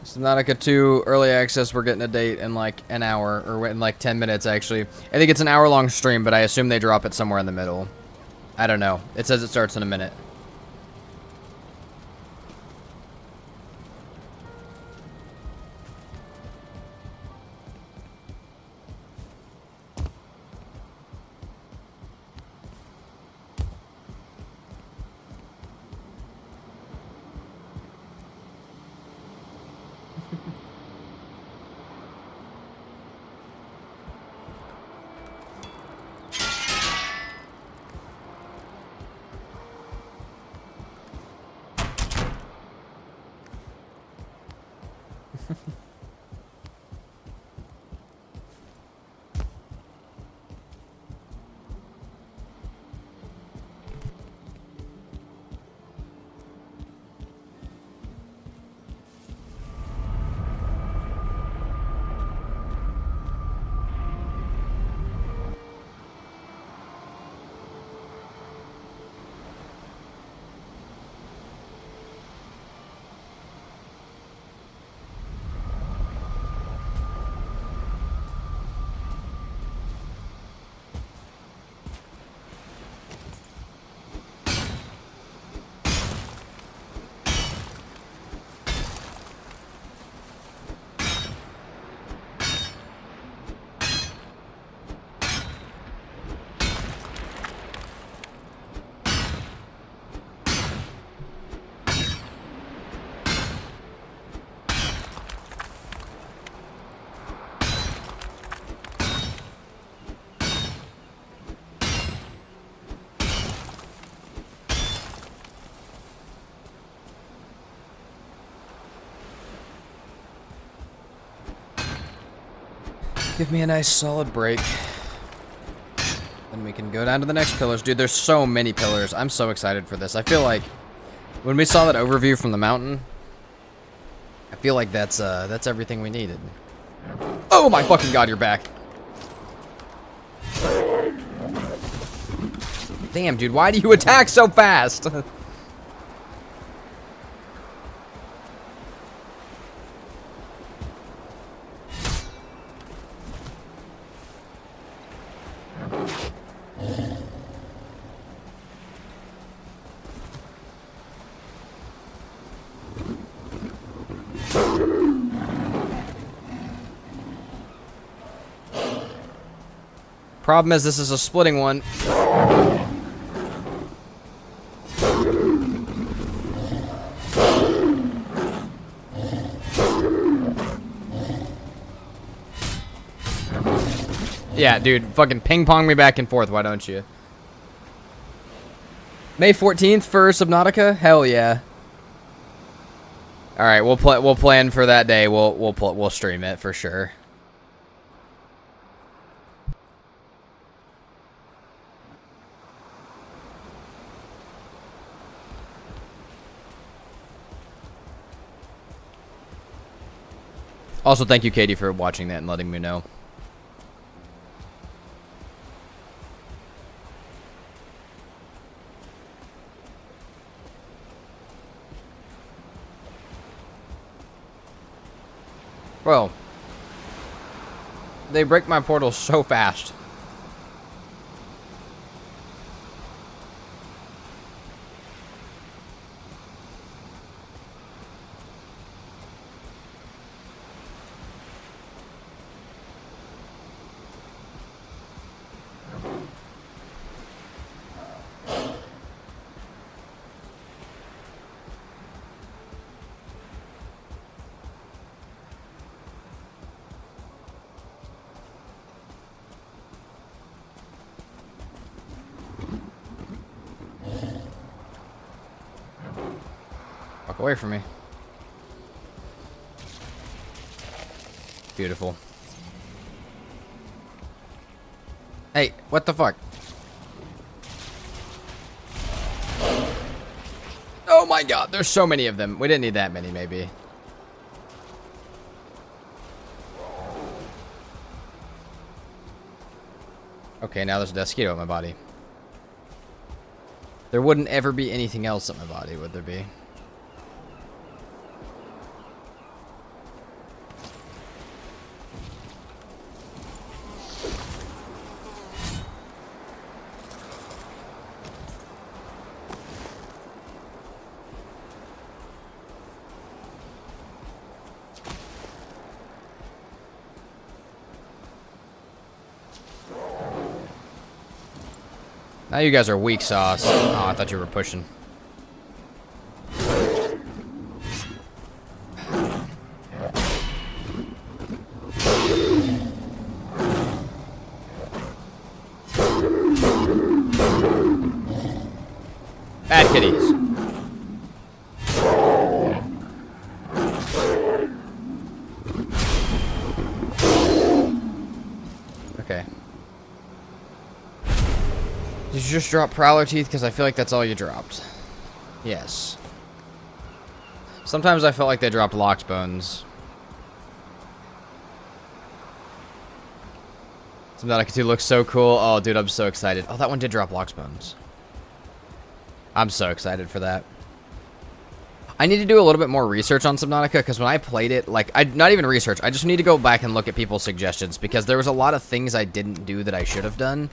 Subnautica 2 early access, we're getting a date in like an hour, or in like 10 minutes actually. I think it's an hour-long stream, but I assume they drop it somewhere in the middle. I don't know. It says it starts in a minute. Give me a nice solid break. Then we can go down to the next pillars. Dude, there's so many pillars. I'm so excited for this. I feel like when we saw that overview from the mountain, I feel like that's everything we needed. Oh my fucking god, you're back. Damn, dude, why do you attack so fast? Problem is, this is a splitting one. Yeah, dude, fucking ping pong me back and forth, why don't you? May 14th for Subnautica? Hell yeah. All right, we'll plan for that day. We'll stream it for sure. Also, thank you, Katie, for watching that and letting me know. Bro, they break my portals so fast. Walk away from me. Beautiful. Hey, what the fuck? Oh my god, there's so many of them. We didn't need that many, maybe. Okay, now there's a mosquito in my body. There wouldn't ever be anything else in my body, would there be? Now you guys are weak sauce. Oh, I thought you were pushing. Bad kitties. Okay. Did you just drop Prowler Teeth? Because I feel like that's all you dropped. Yes. Sometimes I felt like they dropped Lox Bones. Subnautica 2 looks so cool. Oh, dude, I'm so excited. Oh, that one did drop Lox Bones. I'm so excited for that. I need to do a little bit more research on Subnautica, because when I played it, like, not even research, I just need to go back and look at people's suggestions, because there was a lot of things I didn't do that I should have done.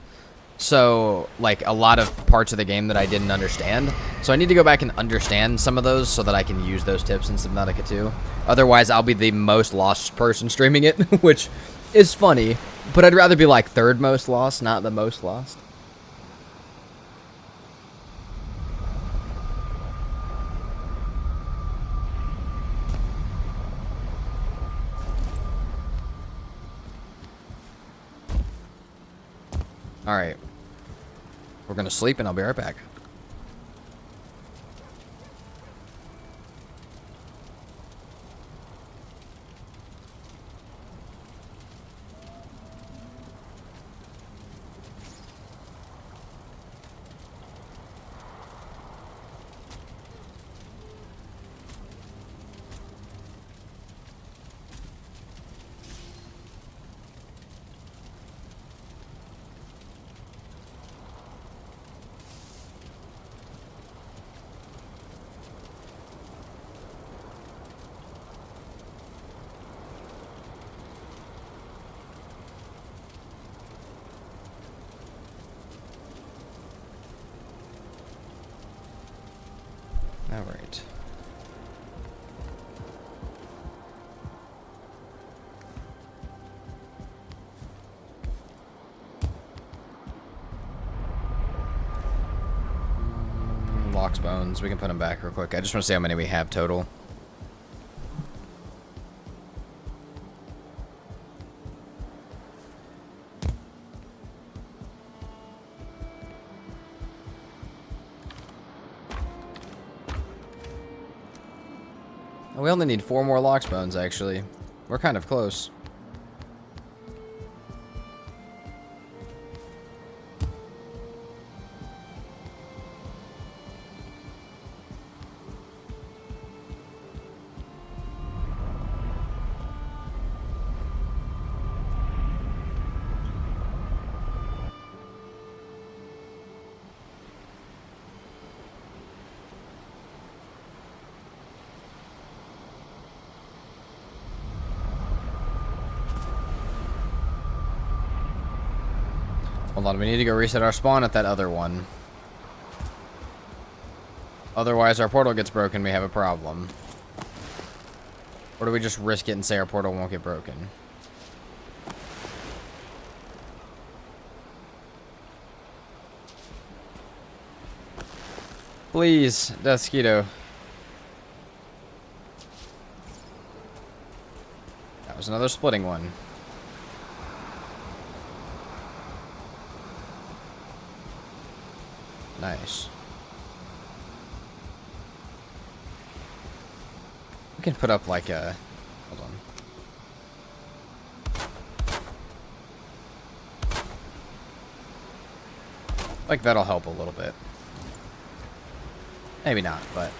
So, like, a lot of parts of the game that I didn't understand. So I need to go back and understand some of those so that I can use those tips in Subnautica 2. Otherwise, I'll be the most lost person streaming it, which is funny. But I'd rather be, like, third most lost, not the most lost. Alright. We're gonna sleep and I'll be right back. Alright. Lox Bones. We can put them back real quick. I just want to see how many we have total. We only need 4 more Lox Bones, actually. We're kind of close. Hold on, we need to go reset our spawn at that other one. Otherwise, our portal gets broken, we have a problem. Or do we just risk it and say our portal won't get broken? Please, Mosquito. That was another splitting one. Nice. We can put up like a... Hold on. Like, that'll help a little bit. Maybe not, but...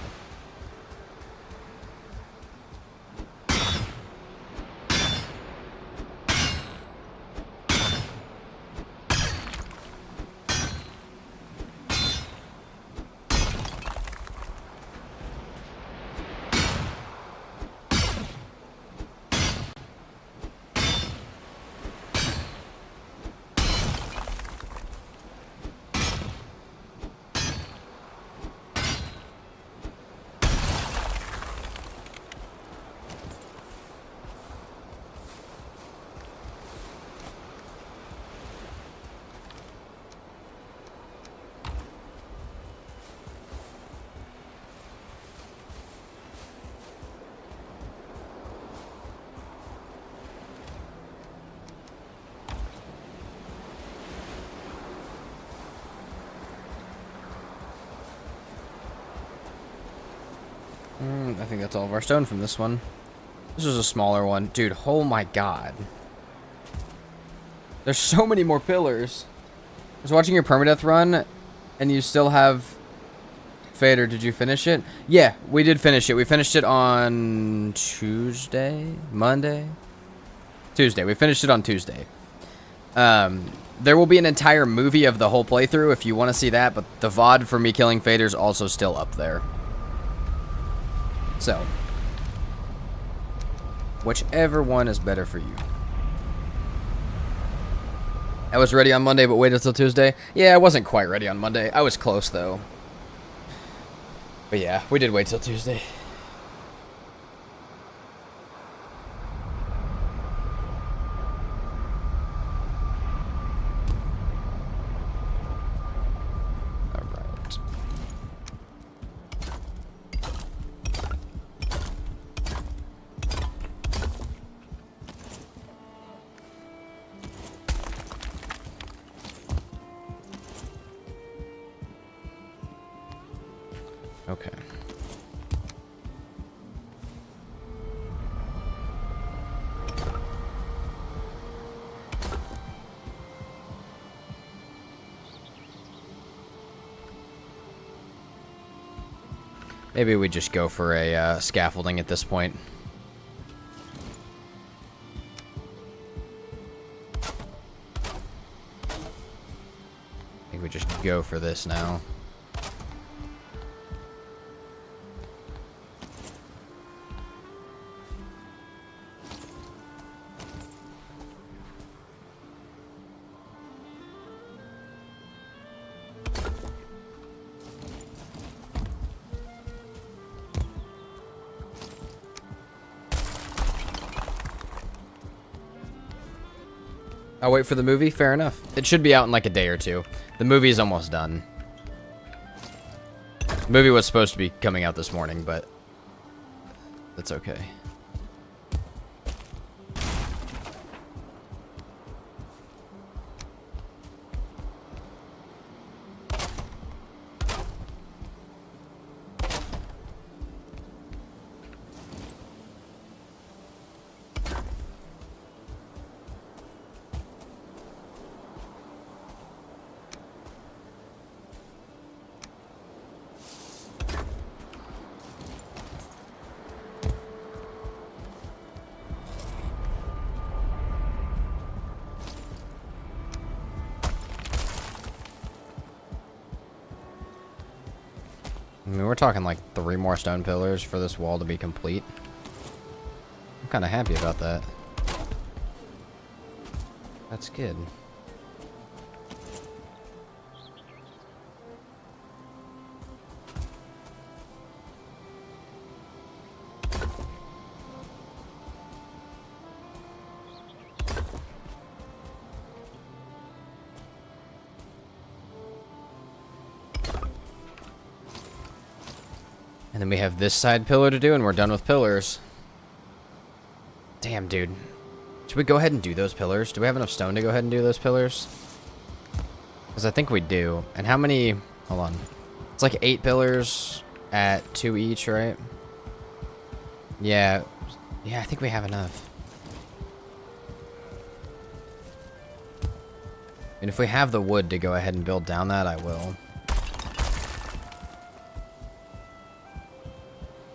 I think that's all of our stone from this one. This was a smaller one. Dude, oh my god. There's so many more pillars. I was watching your permadeath run, and you still have... Fader, did you finish it? Yeah, we did finish it. We finished it on Tuesday? Monday? Tuesday. We finished it on Tuesday. There will be an entire movie of the whole playthrough if you want to see that, but the VOD for me killing Fader's also still up there. So, whichever one is better for you. I was ready on Monday, but waited until Tuesday. Yeah, I wasn't quite ready on Monday. I was close, though. But yeah, we did wait till Tuesday. Okay. Maybe we just go for a scaffolding at this point. I think we just go for this now. I'll wait for the movie? Fair enough. It should be out in like a day or two. The movie is almost done. The movie was supposed to be coming out this morning, but that's okay. I mean, we're talking like 3 more stone pillars for this wall to be complete. I'm kind of happy about that. That's good. And then we have this side pillar to do, and we're done with pillars. Damn, dude. Should we go ahead and do those pillars? Do we have enough stone to go ahead and do those pillars? Because I think we do. And how many... Hold on. It's like 8 pillars at 2 each, right? Yeah. Yeah, I think we have enough. And if we have the wood to go ahead and build down that, I will.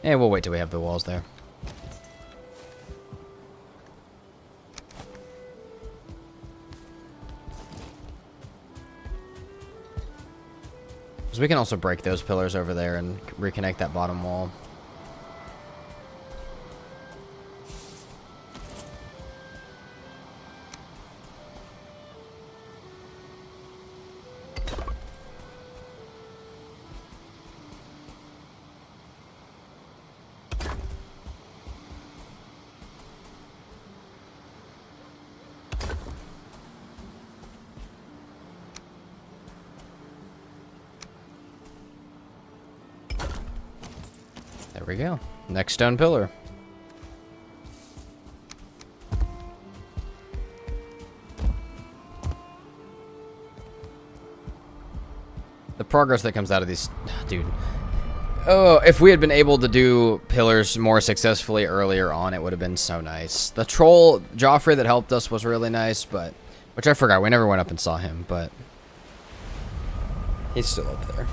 And we'll wait till we have the walls there. Because we can also break those pillars over there and reconnect that bottom wall. There we go. Next stone pillar. The progress that comes out of these... Dude. Oh, if we had been able to do pillars more successfully earlier on, it would have been so nice. The troll, Joffrey, that helped us was really nice, but... Which I forgot. We never went up and saw him, but... He's still up there.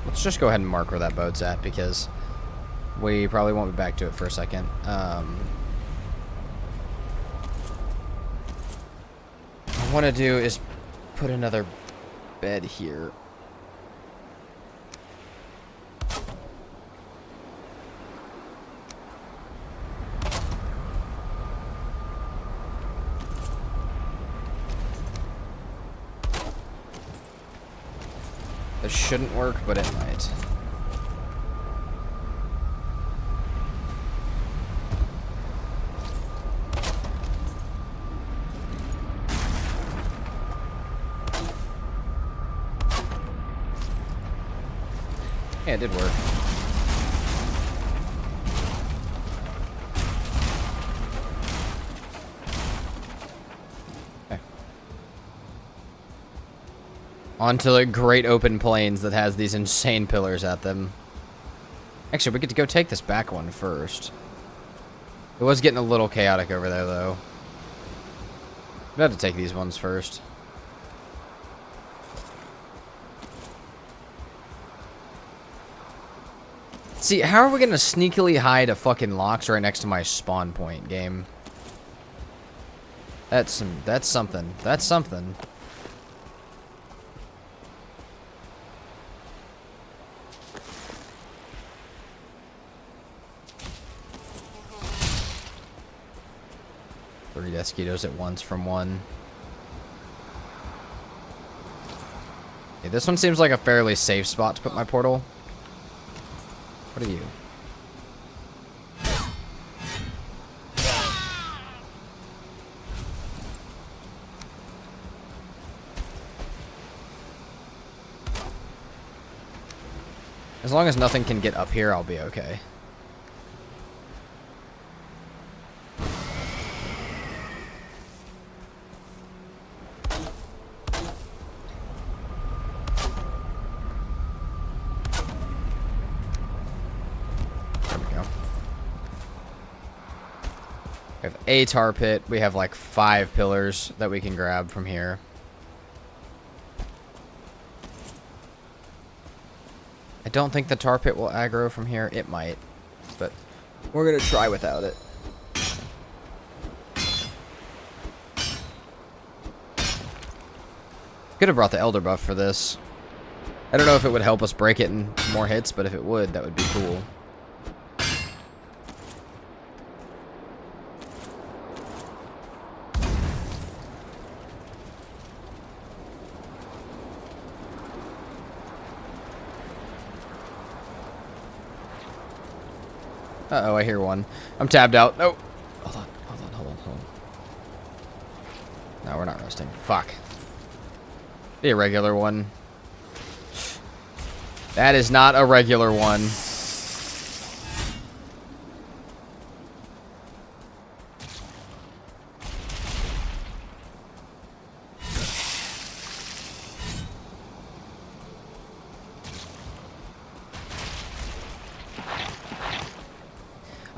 Let's just go ahead and mark where that boat's at, because we probably won't be back to it for a second. What I want to do is put another bed here. This shouldn't work, but it might. Yeah, it did work. Onto the great open plains that has these insane pillars at them. Actually, we get to go take this back one first. It was getting a little chaotic over there, though. We have to take these ones first. See, how are we gonna sneakily hide a fucking locks right next to my spawn point, game? That's something. That's something. Three mosquitoes at once from one. Okay, this one seems like a fairly safe spot to put my portal. What are you? As long as nothing can get up here, I'll be okay. We have a tar pit. We have like 5 pillars that we can grab from here. I don't think the tar pit will aggro from here. It might, but we're gonna try without it. Could have brought the elder buff for this. I don't know if it would help us break it in more hits, but if it would, that would be cool. Uh-oh, I hear one. I'm tabbed out. No. Hold on. No, we're not roasting. Fuck. Be a regular one. That is not a regular one.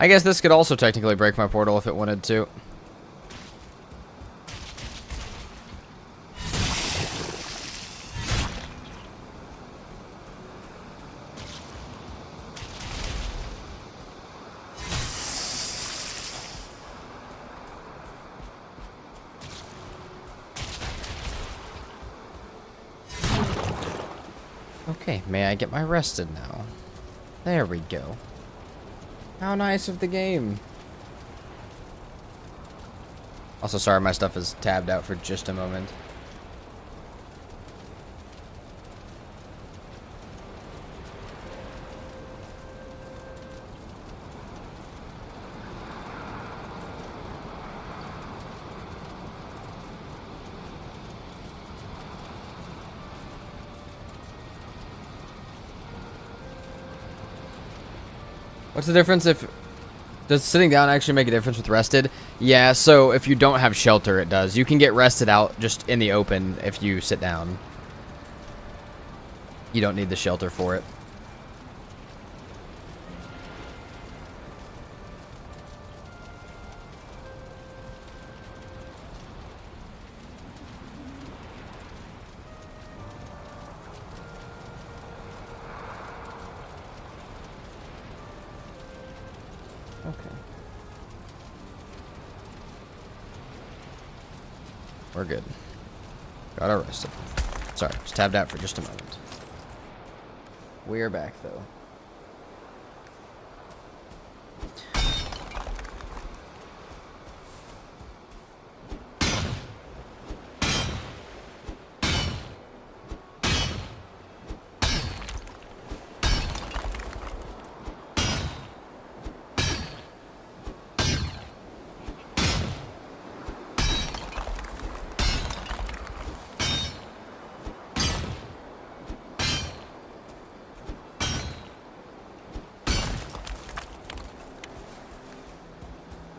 I guess this could also technically break my portal if it wanted to. Okay, may I get my rested now? There we go. How nice of the game. Also, sorry, my stuff is tabbed out for just a moment. What's the difference if... Does sitting down actually make a difference with rested? Yeah, so if you don't have shelter, it does. You can get rested out just in the open if you sit down. You don't need the shelter for it. Okay. We're good. Got arrested. Sorry, just tabbed out for just a moment. We're back, though.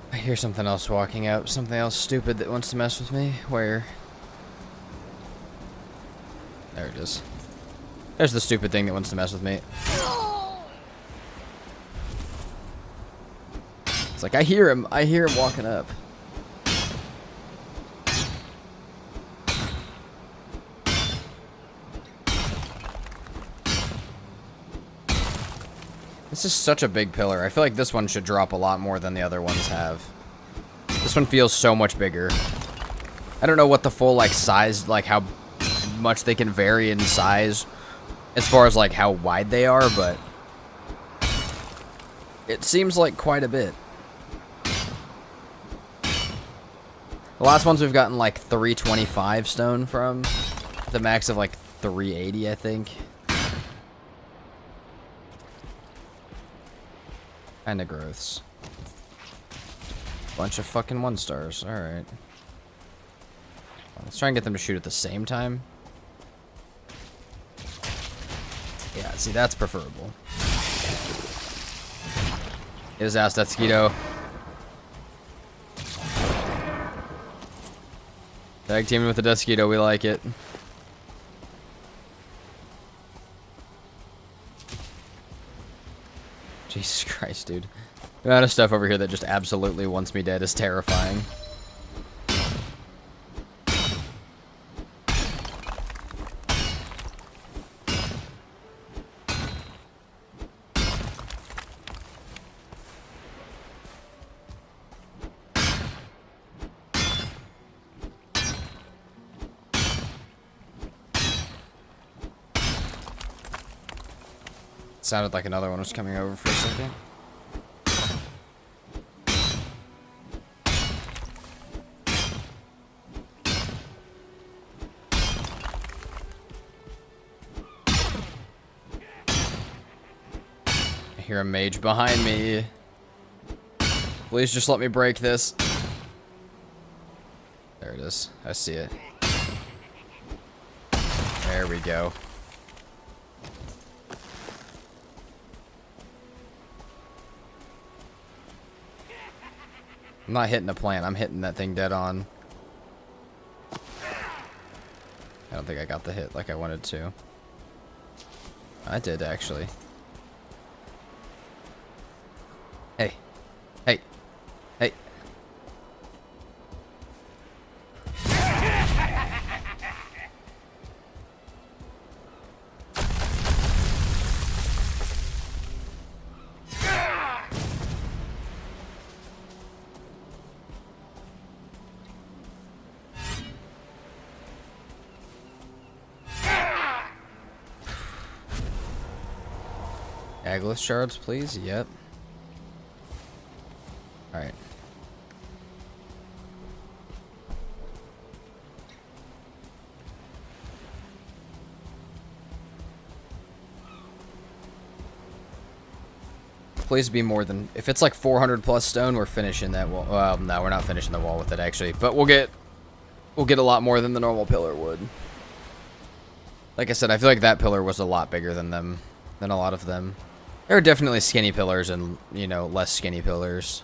I hear something else walking out. Something else stupid that wants to mess with me. Where? There it is. There's the stupid thing that wants to mess with me. It's like, I hear him. I hear him walking up. This is such a big pillar. I feel like this one should drop a lot more than the other ones have. This one feels so much bigger. I don't know what the full, like, size, like, how much they can vary in size as far as, like, how wide they are, but it seems like quite a bit. The last ones we've gotten, like, 325 stone from. The max of, like, 380, I think. Kinda growths. Bunch of fucking 1-stars. Alright. Let's try and get them to shoot at the same time. Yeah, see, that's preferable. His ass, that Skeeto. Tag teaming with the Desquito, we like it. Jesus Christ, dude. The amount of stuff over here that just absolutely wants me dead is terrifying. Sounded like another one was coming over for a second. I hear a mage behind me. Please just let me break this. There it is. I see it. There we go. I'm not hitting the plant, I'm hitting that thing dead on. I don't think I got the hit like I wanted to. I did, actually. Hey. Hey. Aglis shards, please. Yep. Alright. Please be more than... If it's like 400 plus stone, we're finishing that wall. Well, no, we're not finishing the wall with it, actually. But we'll get a lot more than the normal pillar would. Like I said, I feel like that pillar was a lot bigger than them. Than a lot of them. There are definitely skinny pillars and, you know, less skinny pillars.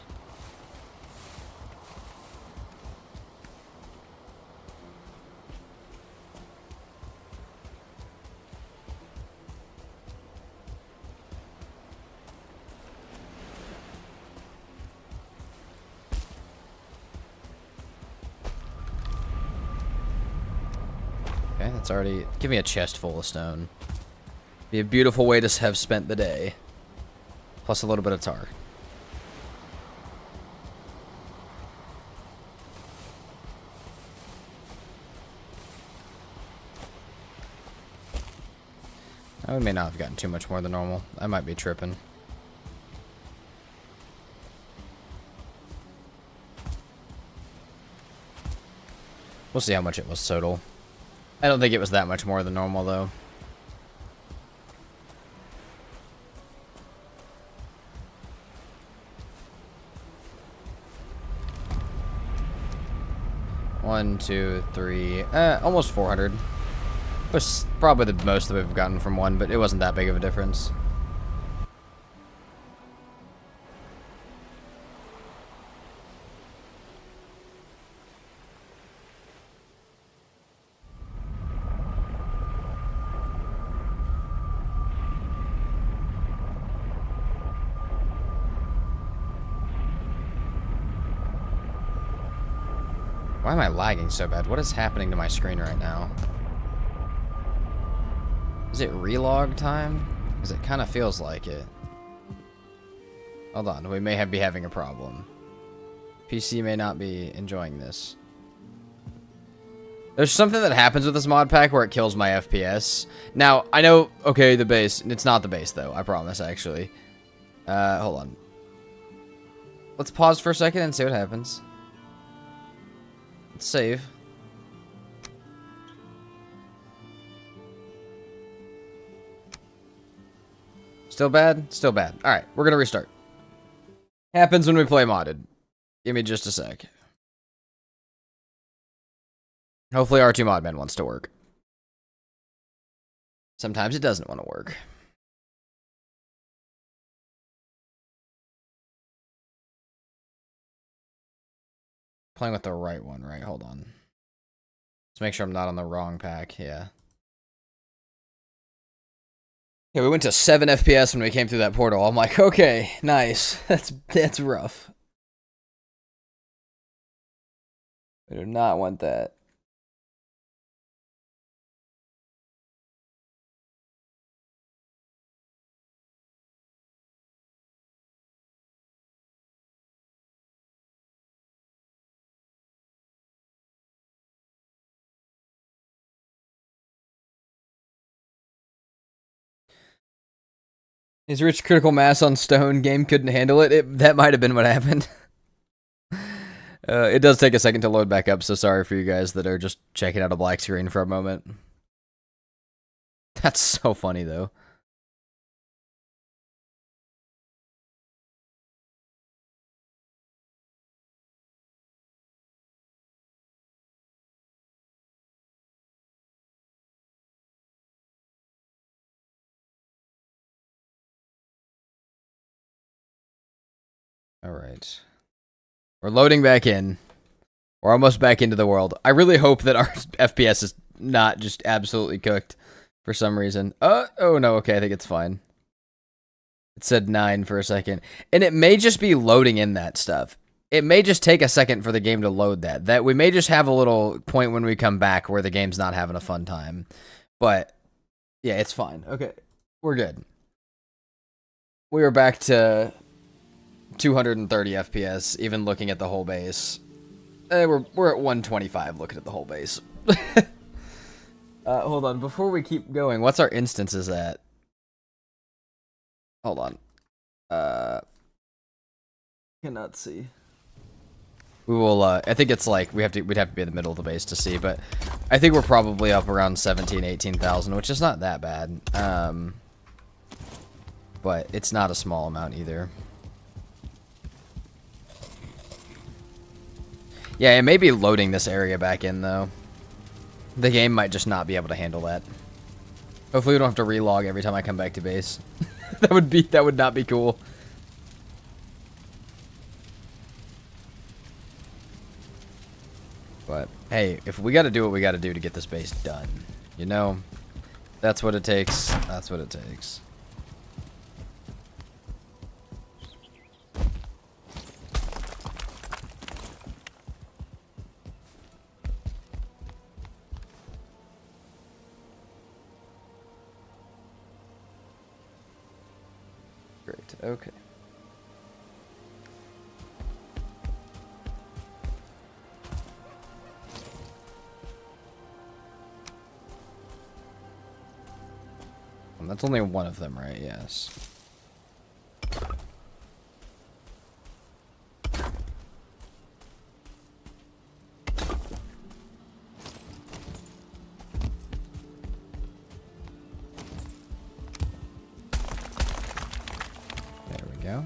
Okay, that's already... Give me a chest full of stone. Be a beautiful way to have spent the day. Plus a little bit of tar. I may not have gotten too much more than normal. I might be tripping. We'll see how much it was total. I don't think it was that much more than normal, though. One, two, three, almost 400. Was probably the most that we've gotten from one, but it wasn't that big of a difference. Why am I lagging so bad? What is happening to my screen right now? Is it relog time? Because it kind of feels like it. Hold on, we may be having a problem. PC may not be enjoying this. There's something that happens with this mod pack where it kills my FPS. Now, I know, okay, the base. It's not the base, though. I promise, actually. Hold on. Let's pause for a second and see what happens. Let's save. Still bad? Still bad. Alright, we're gonna restart. Happens when we play modded. Give me just a sec. Hopefully R2 Modman wants to work. Sometimes it doesn't want to work. Playing with the right one, right? Hold on. Let's make sure I'm not on the wrong pack. Yeah. Yeah, we went to 7 FPS when we came through that portal. I'm like, okay, nice. That's rough. We do not want that. His rich critical mass on stone game couldn't handle it. That might have been what happened. It does take a second to load back up, so sorry for you guys that are just checking out a black screen for a moment. That's so funny, though. All right. We're loading back in. We're almost back into the world. I really hope that our FPS is not just absolutely cooked for some reason. Oh no, okay, I think it's fine. It said 9 for a second. And it may just be loading in that stuff. it may just take a second for the game to load that. That we may just have a little point when we come back where the game's not having a fun time. But yeah, it's fine. Okay, we're good. We are back to 230 FPS, even looking at the whole base. We're at 125 looking at the whole base. Hold on, before we keep going, what's our instances at? Hold on. Cannot see. We will, I think it's like, we'd have to be in the middle of the base to see, but I think we're probably up around 17,000, 18,000, which is not that bad. But it's not a small amount either. Yeah, it may be loading this area back in, though. The game might just not be able to handle that. Hopefully we don't have to relog every time I come back to base. that would not be cool. But, hey, if we gotta do what we gotta do to get this base done, you know, that's what it takes. That's what it takes. Great, okay. That's only one of them, right? Yes. There we go.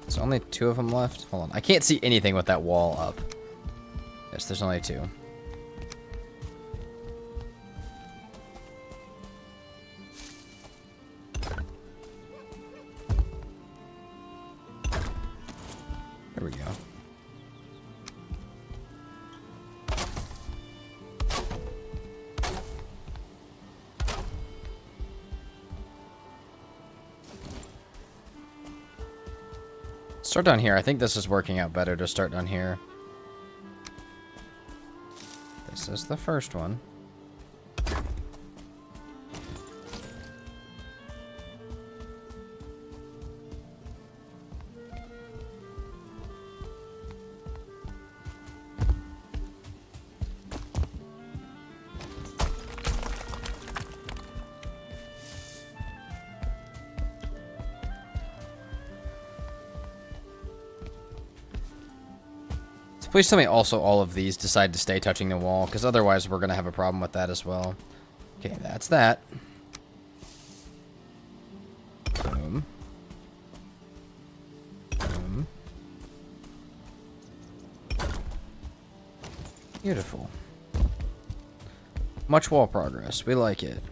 There's only 2 of them left. Hold on. I can't see anything with that wall up. Yes, there's only 2. There we go. Start down here. I think this is working out better to start down here. This is the first one. Please tell me also all of these decide to stay touching the wall, because otherwise we're going to have a problem with that as well. Okay, that's that. Boom. Boom. Beautiful. Much wall progress. We like it.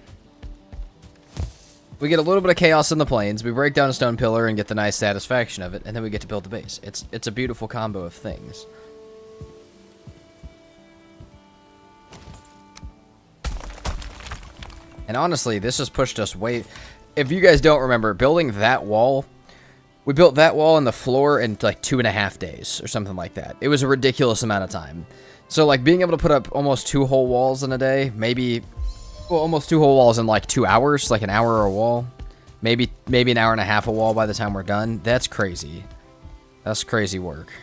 We get a little bit of chaos in the plains, we break down a stone pillar and get the nice satisfaction of it, and then we get to build the base. It's a beautiful combo of things. And honestly, this has pushed us way... If you guys don't remember, building that wall... We built that wall and the floor in like 2.5 days, or something like that. It was a ridiculous amount of time. So, like, being able to put up almost 2 whole walls in a day, maybe... Well, almost 2 whole walls in like 2 hours, like an hour a wall. Maybe an hour and a half a wall by the time we're done. That's crazy. That's crazy work.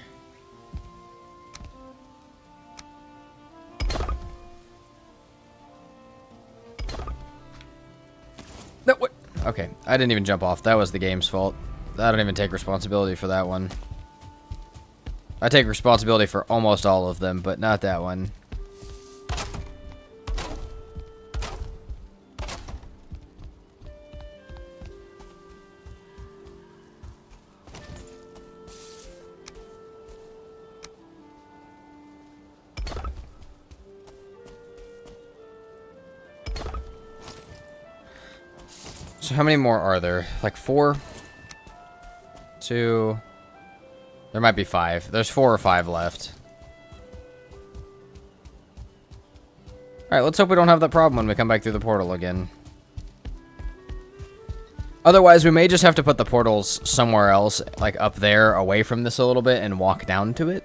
No, what? Okay, I didn't even jump off. That was the game's fault. I don't even take responsibility for that one. I take responsibility for almost all of them, but not that one. So how many more are there? Like 4? 2... There might be 5. There's 4 or 5 left. Alright, let's hope we don't have that problem when we come back through the portal again. Otherwise, we may just have to put the portals somewhere else, like up there, away from this a little bit, and walk down to it.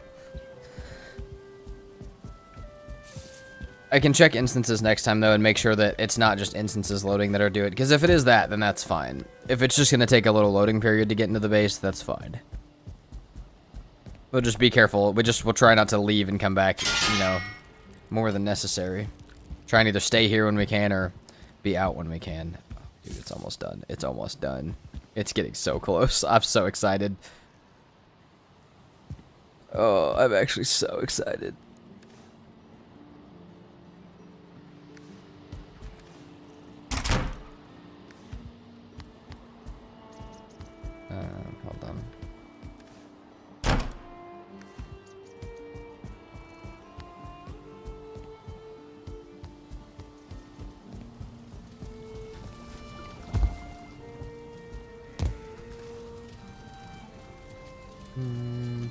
I can check instances next time, though, and make sure that it's not just instances loading that are doing it. Because if it is that, then that's fine. If it's just going to take a little loading period to get into the base, that's fine. We'll just be careful. We'll try not to leave and come back, you know, more than necessary. Try and either stay here when we can or be out when we can. Dude, it's almost done. It's almost done. It's getting so close. I'm so excited. Oh, I'm actually so excited. Hold on.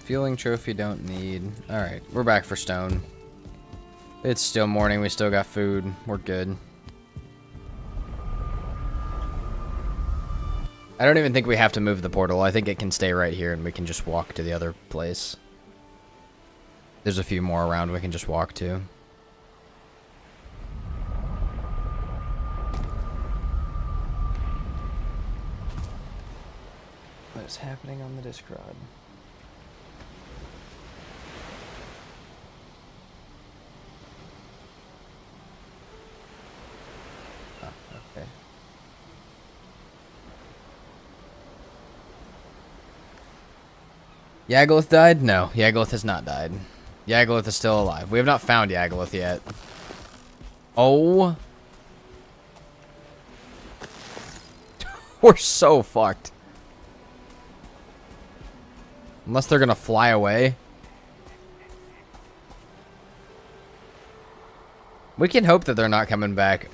Fueling trophy don't need. Alright, we're back for stone. It's still morning, we still got food. We're good. I don't even think we have to move the portal. I think it can stay right here and we can just walk to the other place. There's a few more around we can just walk to. What is happening on the Discord? Oh, okay. Yagluth died? No, Yagluth has not died. Yagluth is still alive. We have not found Yagluth yet. Oh. We're so fucked. Unless they're gonna fly away. We can hope that they're not coming back.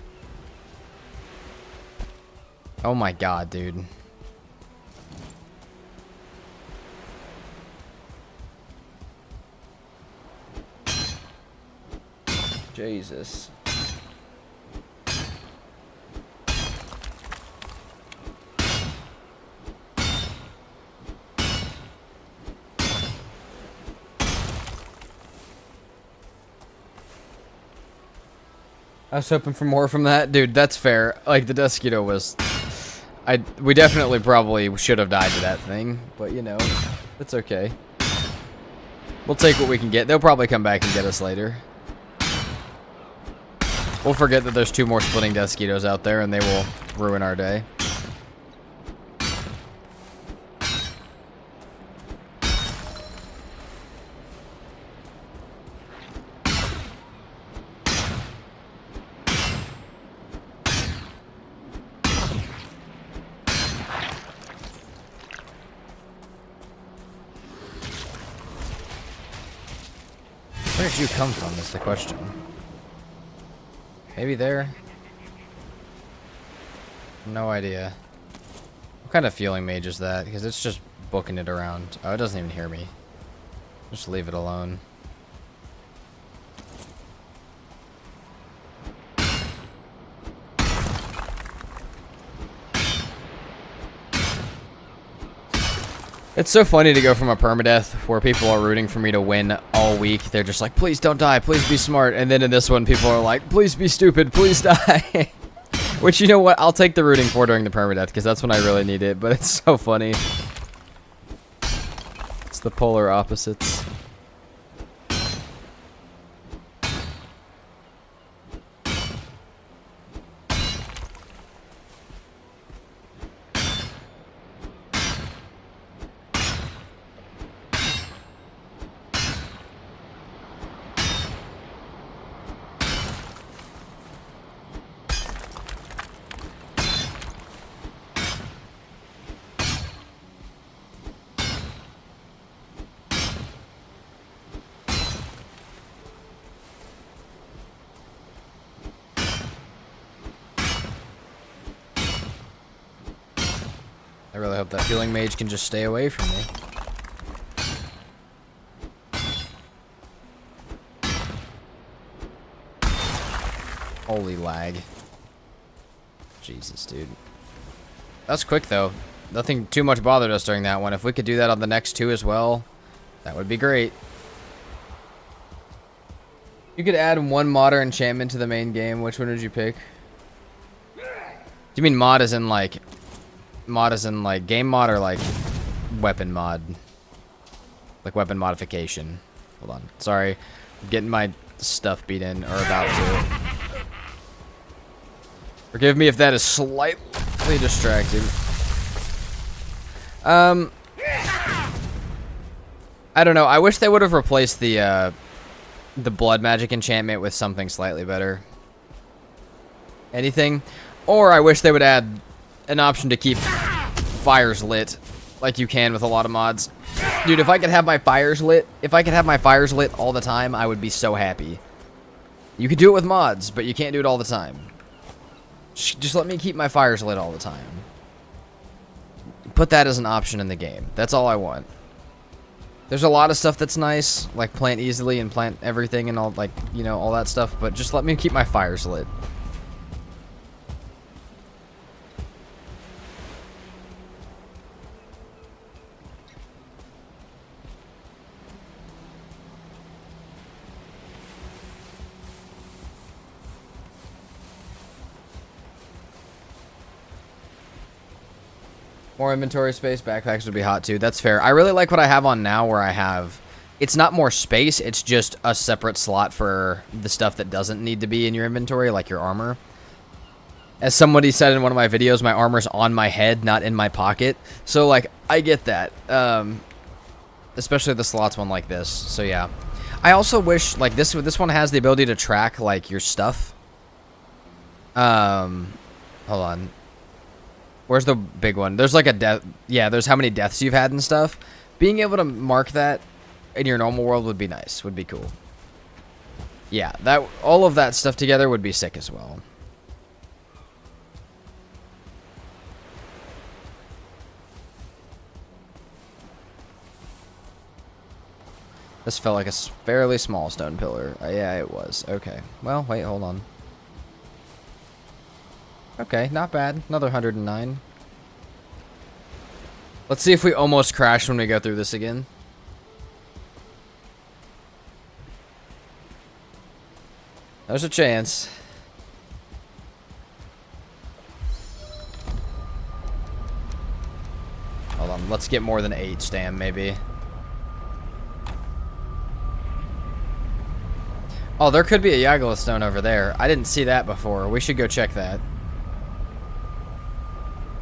Oh my god, dude. Jesus. I was hoping for more from that. Dude, that's fair. Like, the Dusketo was... we definitely probably should have died to that thing. But, you know, it's okay. We'll take what we can get. They'll probably come back and get us later. We'll forget that there's 2 more splitting Dusketos out there, and they will ruin our day. Where did you come from is the question. Maybe there? No idea. What kind of fueling mage is that? Because it's just booking it around. Oh, it doesn't even hear me. Just leave it alone. It's so funny to go from a permadeath where people are rooting for me to win all week. They're just like, please don't die, please be smart. And then in this one, people are like, please be stupid, please die. Which, you know what, I'll take the rooting for during the permadeath, because that's when I really need it. But it's so funny. It's the polar opposites. I really hope that healing mage can just stay away from me. Holy lag. Jesus, dude. That's quick, though. Nothing too much bothered us during that one. If we could do that on the next 2 as well, that would be great. You could add 1 mod or enchantment to the main game. Which one would you pick? Do you mean mod as in like game mod or like weapon mod? Like weapon modification. Hold on. Sorry. I'm getting my stuff beat in, or about to. Forgive me if that is slightly distracting. I don't know. I wish they would have replaced the blood magic enchantment with something slightly better. Anything? Or I wish they would add an option to keep fires lit, like you can with a lot of mods. Dude, if I could have my fires lit, all the time, I would be so happy. You could do it with mods, but you can't do it all the time. Just let me keep my fires lit all the time. Put that as an option in the game. That's all I want. There's a lot of stuff that's nice, like PlantEasily and PlantEverything and all, like, you know, all that stuff, but just let me keep my fires lit. More inventory space, backpacks would be hot too. That's fair. I really like what I have on now, where I have... It's not more space, it's just a separate slot for the stuff that doesn't need to be in your inventory, like your armor. As somebody said in one of my videos, my armor's on my head, not in my pocket. So, like, I get that. Especially the slots one like this. So, yeah. I also wish, like, this one has the ability to track, like, your stuff. Hold on. Where's the big one? There's like a death. Yeah, there's how many deaths you've had and stuff. Being able to mark that in your normal world would be nice. Would be cool. Yeah, all of that stuff together would be sick as well. This felt like a fairly small stone pillar. Yeah, it was. Okay. Well, wait, hold on. Okay, not bad. Another 109. Let's see if we almost crash when we go through this again. There's a chance. Hold on, let's get more than 8 stam, maybe. Oh, there could be a Yagala stone over there. I didn't see that before. We should go check that.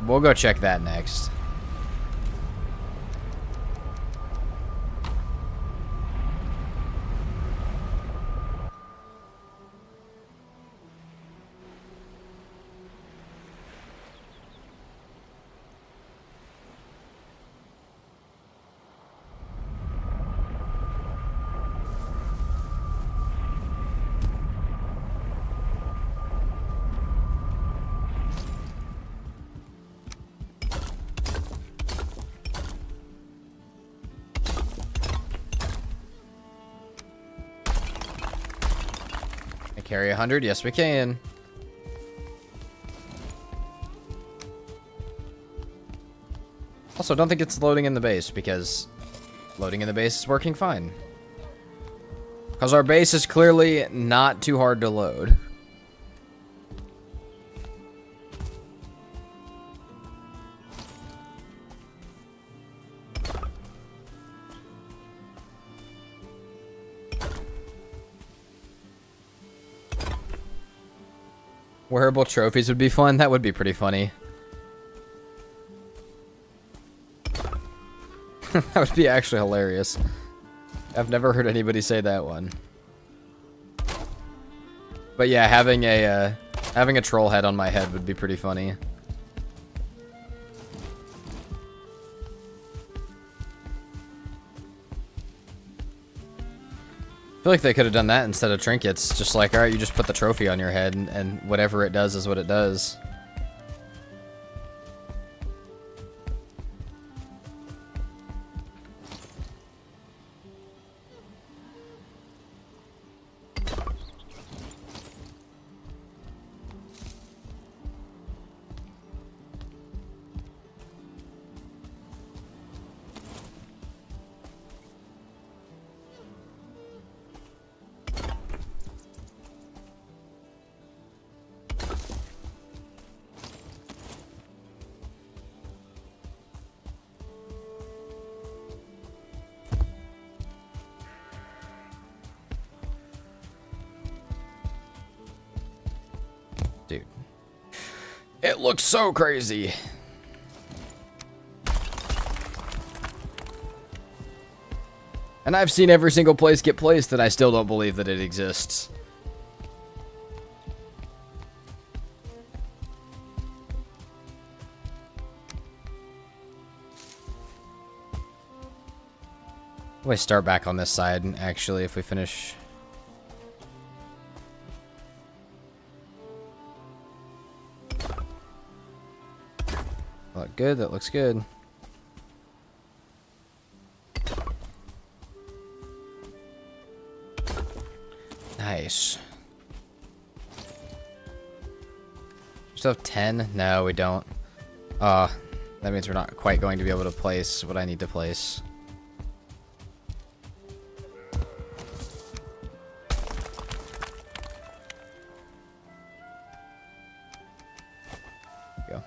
We'll go check that next. Carry 100? Yes, we can. Also, don't think it's loading in the base, because loading in the base is working fine. Because our base is clearly not too hard to load. Wearable trophies would be fun. That would be pretty funny. That would be actually hilarious. I've never heard anybody say that one. But yeah, having a troll head on my head would be pretty funny. I feel like they could have done that instead of trinkets. Just like, alright, you just put the trophy on your head, and whatever it does is what it does. It looks so crazy. And I've seen every single place get placed, and I still don't believe that it exists. We start back on this side, actually, if we finish. Look good, that looks good. Nice. We still have 10? No, we don't. That means we're not quite going to be able to place what I need to place. Go.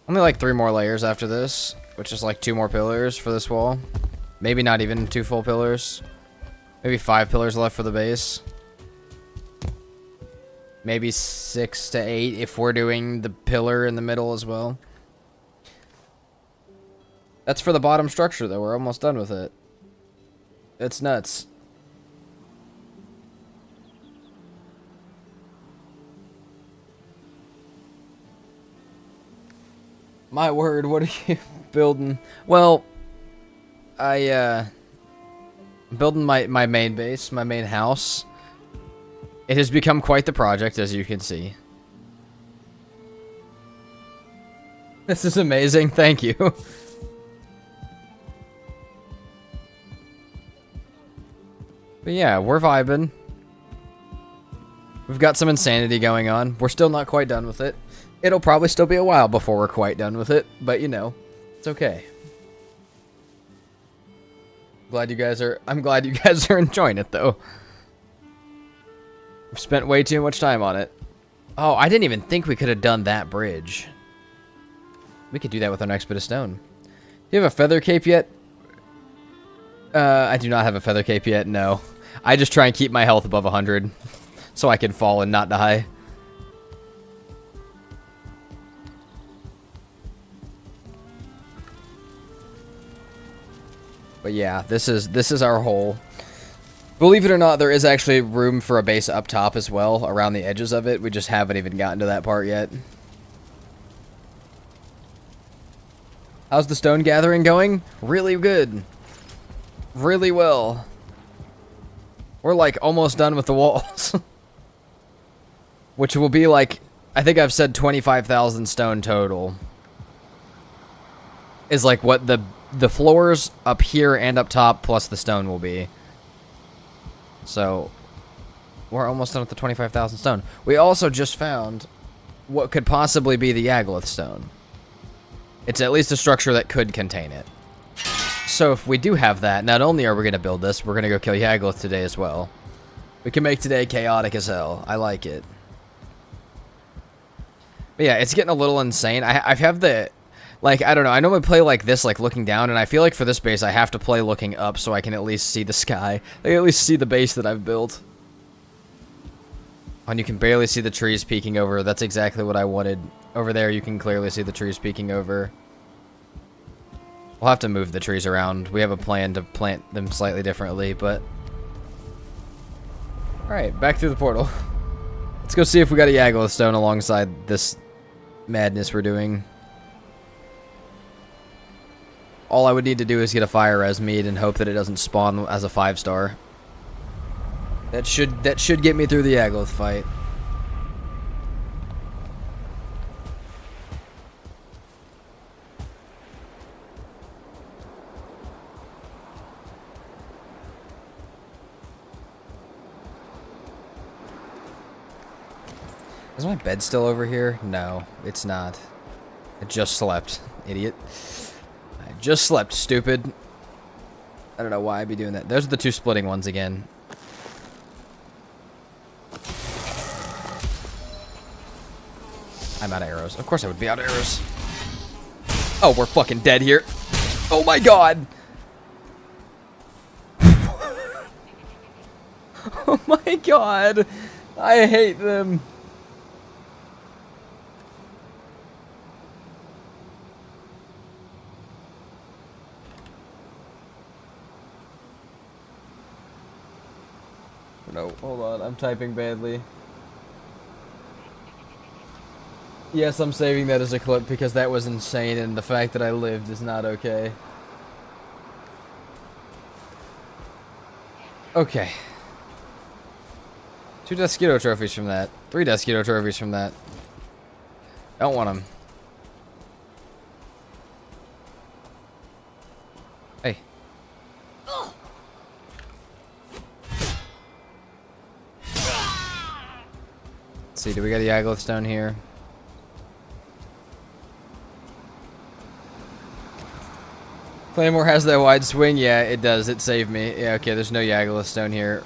Only like 3 more layers after this, which is like 2 more pillars for this wall. Maybe not even 2 full pillars. Maybe 5 pillars left for the base. Maybe 6 to 8 if we're doing the pillar in the middle as well. That's for the bottom structure though, we're almost done with it. It's nuts. My word, what are you building? Well, I'm building my main base, my main house. It has become quite the project, as you can see. This is amazing, thank you. But yeah, we're vibing. We've got some insanity going on. We're still not quite done with it. It'll probably still be a while before we're quite done with it, but you know, it's okay. I'm glad you guys are enjoying it though. We've spent way too much time on it. Oh, I didn't even think we could have done that bridge. We could do that with our next bit of stone. Do you have a feather cape yet? I do not have a feather cape yet, no. I just try and keep my health above 100 so I can fall and not die. But yeah, this is our hole. Believe it or not, there is actually room for a base up top as well, around the edges of it. We just haven't even gotten to that part yet. How's the stone gathering going? Really good. Really well. We're like almost done with the walls. Which will be like, I think I've said 25,000 stone total. Is like what the floors up here and up top plus the stone will be. So, we're almost done with the 25,000 stone. We also just found what could possibly be the Yagluth stone. It's at least a structure that could contain it. So if we do have that, not only are we going to build this, we're going to go kill Yagluth today as well. We can make today chaotic as hell. I like it. But yeah, it's getting a little insane. I have the... Like, I don't know, I normally play like this, like looking down, and I feel like for this base I have to play looking up so I can at least see the sky. I can at least see the base that I've built. And you can barely see the trees peeking over. That's exactly what I wanted. Over there you can clearly see the trees peeking over. We'll have to move the trees around. We have a plan to plant them slightly differently, but... Alright, back through the portal. Let's go see if we got a Yagluth stone alongside this madness we're doing. All I would need to do is get a fire res mead and hope that it doesn't spawn as a 5-star. That should get me through the Yagluth fight. Is my bed still over here? No, it's not. I just slept, idiot. I just slept, stupid. I don't know why I'd be doing that. Those are the 2 splitting ones again. I'm out of arrows. Of course I would be out of arrows. Oh, we're fucking dead here. Oh my god. Oh my god. I hate them. No, hold on. I'm typing badly. Yes, I'm saving that as a clip because that was insane and the fact that I lived is not okay. Okay. 2 Desquito trophies from that. 3 Desquito trophies from that. Don't want them. Hey. Let's see, do we got a Yagluth stone here? Claymore has that wide swing? Yeah, it does. It saved me. Yeah, okay, there's no Yagluth stone here.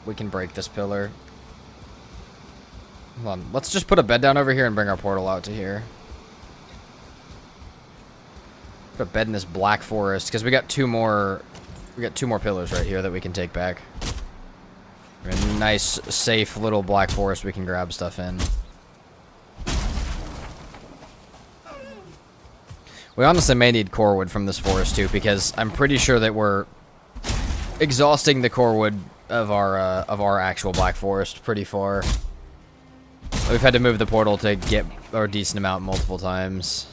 We can break this pillar. Hold on. Let's just put a bed down over here and bring our portal out to here. Put a bed in this black forest because we got 2 more. We got 2 more pillars right here that we can take back. A nice, safe little black forest we can grab stuff in. We honestly may need core wood from this forest too, because I'm pretty sure that we're exhausting the core wood of our actual black forest pretty far. We've had to move the portal to get a decent amount multiple times.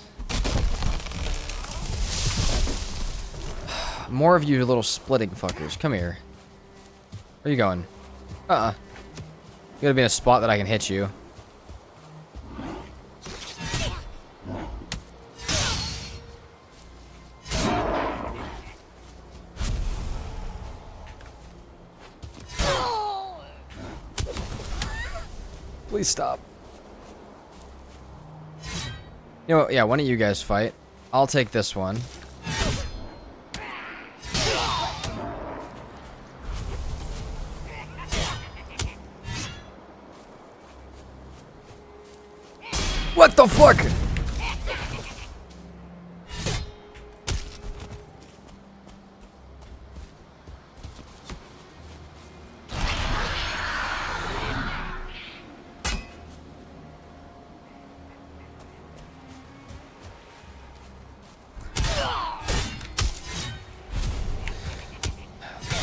More of you little splitting fuckers. Come here. Where are you going? You gotta be in a spot that I can hit you. Please stop. You know, yeah, why don't you guys fight? I'll take this one. What the fuck?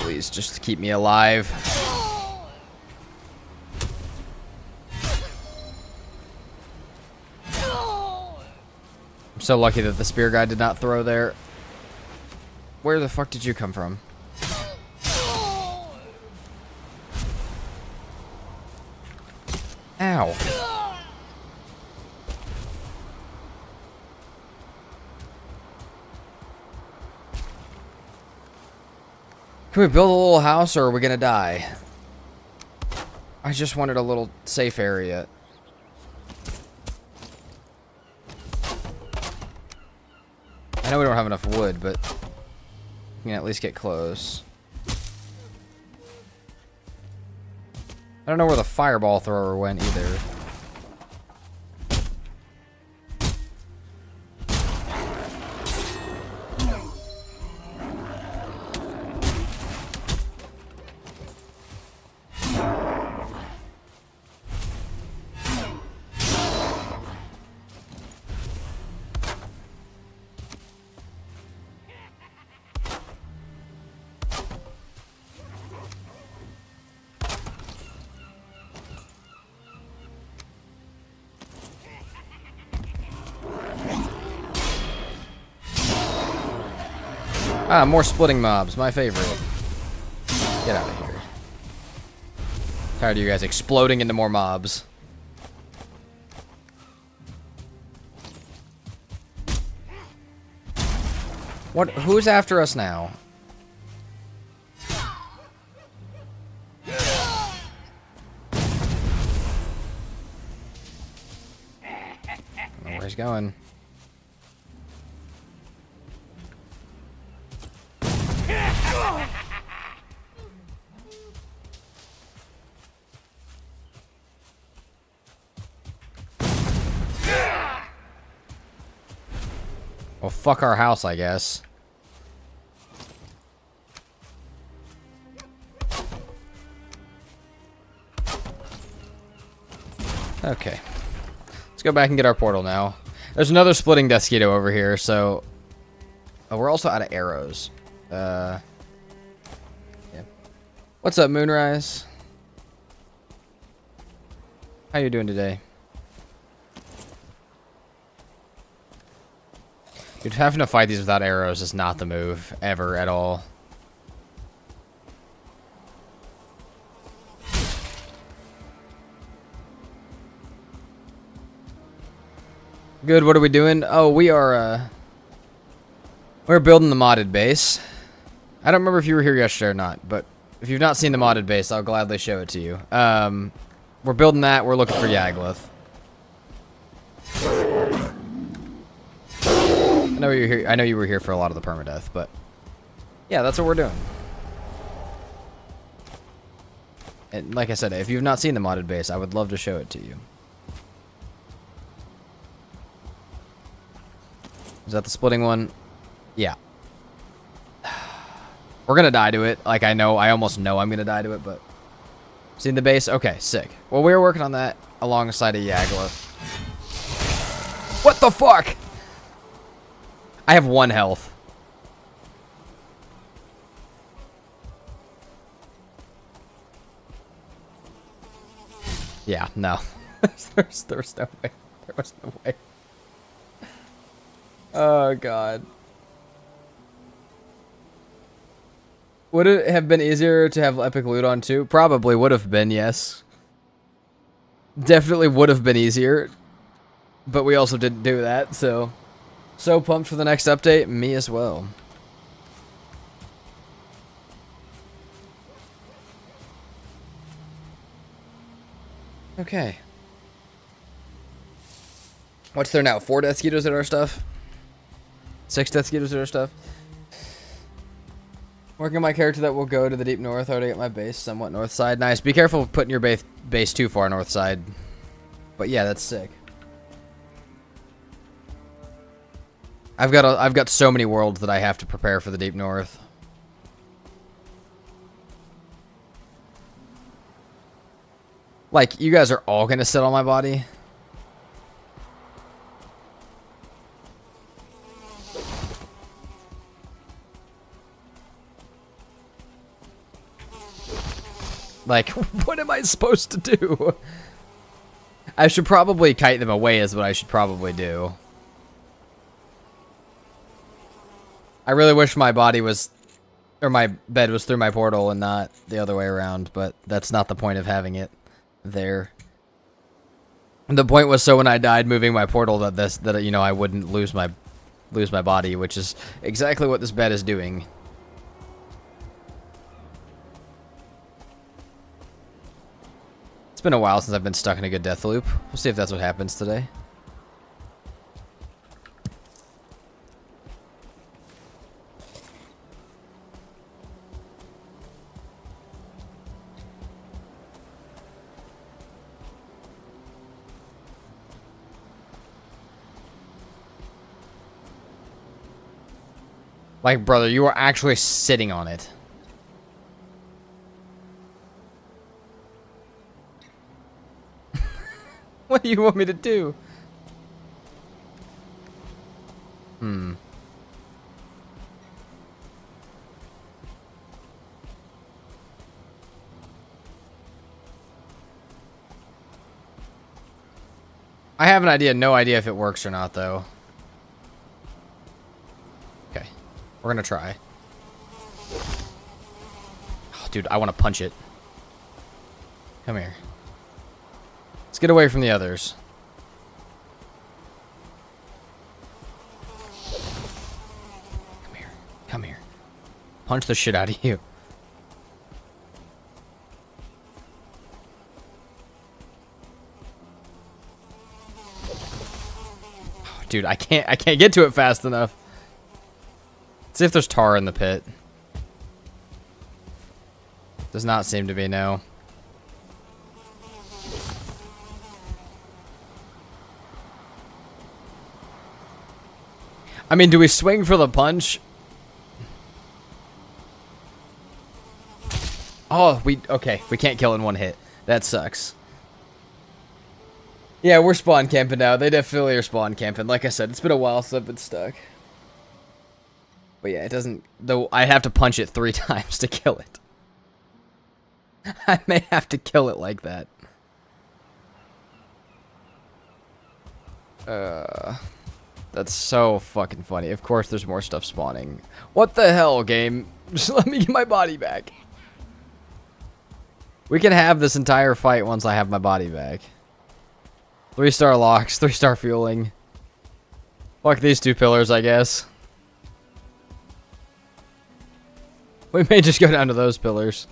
Please, just to keep me alive. I'm so lucky that the spear guy did not throw there. Where the fuck did you come from? Ow. Can we build a little house or are we gonna die? I just wanted a little safe area. I know we don't have enough wood, but we can at least get close. I don't know where the fireball thrower went either. Ah, more splitting mobs. My favorite. Get out of here. Tired of you guys exploding into more mobs. What? Who's after us now? I don't know where he's going. Well, fuck our house, I guess. Okay. Let's go back and get our portal now. There's another splitting Desquito over here, so... Oh, we're also out of arrows. Yeah. What's up, Moonrise? How you doing today? Dude, having to fight these without arrows is not the move, ever, at all. Good, what are we doing? Oh, we're building the modded base. I don't remember if you were here yesterday or not, but if you've not seen the modded base, I'll gladly show it to you. We're building that, we're looking for Yagluth. I know you're here. I know you were here for a lot of the permadeath, but yeah, that's what we're doing. And like I said, if you've not seen the modded base, I would love to show it to you. Is that the splitting one? Yeah. We're gonna die to it. Like, I almost know I'm gonna die to it, but... Seen the base? Okay, sick. Well, we were working on that alongside a Yagluth. What the fuck? I have 1 health. Yeah, no. there's no way. There was no way. Oh, God. Would it have been easier to have epic loot on too? Probably would have been, yes. Definitely would have been easier. But we also didn't do that, so... So pumped for the next update. Me as well. Okay. What's there now? 4 Deathsquitos at our stuff? 6 Deathsquitos at our stuff? Working on my character that will go to the deep north. I already get my base somewhat north side. Nice. Be careful of putting your base too far north side. But yeah, that's sick. I've got so many worlds that I have to prepare for the deep north. Like, you guys are all gonna sit on my body? Like, what am I supposed to do? I should probably kite them away is what I should probably do. I really wish my body was, or my bed was through my portal and not the other way around, but that's not the point of having it there. The point was so when I died moving my portal that you know, I wouldn't lose my body, which is exactly what this bed is doing. It's been a while since I've been stuck in a good death loop. We'll see if that's what happens today. Like, brother, you are actually sitting on it. What do you want me to do? I have an idea, no idea if it works or not, though. Okay, we're gonna try. Oh, dude, I want to punch it. Come here. Let's get away from the others. Come here. Come here. Punch the shit out of you. Oh, dude, I can't get to it fast enough. Let's see if there's tar in the pit. Does not seem to be, no. I mean, do we swing for the punch? Oh, okay. We can't kill in one hit. That sucks. Yeah, we're spawn camping now. They definitely are spawn camping. Like I said, it's been a while since I've been stuck. But yeah, it doesn't... Though I have to punch it 3 times to kill it. I may have to kill it like that. That's so fucking funny. Of course there's more stuff spawning. What the hell, game? Just let me get my body back. We can have this entire fight once I have my body back. 3-star locks, 3-star fueling. Fuck these 2 pillars, I guess. We may just go down to those pillars.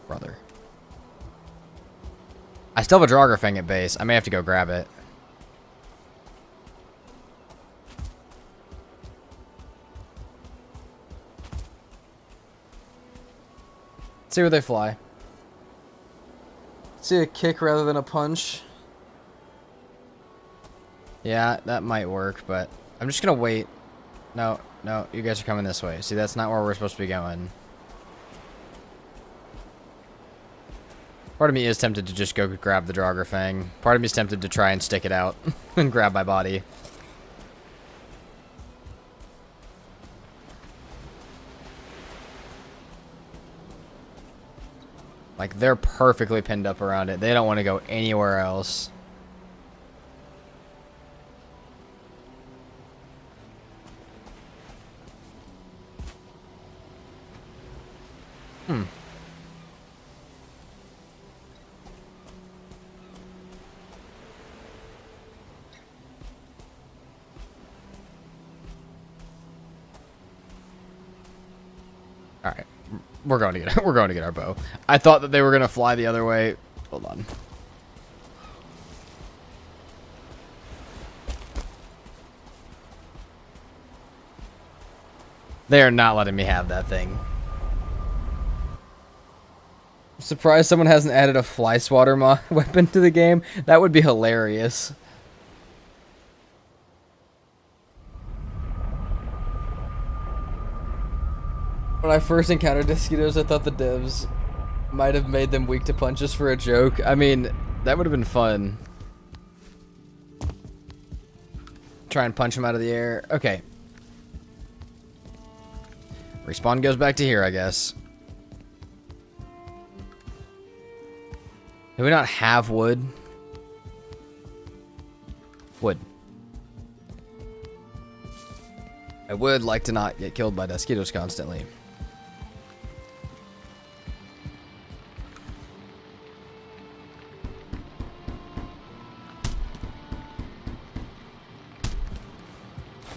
Brother. I still have a Draugr at base. I may have to go grab it. Let's see where they fly. Let's see a kick rather than a punch. Yeah, that might work, but I'm just gonna wait. No, you guys are coming this way. See, that's not where we're supposed to be going. Part of me is tempted to just go grab the Draugr. Part of me is tempted to try and stick it out and grab my body. Like, they're perfectly pinned up around it. They don't want to go anywhere else. All right, we're going to get our bow. I thought that they were gonna fly the other way. Hold on. They are not letting me have that thing. I'm surprised someone hasn't added a fly swatter weapon to the game. That would be hilarious. When I first encountered mosquitoes, I thought the devs might have made them weak to punches for a joke. I mean, that would have been fun. Try and punch them out of the air. Okay. Respawn goes back to here, I guess. Do we not have wood? Wood. I would like to not get killed by mosquitoes constantly.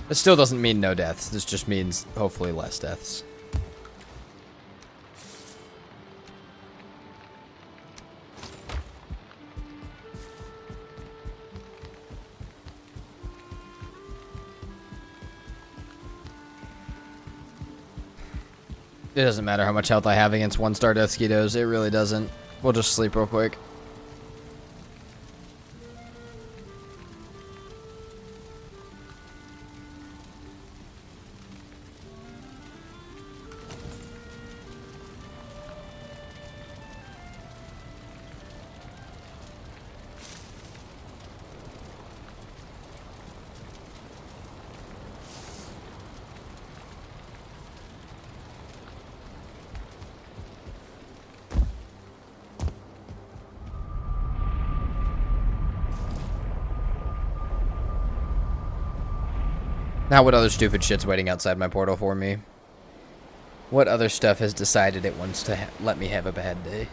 This still doesn't mean no deaths. This just means hopefully less deaths. It doesn't matter how much health I have against 1-star death mosquitoes. It really doesn't. We'll just sleep real quick. Now what other stupid shit's waiting outside my portal for me? What other stuff has decided it wants to let me have a bad day?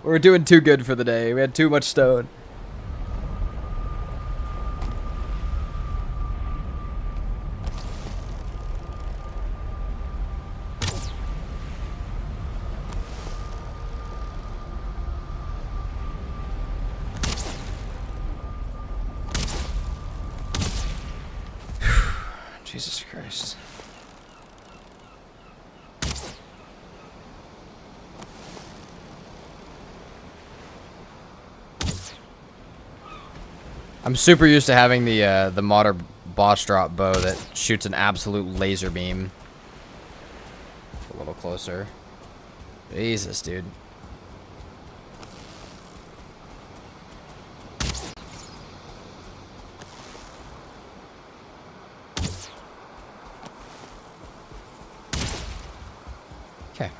We're doing too good for the day. We had too much stone. Jesus Christ. I'm super used to having the modder boss drop bow that shoots an absolute laser beam. A little closer. Jesus, dude. Okay.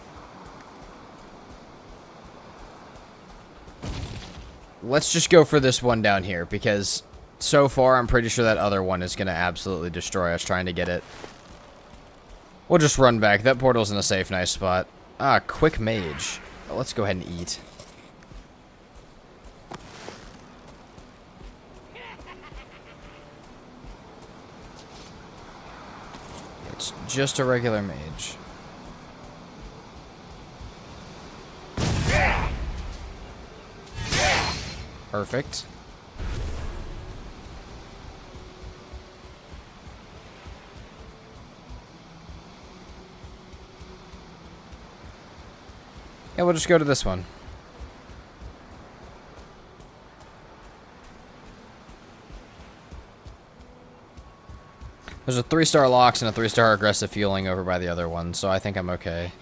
Let's just go for this one down here, because so far I'm pretty sure that other one is going to absolutely destroy us trying to get it. We'll just run back. That portal's in a safe, nice spot. Ah, quick mage. Oh, let's go ahead and eat. It's just a regular mage. Perfect. Yeah, we'll just go to this one. There's a 3-star locks and a 3-star aggressive fueling over by the other one, so I think I'm okay.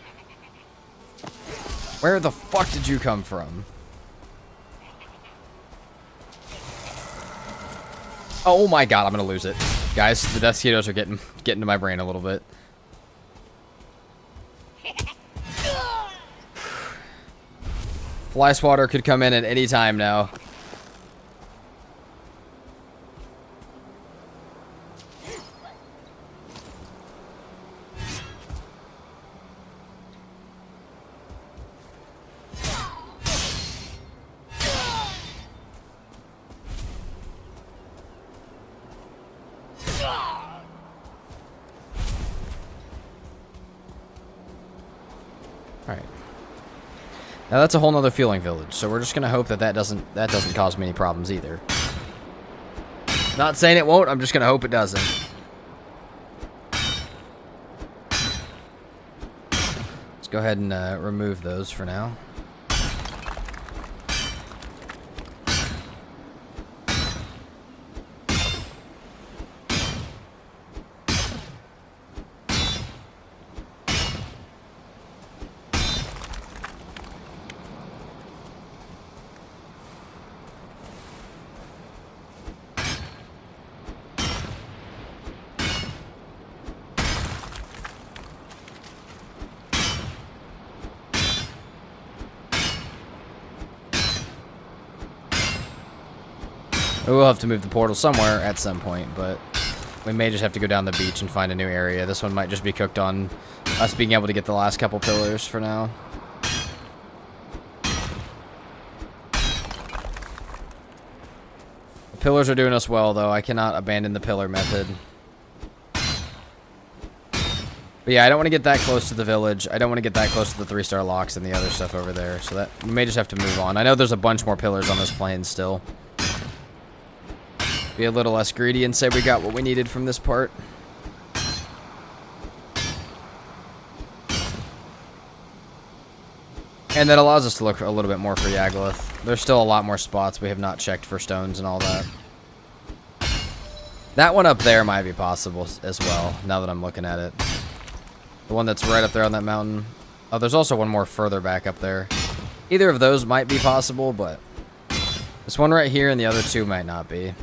Where the fuck did you come from? Oh my god, I'm gonna lose it. Guys, the mosquitoes are getting to my brain a little bit. Fly swatter could come in at any time now. Alright. Now that's a whole nother fueling village, so we're just gonna hope that that doesn't cause me any problems either. Not saying it won't, I'm just gonna hope it doesn't. Let's go ahead and remove those for now. We'll have to move the portal somewhere at some point, but we may just have to go down the beach and find a new area. This one might just be cooked on us being able to get the last couple pillars for now. The pillars are doing us well, though. I cannot abandon the pillar method. But yeah, I don't want to get that close to the village. I don't want to get that close to the 3-star locks and the other stuff over there. So that we may just have to move on. I know there's a bunch more pillars on this plane still. Be a little less greedy and say we got what we needed from this part. And that allows us to look a little bit more for Yagluth. There's still a lot more spots we have not checked for stones and all that. That one up there might be possible as well, now that I'm looking at it. The one that's right up there on that mountain. Oh, there's also one more further back up there. Either of those might be possible, but this one right here and the other two might not be.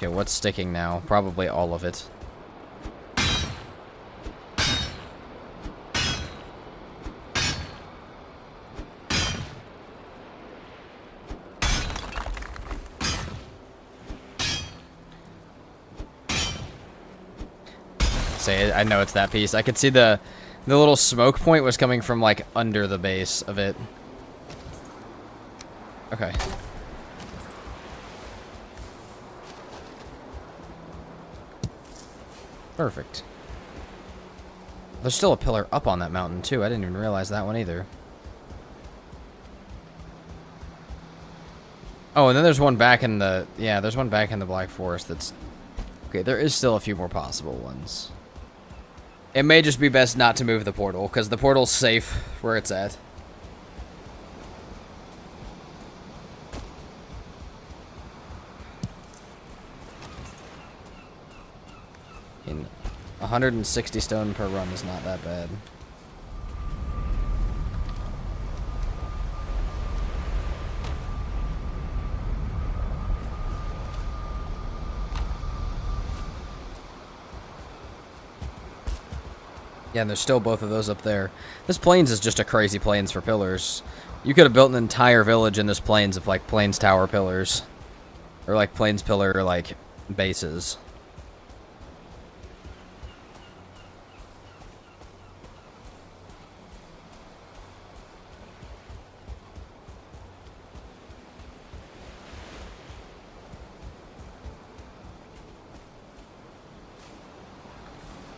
Okay, what's sticking now? Probably all of it. Say, I know it's that piece. I could see the little smoke point was coming from like under the base of it. Okay. Perfect. There's still a pillar up on that mountain, too. I didn't even realize that one either. Oh, and then there's one back in the... Yeah, there's one back in the Black Forest that's... Okay, there is still a few more possible ones. It may just be best not to move the portal, because the portal's safe where it's at. In 160 stone per run is not that bad. Yeah, and there's still both of those up there. This plains is just a crazy plains for pillars. You could have built an entire village in this plains of, like, plains tower pillars. Or, like, plains pillar, like, bases.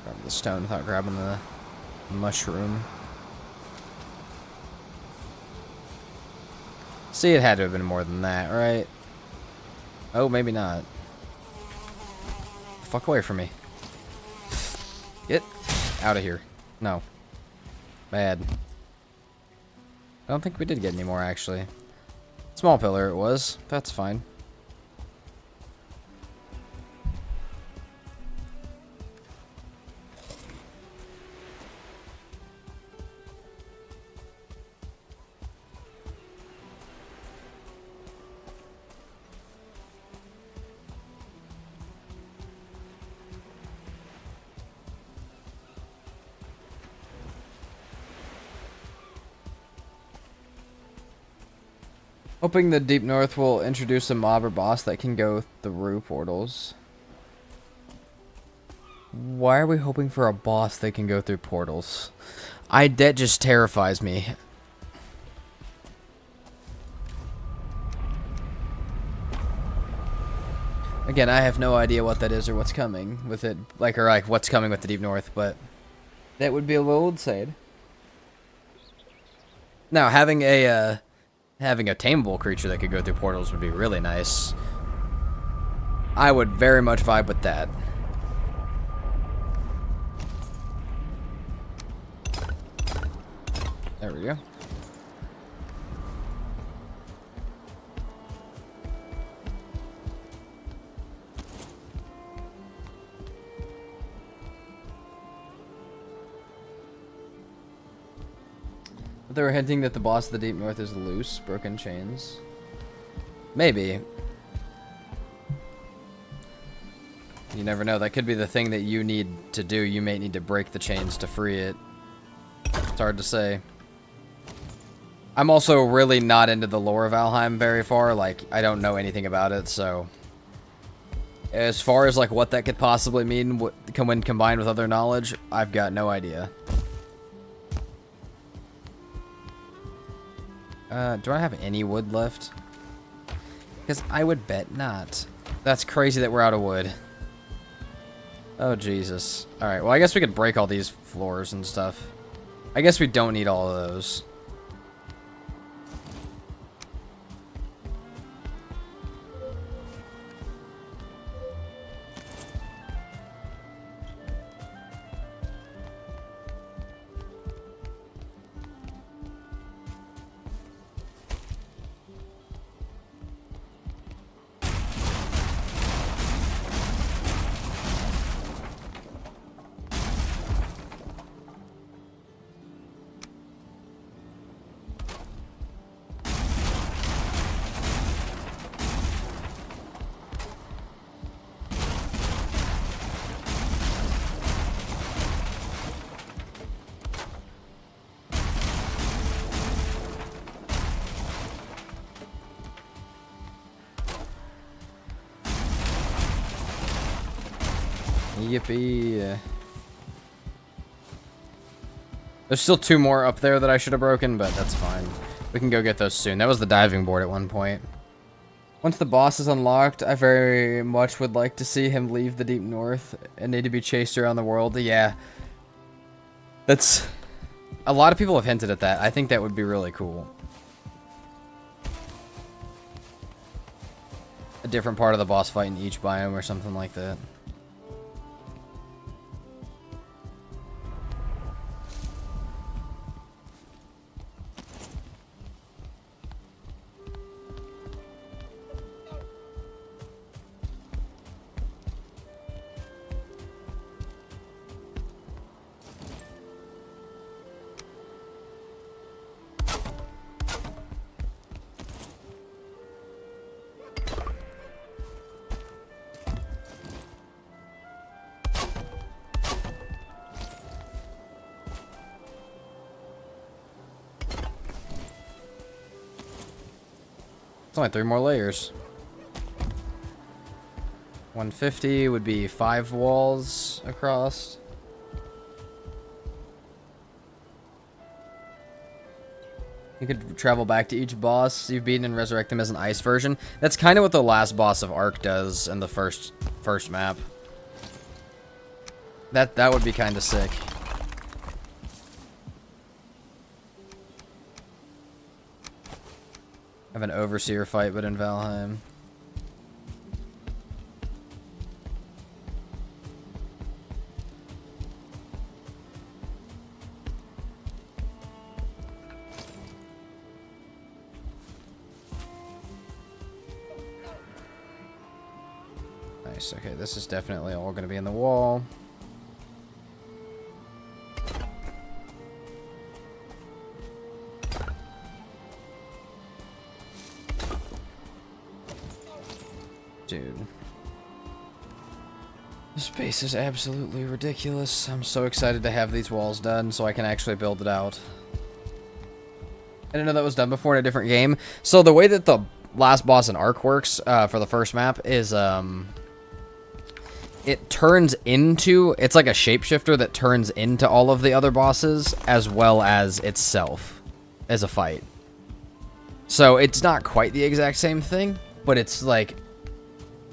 Grab the stone without grabbing the mushroom. See, it had to have been more than that, right? Oh, maybe not. Fuck away from me. Get out of here. No. Bad. I don't think we did get any more, actually. Small pillar it was. That's fine. Hoping the Deep North will introduce a mob or boss that can go through portals. Why are we hoping for a boss that can go through portals? That just terrifies me. Again, I have no idea what that is or what's coming with it, or what's coming with the Deep North, but that would be a little insane. Now, having a tameable creature that could go through portals would be really nice. I would very much vibe with that. There we go. They were hinting that the boss of the Deep North is loose, broken chains. Maybe. You never know. That could be the thing that you need to do. You may need to break the chains to free it. It's hard to say. I'm also really not into the lore of Valheim very far. Like, I don't know anything about it, so... As far as, like, what that could possibly mean when combined with other knowledge, I've got no idea. Do I have any wood left? Because I would bet not. That's crazy that we're out of wood. Oh, Jesus. Alright, well, I guess we could break all these floors and stuff. I guess we don't need all of those. Yippee. There's still two more up there that I should have broken, but that's fine. We can go get those soon. That was the diving board at one point. Once the boss is unlocked, I very much would like to see him leave the deep north and need to be chased around the world. Yeah. That's... A lot of people have hinted at that. I think that would be really cool. A different part of the boss fight in each biome or something like that. It's only 3 more layers. 150 would be 5 walls across. You could travel back to each boss you've beaten and resurrect them as an ice version. That's kind of what the last boss of Ark does in the first map. That would be kind of sick. Have an overseer fight, but in Valheim. Nice. Okay, this is definitely all going to be in the wall. Dude. This space is absolutely ridiculous. I'm so excited to have these walls done so I can actually build it out. I didn't know that was done before in a different game. So the way that the last boss in Ark works for the first map is it turns into... It's like a shapeshifter that turns into all of the other bosses as well as itself as a fight. So it's not quite the exact same thing, but it's like...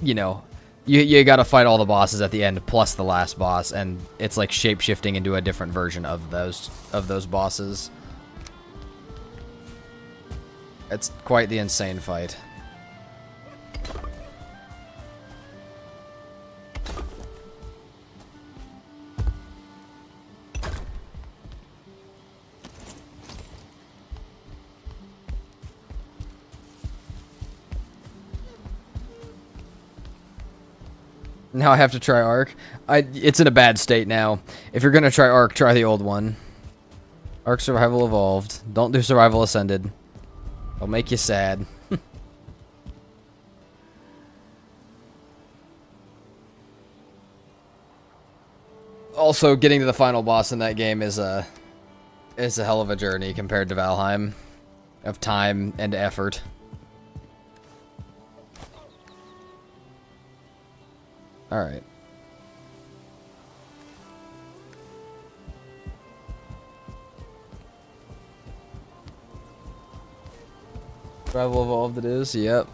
You know, you gotta fight all the bosses at the end, plus the last boss, and it's like shape-shifting into a different version of those bosses. It's quite the insane fight. Now I have to try Ark. It's in a bad state now. If you're gonna try Ark, try the old one. Ark Survival Evolved. Don't do Survival Ascended. It'll make you sad. Also, getting to the final boss in that game is a hell of a journey compared to Valheim. Of time and effort. Alright. Survival Evolved it is, yep.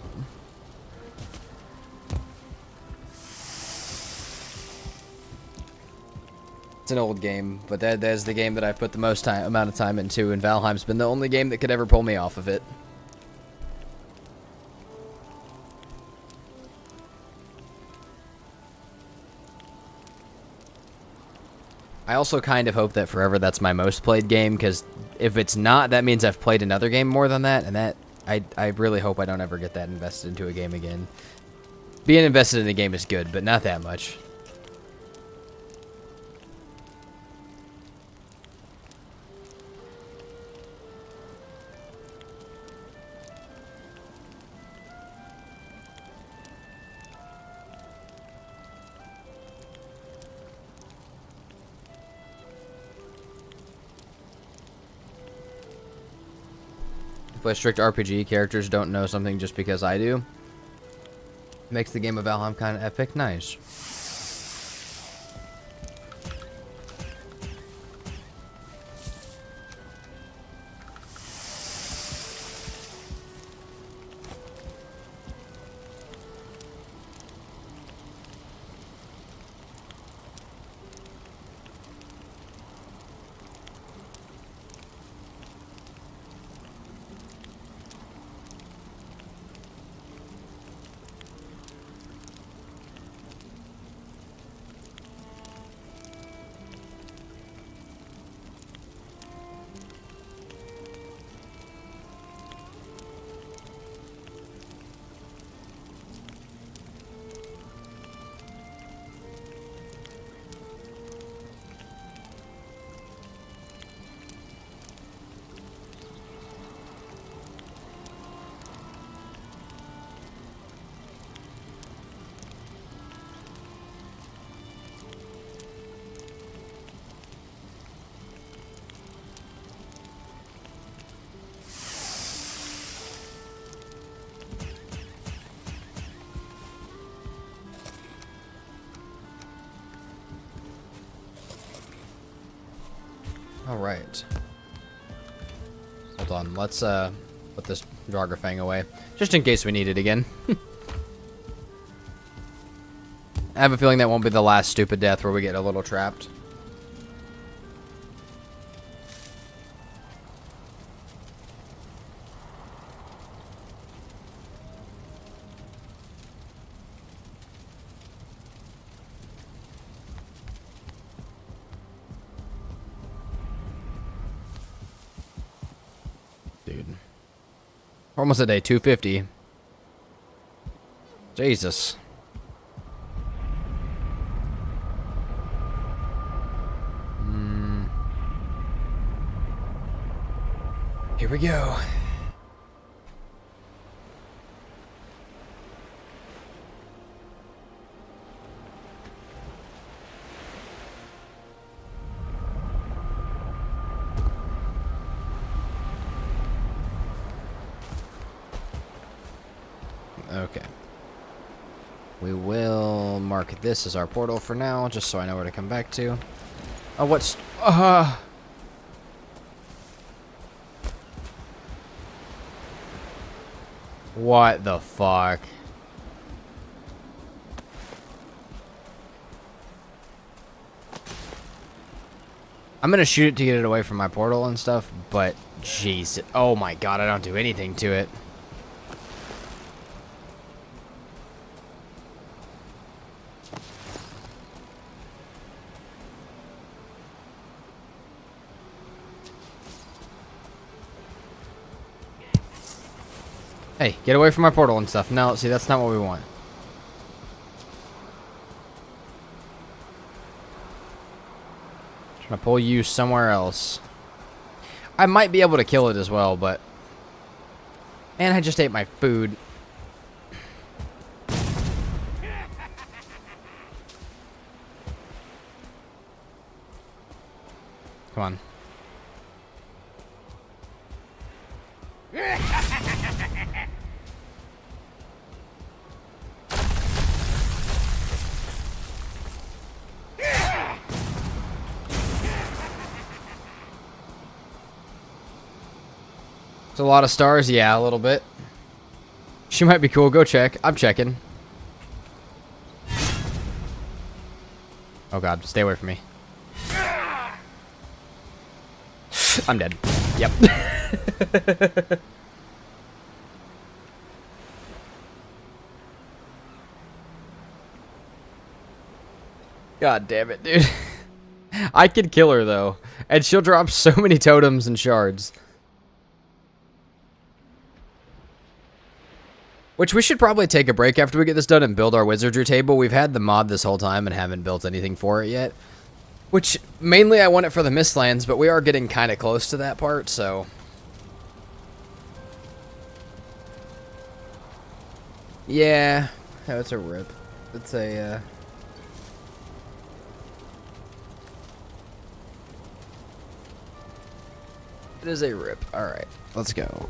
It's an old game, but that is the game that I've put the most amount of time into, and Valheim's been the only game that could ever pull me off of it. I also kind of hope that forever that's my most played game, because if it's not, that means I've played another game more than that, and that I really hope I don't ever get that invested into a game again. Being invested in a game is good, but not that much. Play strict RPG, characters don't know something just because I do. Makes the game of Valheim kind of epic. Nice. Alright. Hold on, let's put this Draugr away. Just in case we need it again. I have a feeling that won't be the last stupid death where we get a little trapped. Dude. We're almost at day 250. Jesus. Here we go. Okay. We will mark this as our portal for now, just so I know where to come back to. Oh, what's... What the fuck? I'm gonna shoot it to get it away from my portal and stuff, but jeez. Oh my god, I don't do anything to it. Hey, get away from my portal and stuff. No, see, that's not what we want. Trying to pull you somewhere else. I might be able to kill it as well, but... Man, I just ate my food. Come on. It's a lot of stars, yeah, a little bit. She might be cool. Go check. I'm checking. Oh god, stay away from me. I'm dead. Yep. God damn it, dude. I could kill her though, and she'll drop so many totems and shards. Which we should probably take a break after we get this done and build our wizardry table. We've had the mod this whole time and haven't built anything for it yet. Which, mainly I want it for the Mistlands, but we are getting kind of close to that part, so... Yeah, it's a rip. It's a, It is a rip. Alright, let's go.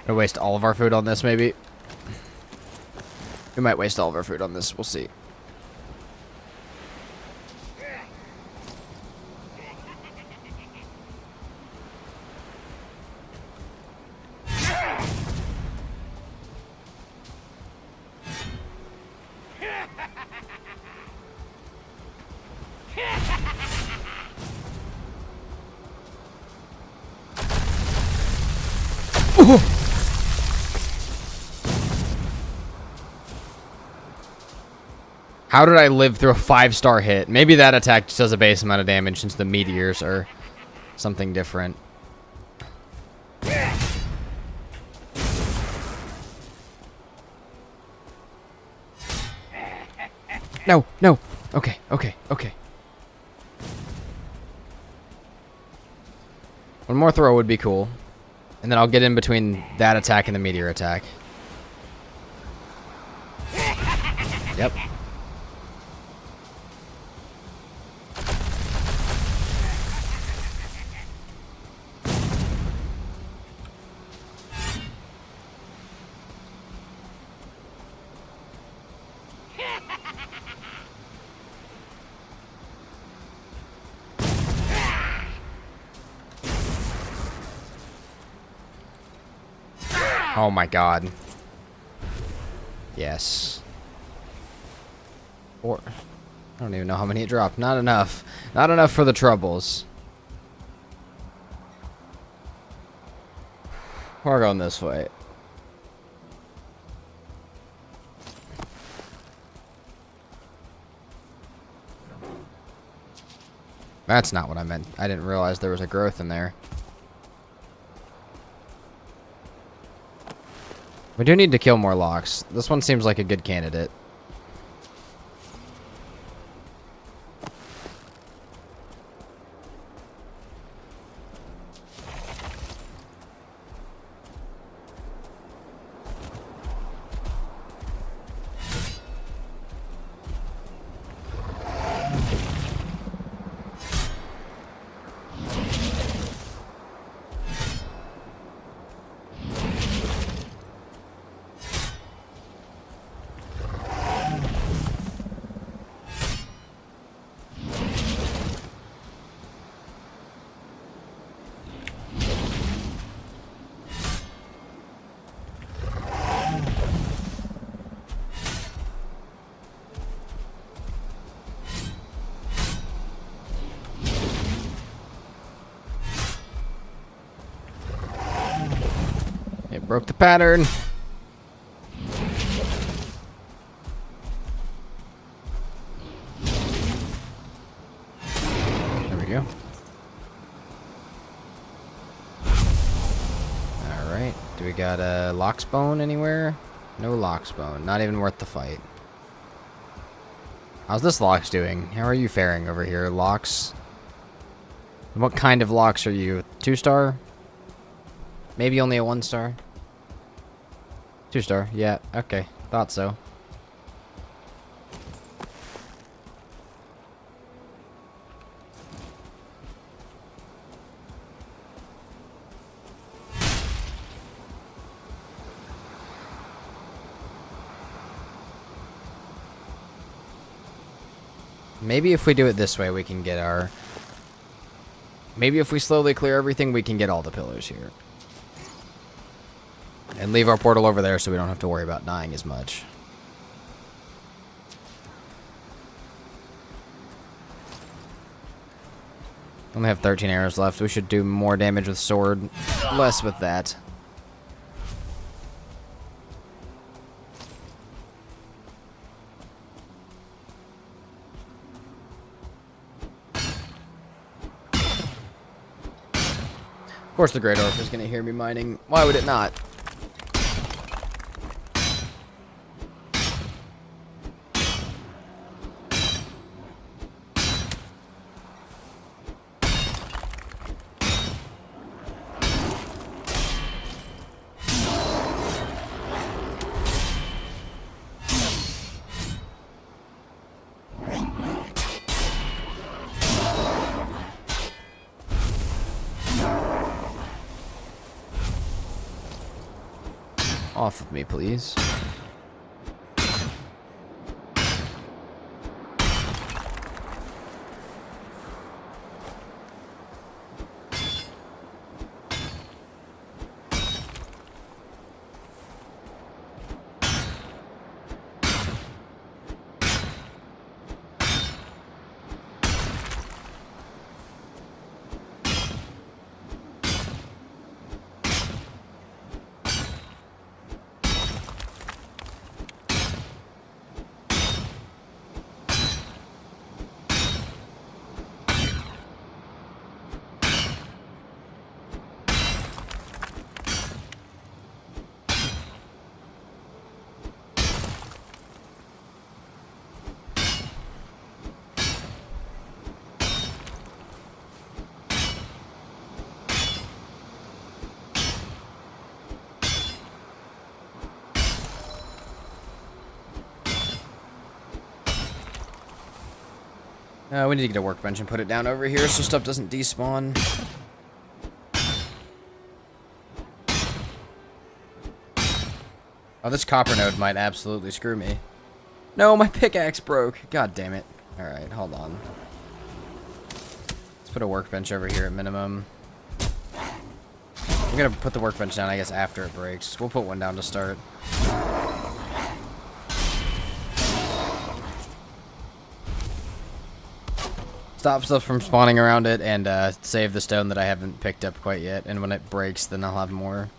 Gonna waste all of our food on this, maybe. We might waste all of our food on this. We'll see. How did I live through a 5-star hit? Maybe that attack just does a base amount of damage since the meteors are something different. No, no. Okay, okay, okay. One more throw would be cool. And then I'll get in between that attack and the meteor attack. Yep. Oh my god. Yes. Or I don't even know how many it dropped. Not enough. Not enough for the troubles. We're going this way. That's not what I meant. I didn't realize there was a growth in there. We do need to kill more locks. This one seems like a good candidate. It broke the pattern. There we go. Alright. Do we got a locksbone anywhere? No locksbone. Not even worth the fight. How's this Lox doing? How are you faring over here, Lox? What kind of Lox are you? 2-star? Maybe only a 1-star? 2-star, yeah, okay. Thought so. Maybe if we do it this way, we can get our... Maybe if we slowly clear everything, we can get all the pillars here. And leave our portal over there so we don't have to worry about dying as much. Only have 13 arrows left. We should do more damage with sword, less with that. Of course the Great Orc is going to hear me mining. Why would it not? Off of me, please. We need to get a workbench and put it down over here so stuff doesn't despawn. Oh, this copper node might absolutely screw me. No, my pickaxe broke. God damn it. Alright, hold on. Let's put a workbench over here at minimum. We're gonna put the workbench down, I guess, after it breaks. We'll put one down to start. Stop stuff from spawning around it and save the stone that I haven't picked up quite yet. And when it breaks, then I'll have more.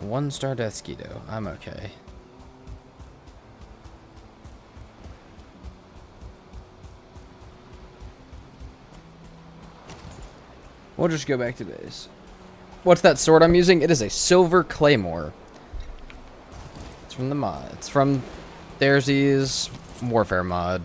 One star Deathsquito. I'm okay. We'll just go back to base. What's that sword I'm using? It is a silver claymore. It's from the mod. It's from Therzie's warfare mod.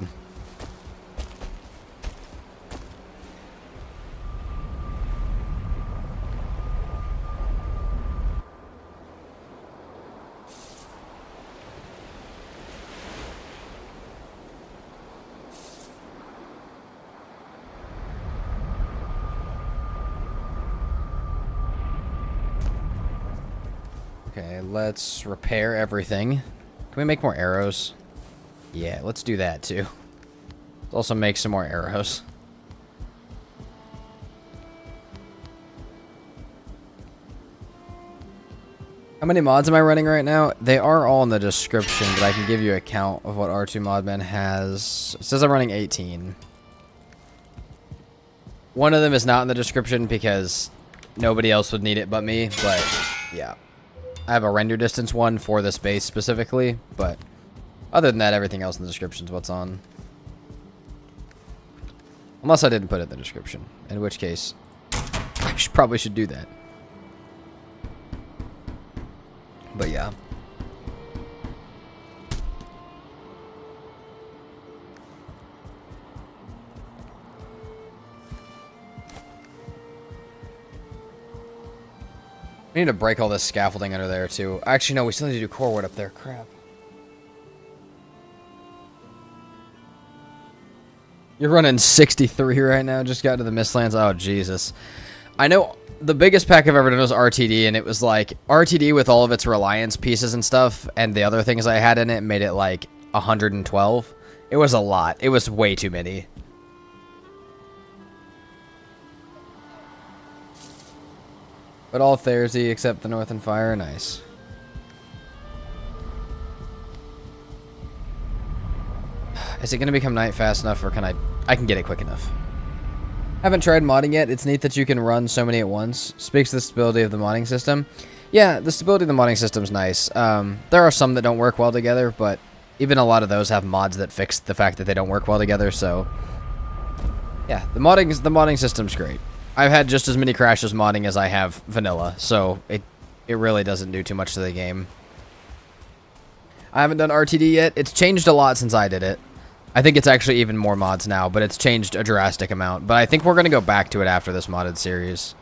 Okay, let's repair everything. Can we make more arrows? Yeah, let's do that too. Let's also make some more arrows. How many mods am I running right now? They are all in the description, but I can give you a count of what R2Modman has. It says I'm running 18. One of them is not in the description because nobody else would need it but me, but yeah. I have a render distance one for this base specifically, but other than that, everything else in the description is what's on. Unless I didn't put it in the description, in which case I probably should do that. But yeah. We need to break all this scaffolding under there, too. Actually, no, we still need to do core wood up there. Crap. You're running 63 right now. Just got to the Mistlands. Oh, Jesus. I know the biggest pack I've ever done was RTD, and it was like RTD with all of its reliance pieces and stuff, and the other things I had in it made it like 112. It was a lot. It was way too many. But all Therzie except the Northern Fire. Nice. Is it going to become night fast enough, or can I can get it quick enough? Haven't tried modding yet. It's neat that you can run so many at once. Speaks to the stability of the modding system. Yeah, the stability of the modding system is nice. There are some that don't work well together, but even a lot of those have mods that fix the fact that they don't work well together, so yeah, the modding system's great. I've had just as many crashes modding as I have vanilla, so it really doesn't do too much to the game. I haven't done RTD yet. It's changed a lot since I did it. I think it's actually even more mods now, but it's changed a drastic amount. But I think we're going to go back to it after this modded series.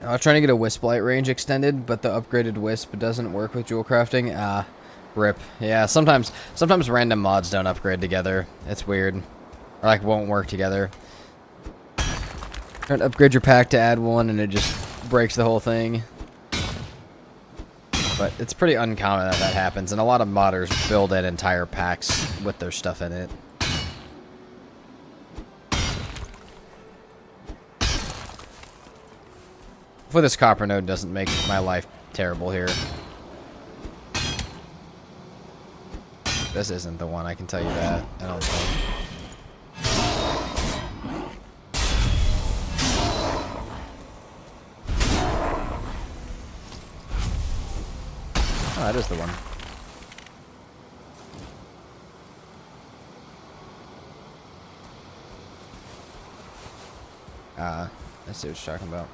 I was trying to get a Wisp light range extended, but the upgraded Wisp doesn't work with jewel crafting. Ah, rip. Yeah, sometimes random mods don't upgrade together. It's weird. Or like won't work together. Try to upgrade your pack to add one and it just breaks the whole thing. But it's pretty uncommon that that happens, and a lot of modders build in entire packs with their stuff in it. Hopefully this copper node doesn't make my life terrible here. This isn't the one, I can tell you that. I don't think. Oh, that is the one. I see what you're talking about.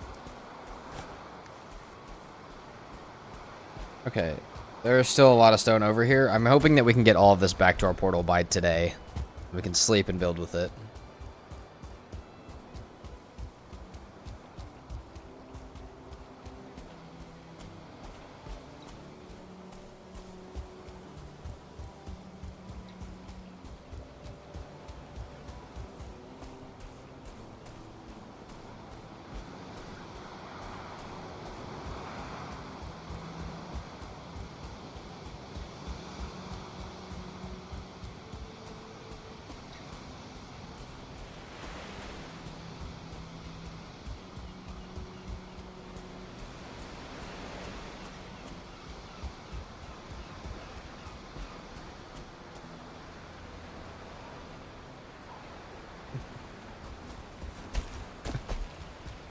Okay, there's still a lot of stone over here. I'm hoping that we can get all of this back to our portal by today. We can sleep and build with it.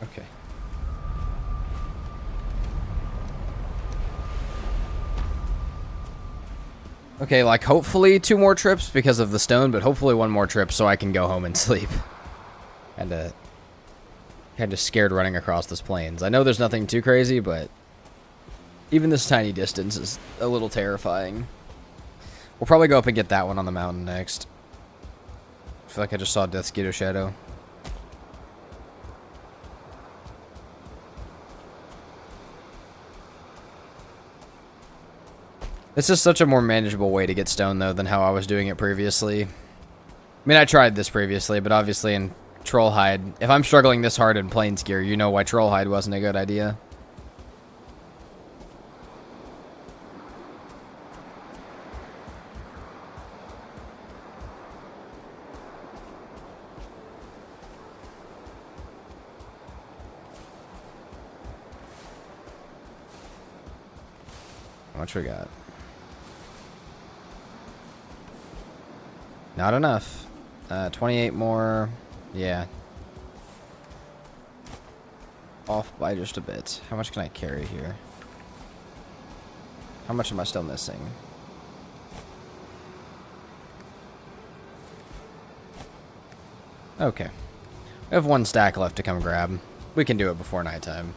Okay. Okay, like hopefully 2 more trips because of the stone, but hopefully 1 more trip so I can go home and sleep. And kind of scared running across this plains. I know there's nothing too crazy, but even this tiny distance is a little terrifying. We'll probably go up and get that one on the mountain next. I feel like I just saw Death Skeeter Shadow. This is such a more manageable way to get stone, though, than how I was doing it previously. I mean, I tried this previously, but obviously in Trollhide, if I'm struggling this hard in Plains gear, you know why Trollhide wasn't a good idea. How much we got? Not enough. 28 more. Yeah. Off by just a bit. How much can I carry here? How much am I still missing? Okay. We have 1 stack left to come grab. We can do it before nighttime.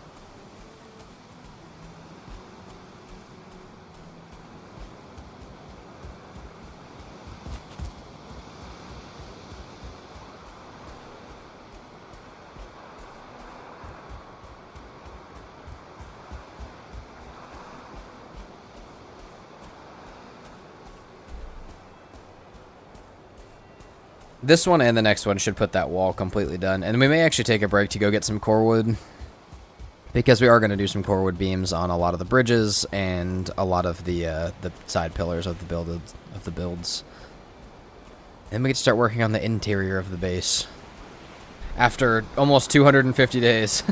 This one and the next one should put that wall completely done. And we may actually take a break to go get some core wood, because we are going to do some core wood beams on a lot of the bridges and a lot of the side pillars of the builds. And we can start working on the interior of the base after almost 250 days.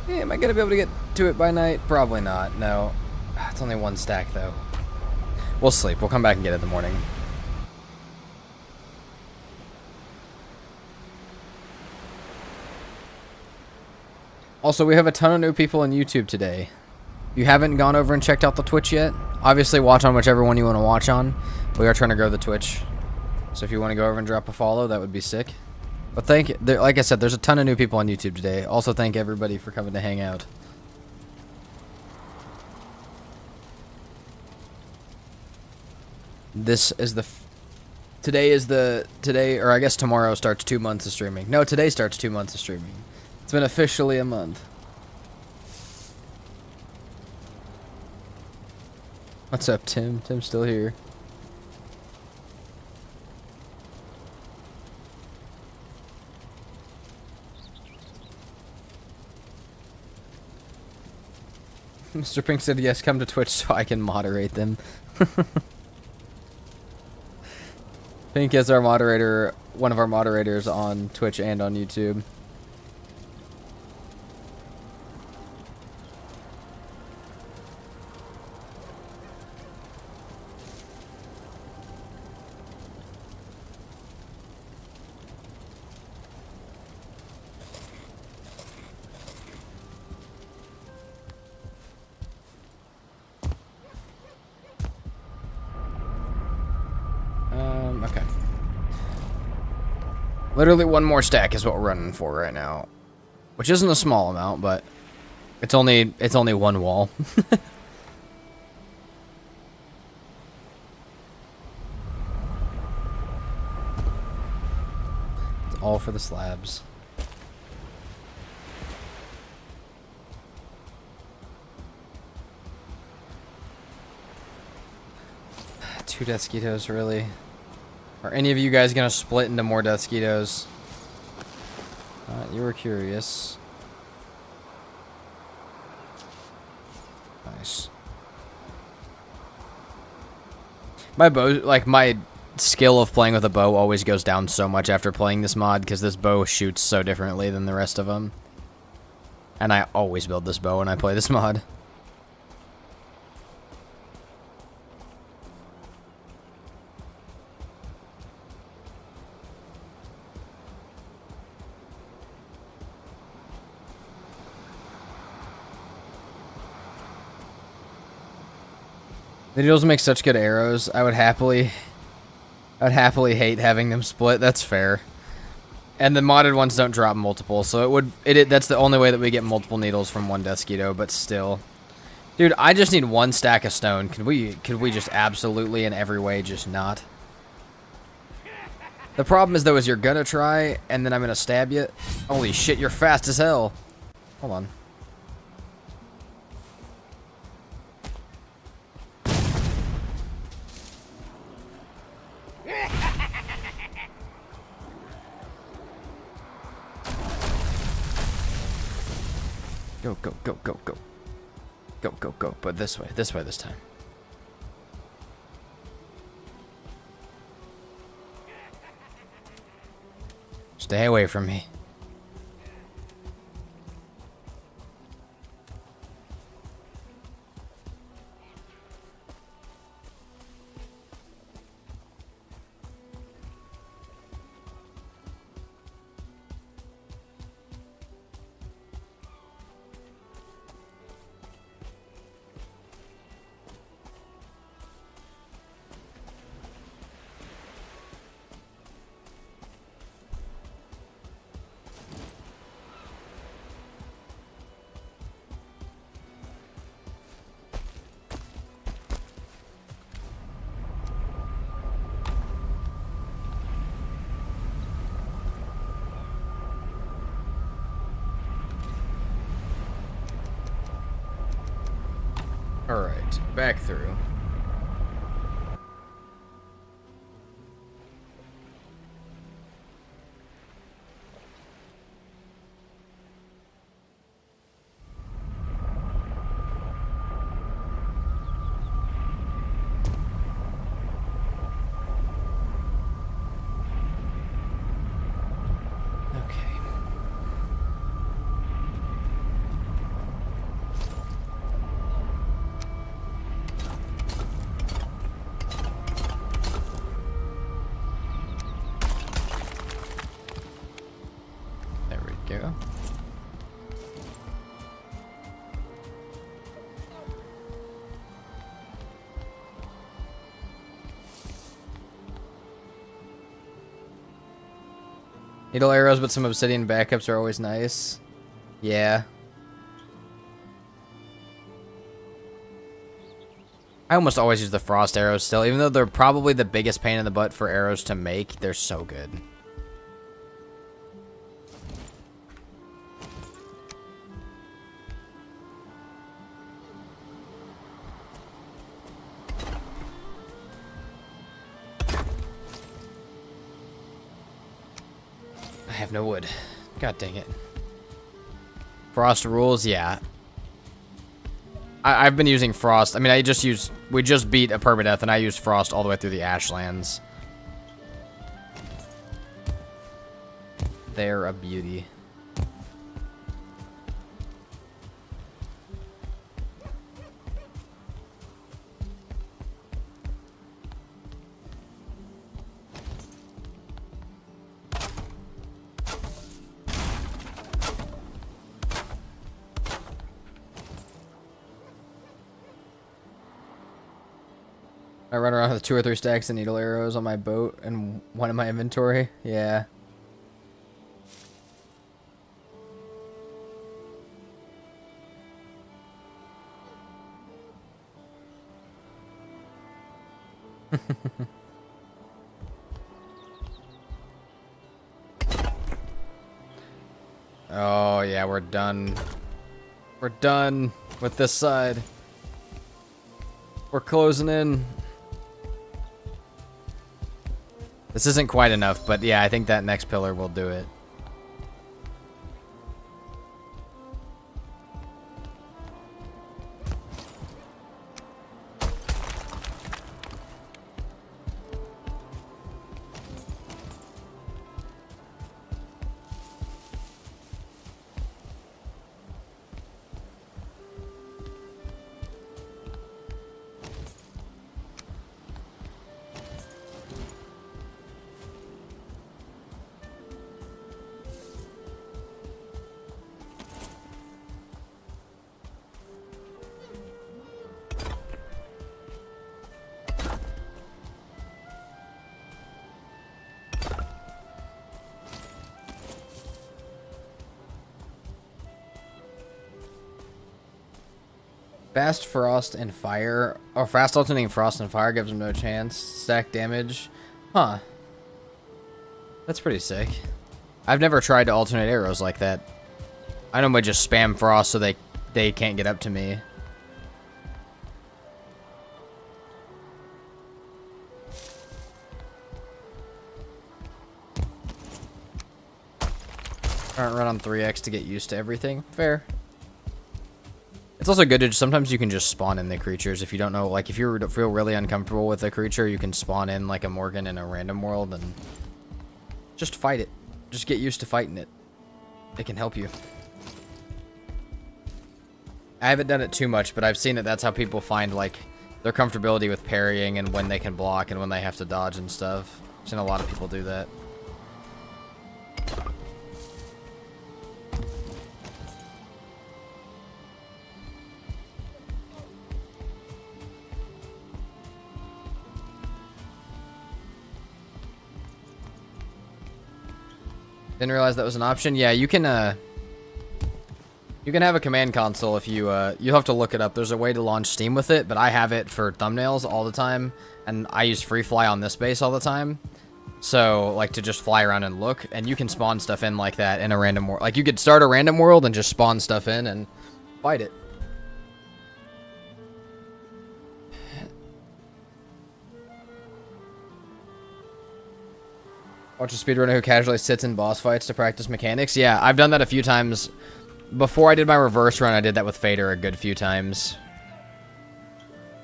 Hey, am I going to be able to get to it by night? Probably not, no. It's only 1 stack, though. We'll sleep. We'll come back and get it in the morning. Also, we have a ton of new people on YouTube today. If you haven't gone over and checked out the Twitch yet, obviously watch on whichever one you want to watch on. We are trying to grow the Twitch. So if you want to go over and drop a follow, that would be sick. But like I said, there's a ton of new people on YouTube today. Also, thank everybody for coming to hang out. This is today, or I guess tomorrow starts 2 months of streaming. No, today starts 2 months of streaming. It's been officially a month. What's up, Tim? Tim's still here. Mr. Pink said, yes, come to Twitch so I can moderate them. Pink is our moderator, one of our moderators on Twitch and on YouTube. Okay. Literally one more stack is what we're running for right now, which isn't a small amount, but it's only one wall. It's all for the slabs. Two Deathsquitos, really? Are any of you guys gonna split into more Deathsquitos? You were curious. Nice. My bow, like, my skill of playing with a bow always goes down so much after playing this mod, because this bow shoots so differently than the rest of them. And I always build this bow when I play this mod. The needles make such good arrows. I would happily hate having them split. That's fair. And the modded ones don't drop multiple, so that's the only way that we get multiple needles from one Deathsquito, but still. Dude, I just need one stack of stone. Could we just absolutely in every way just not? The problem is though is you're gonna try and then I'm gonna stab you. Holy shit, you're fast as hell. Hold on. Go, go, go, go, go. Go, go, go. But this way this time. Stay away from me. Alright, back through. Go. Needle arrows, but some obsidian backups are always nice. Yeah. I almost always use the frost arrows still, even though they're probably the biggest pain in the butt for arrows to make. They're so good. I have no wood. God dang it. Frost rules, yeah. I've been using Frost. I mean, we just beat a permadeath, and I used Frost all the way through the Ashlands. They're a beauty. I run around with 2 or 3 stacks of needle arrows on my boat and 1 in my inventory. Yeah. Oh, yeah, we're done. We're done with this side. We're closing in. This isn't quite enough, but yeah, I think that next pillar will do it. Fast frost and fire, or fast alternating frost and fire gives them no chance. Stack damage. Huh. That's pretty sick. I've never tried to alternate arrows like that. I normally just spam frost so they can't get up to me. Alright, run on 3x to get used to everything. Fair. It's also good to just, sometimes you can just spawn in the creatures if you don't know, like if you feel really uncomfortable with a creature, you can spawn in like a Morgan in a random world and just fight it. Just get used to fighting it. It can help you. I haven't done it too much, but I've seen that that's how people find like their comfortability with parrying and when they can block and when they have to dodge and stuff. I've seen a lot of people do that. Didn't realize that was an option. Yeah, you can have a command console if you you'll have to look it up. There's a way to launch Steam with it, but I have it for thumbnails all the time, and I use free fly on this base all the time. So like to just fly around and look, and you can spawn stuff in like that in a random world. Like you could start a random world and just spawn stuff in and fight it. Watch a speedrunner who casually sits in boss fights to practice mechanics. Yeah, I've done that a few times. Before I did my reverse run, I did that with Fader a good few times.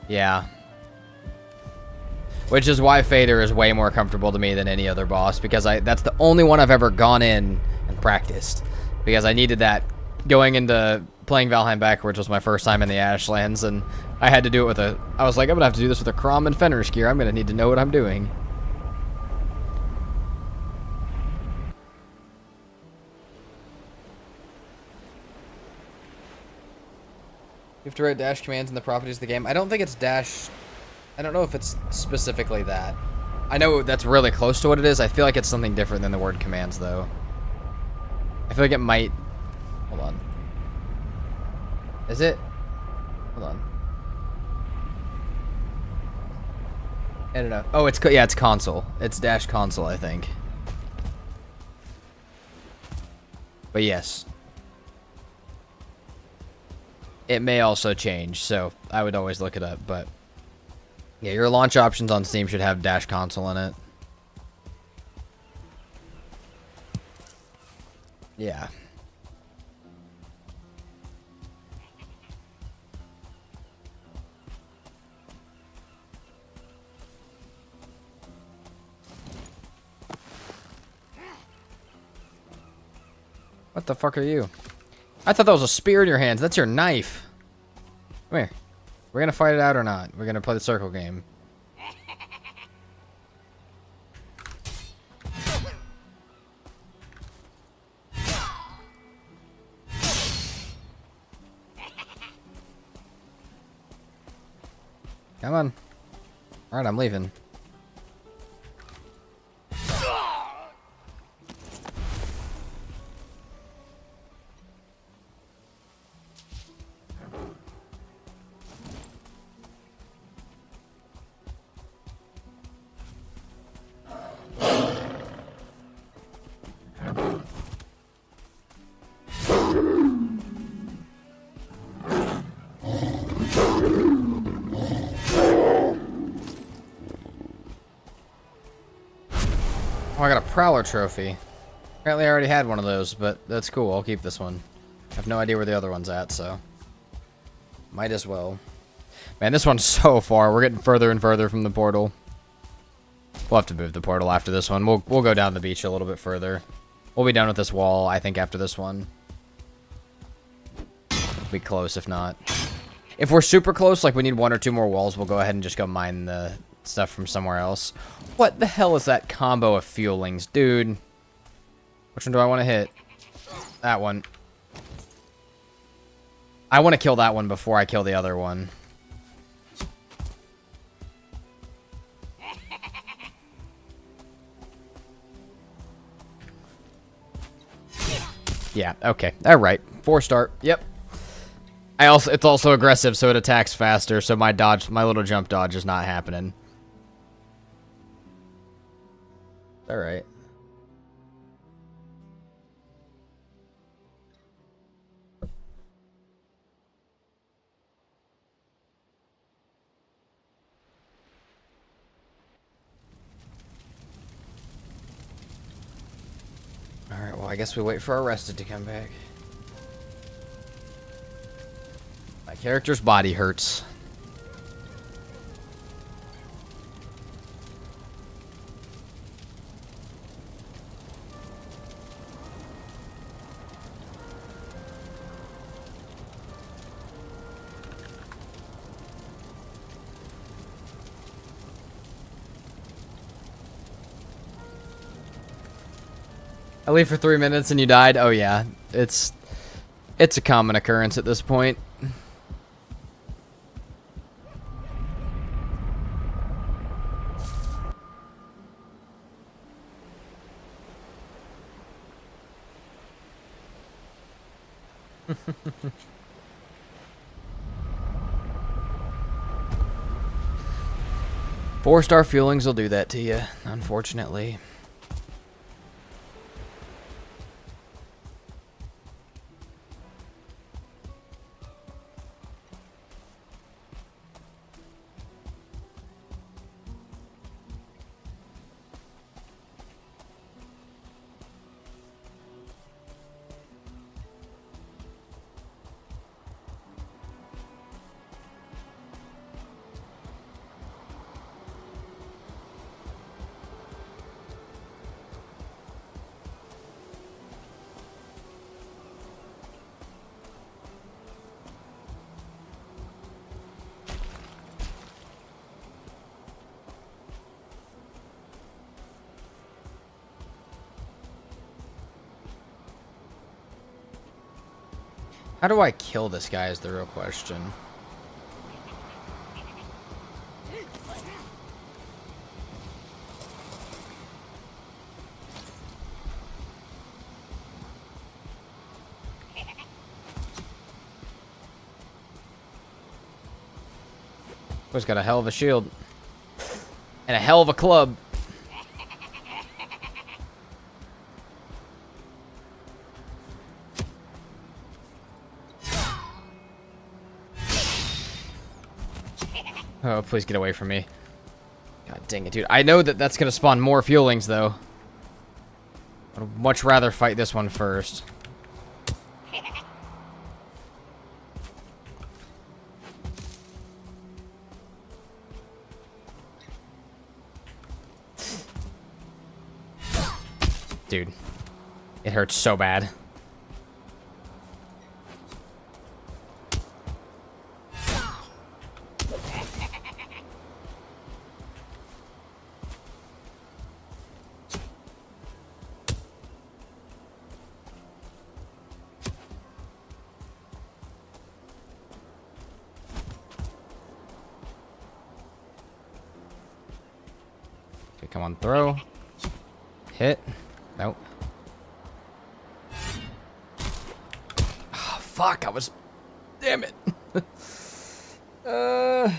Yeah. Which is why Fader is way more comfortable to me than any other boss, because that's the only one I've ever gone in and practiced. Because I needed that going into playing Valheim backwards was my first time in the Ashlands, and I had to do it with I was like, I'm gonna have to do this with a Crom and Fenris gear. I'm gonna need to know what I'm doing. You have to write dash commands in the properties of the game. I don't think it's dash. I don't know if it's specifically that. I know that's really close to what it is. I feel like it's something different than the word commands, though. I feel like it might. Hold on. Is it? Hold on. I don't know. Oh, yeah, it's console. It's dash console, I think. But yes. It may also change, so I would always look it up, but yeah, your launch options on Steam should have dash console in it. Yeah. What the fuck are you? I thought that was a spear in your hands. That's your knife. Come here. We're gonna fight it out or not? We're gonna play the circle game. Come on. Alright, I'm leaving. Oh, I got a Prowler trophy. Apparently I already had one of those, but that's cool. I'll keep this one. I have no idea where the other one's at, so... might as well. Man, this one's so far. We're getting further and further from the portal. We'll have to move the portal after this one. We'll go down the beach a little bit further. We'll be done with this wall, I think, after this one. Be close, if not. If we're super close, like we need 1 or 2 more walls, we'll go ahead and just go mine the stuff from somewhere else. What the hell is that combo of fuelings, dude? Which one do I want to hit? That one. I want to kill that one before I kill the other one. Yeah, okay. Alright. 4-star. Yep. It's also aggressive, so it attacks faster, so my little jump dodge is not happening. Alright. Alright, well, I guess we wait for our rested to come back. My character's body hurts. I leave for 3 minutes and you died? Oh yeah, it's a common occurrence at this point. Four-star fuelings will do that to you, unfortunately. How do I kill this guy is the real question. He's got a hell of a shield. And a hell of a club. Oh, please get away from me. God dang it, dude. I know that that's going to spawn more fuelings, though. I'd much rather fight this one first. Dude. It hurts so bad. Come on, throw. Hit. Nope. Oh, fuck, I was... Damn it. I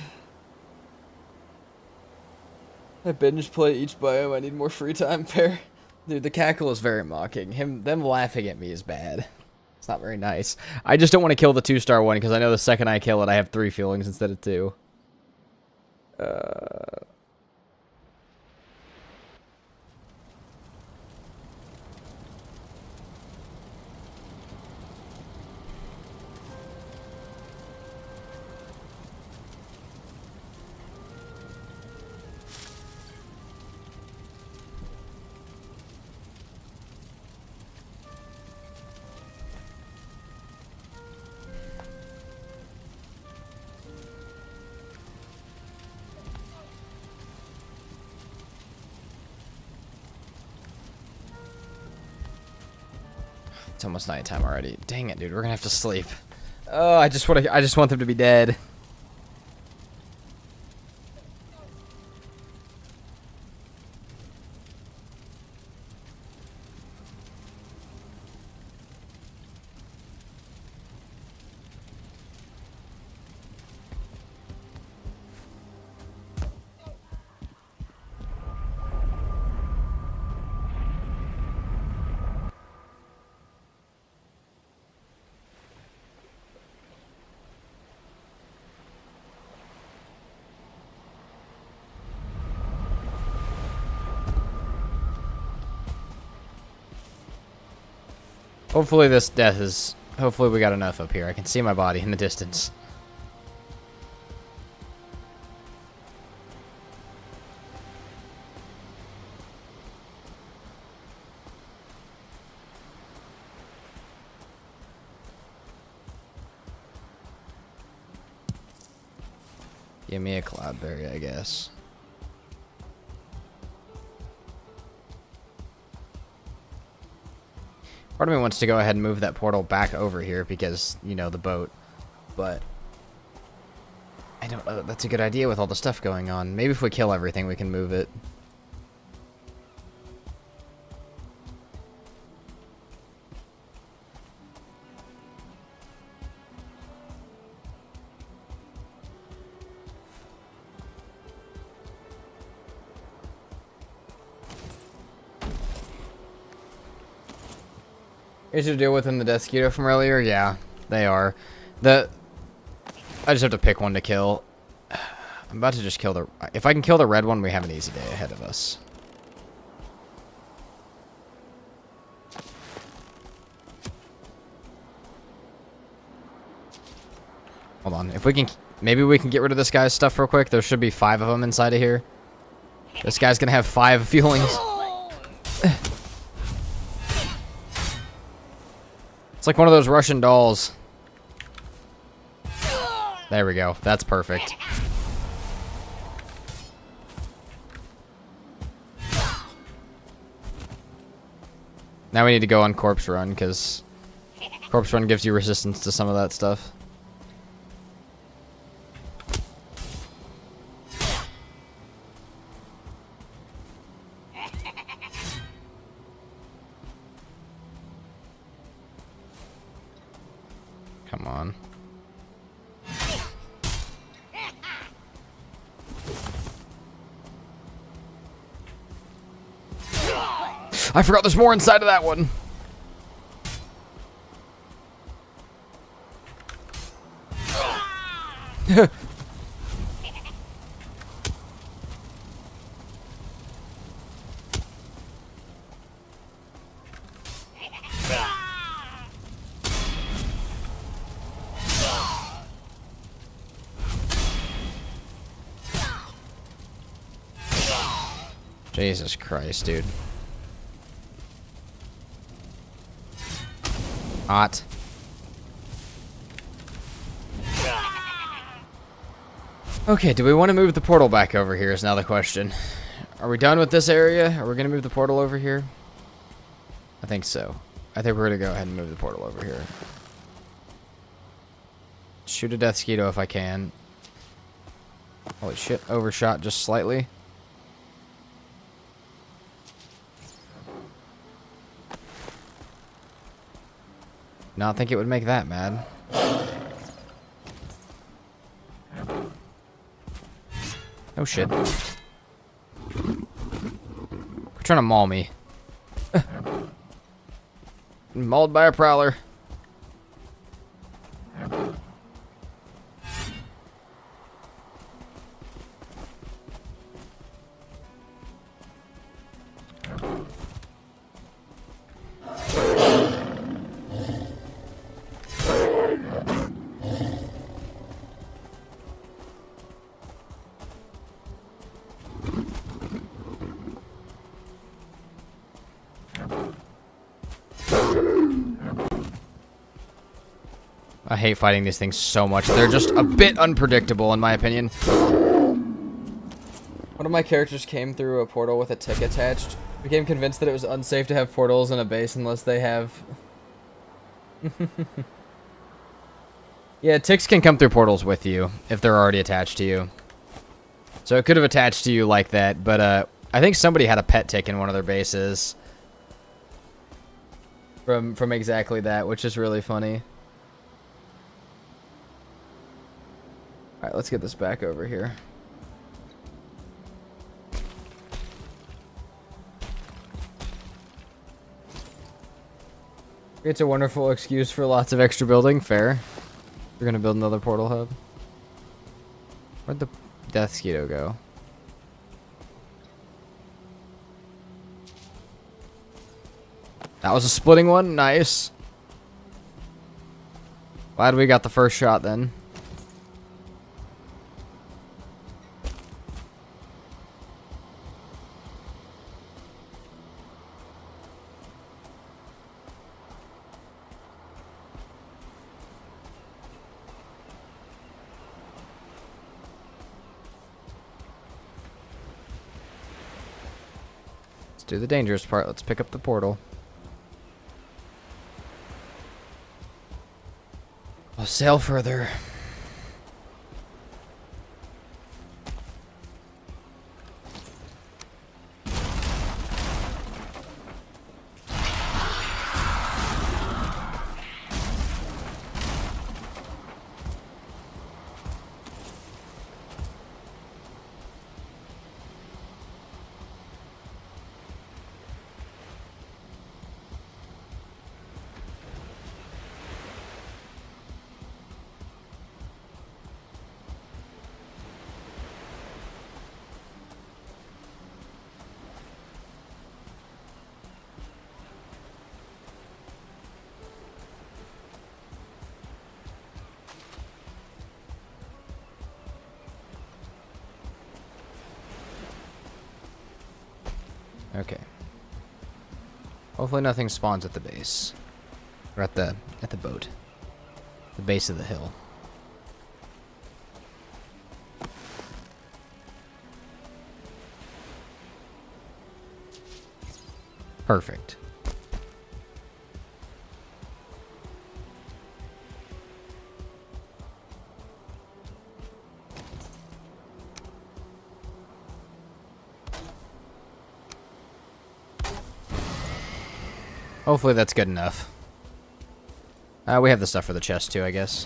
binge play each biome. I need more free time. Fair. Dude, the cackle is very mocking. Them laughing at me is bad. It's not very nice. I just don't want to kill the 2-star one because I know the second I kill it, I have 3 feelings instead of 2. It's almost nighttime already. Dang it, dude. We're gonna have to sleep. Oh, I just want them to be dead. Hopefully this death is... Hopefully we got enough up here. I can see my body in the distance. Give me a cloudberry, I guess. Part of me wants to go ahead and move that portal back over here because, you know, the boat. But I don't know that that's a good idea with all the stuff going on. Maybe if we kill everything, we can move it. Is to deal with in the Deathsquito from earlier? Yeah, they are. I just have to pick one to kill. I'm about to just kill the... If I can kill the red one, we have an easy day ahead of us. Hold on. If we can... Maybe we can get rid of this guy's stuff real quick. There should be 5 of them inside of here. This guy's gonna have 5 feelings. It's like one of those Russian dolls. There we go. That's perfect. Now we need to go on Corpse Run, because Corpse Run gives you resistance to some of that stuff. Come on. I forgot there's more inside of that one. Jesus Christ, dude. Hot. Okay, do we want to move the portal back over here is now the question. Are we done with this area? Are we going to move the portal over here? I think so. I think we're going to go ahead and move the portal over here. Shoot a Deathsquito if I can. Holy shit, overshot just slightly. Not think it would make that mad. Oh shit. Quit trying to maul me. Mauled by a prowler. I hate fighting these things so much. They're just a bit unpredictable, in my opinion. One of my characters came through a portal with a tick attached. Became convinced that it was unsafe to have portals in a base unless they have... Yeah, ticks can come through portals with you if they're already attached to you. So it could have attached to you like that, but I think somebody had a pet tick in one of their bases. From exactly that, which is really funny. Alright, let's get this back over here. It's a wonderful excuse for lots of extra building. Fair. We're gonna build another portal hub. Where'd the Death Skeeto go? That was a splitting one. Nice. Glad we got the first shot then. Let's do the dangerous part. Let's pick up the portal. I'll sail further. Okay. Hopefully nothing spawns at the base. Or at the boat. The base of the hill. Perfect. Hopefully that's good enough. We have the stuff for the chest too, I guess.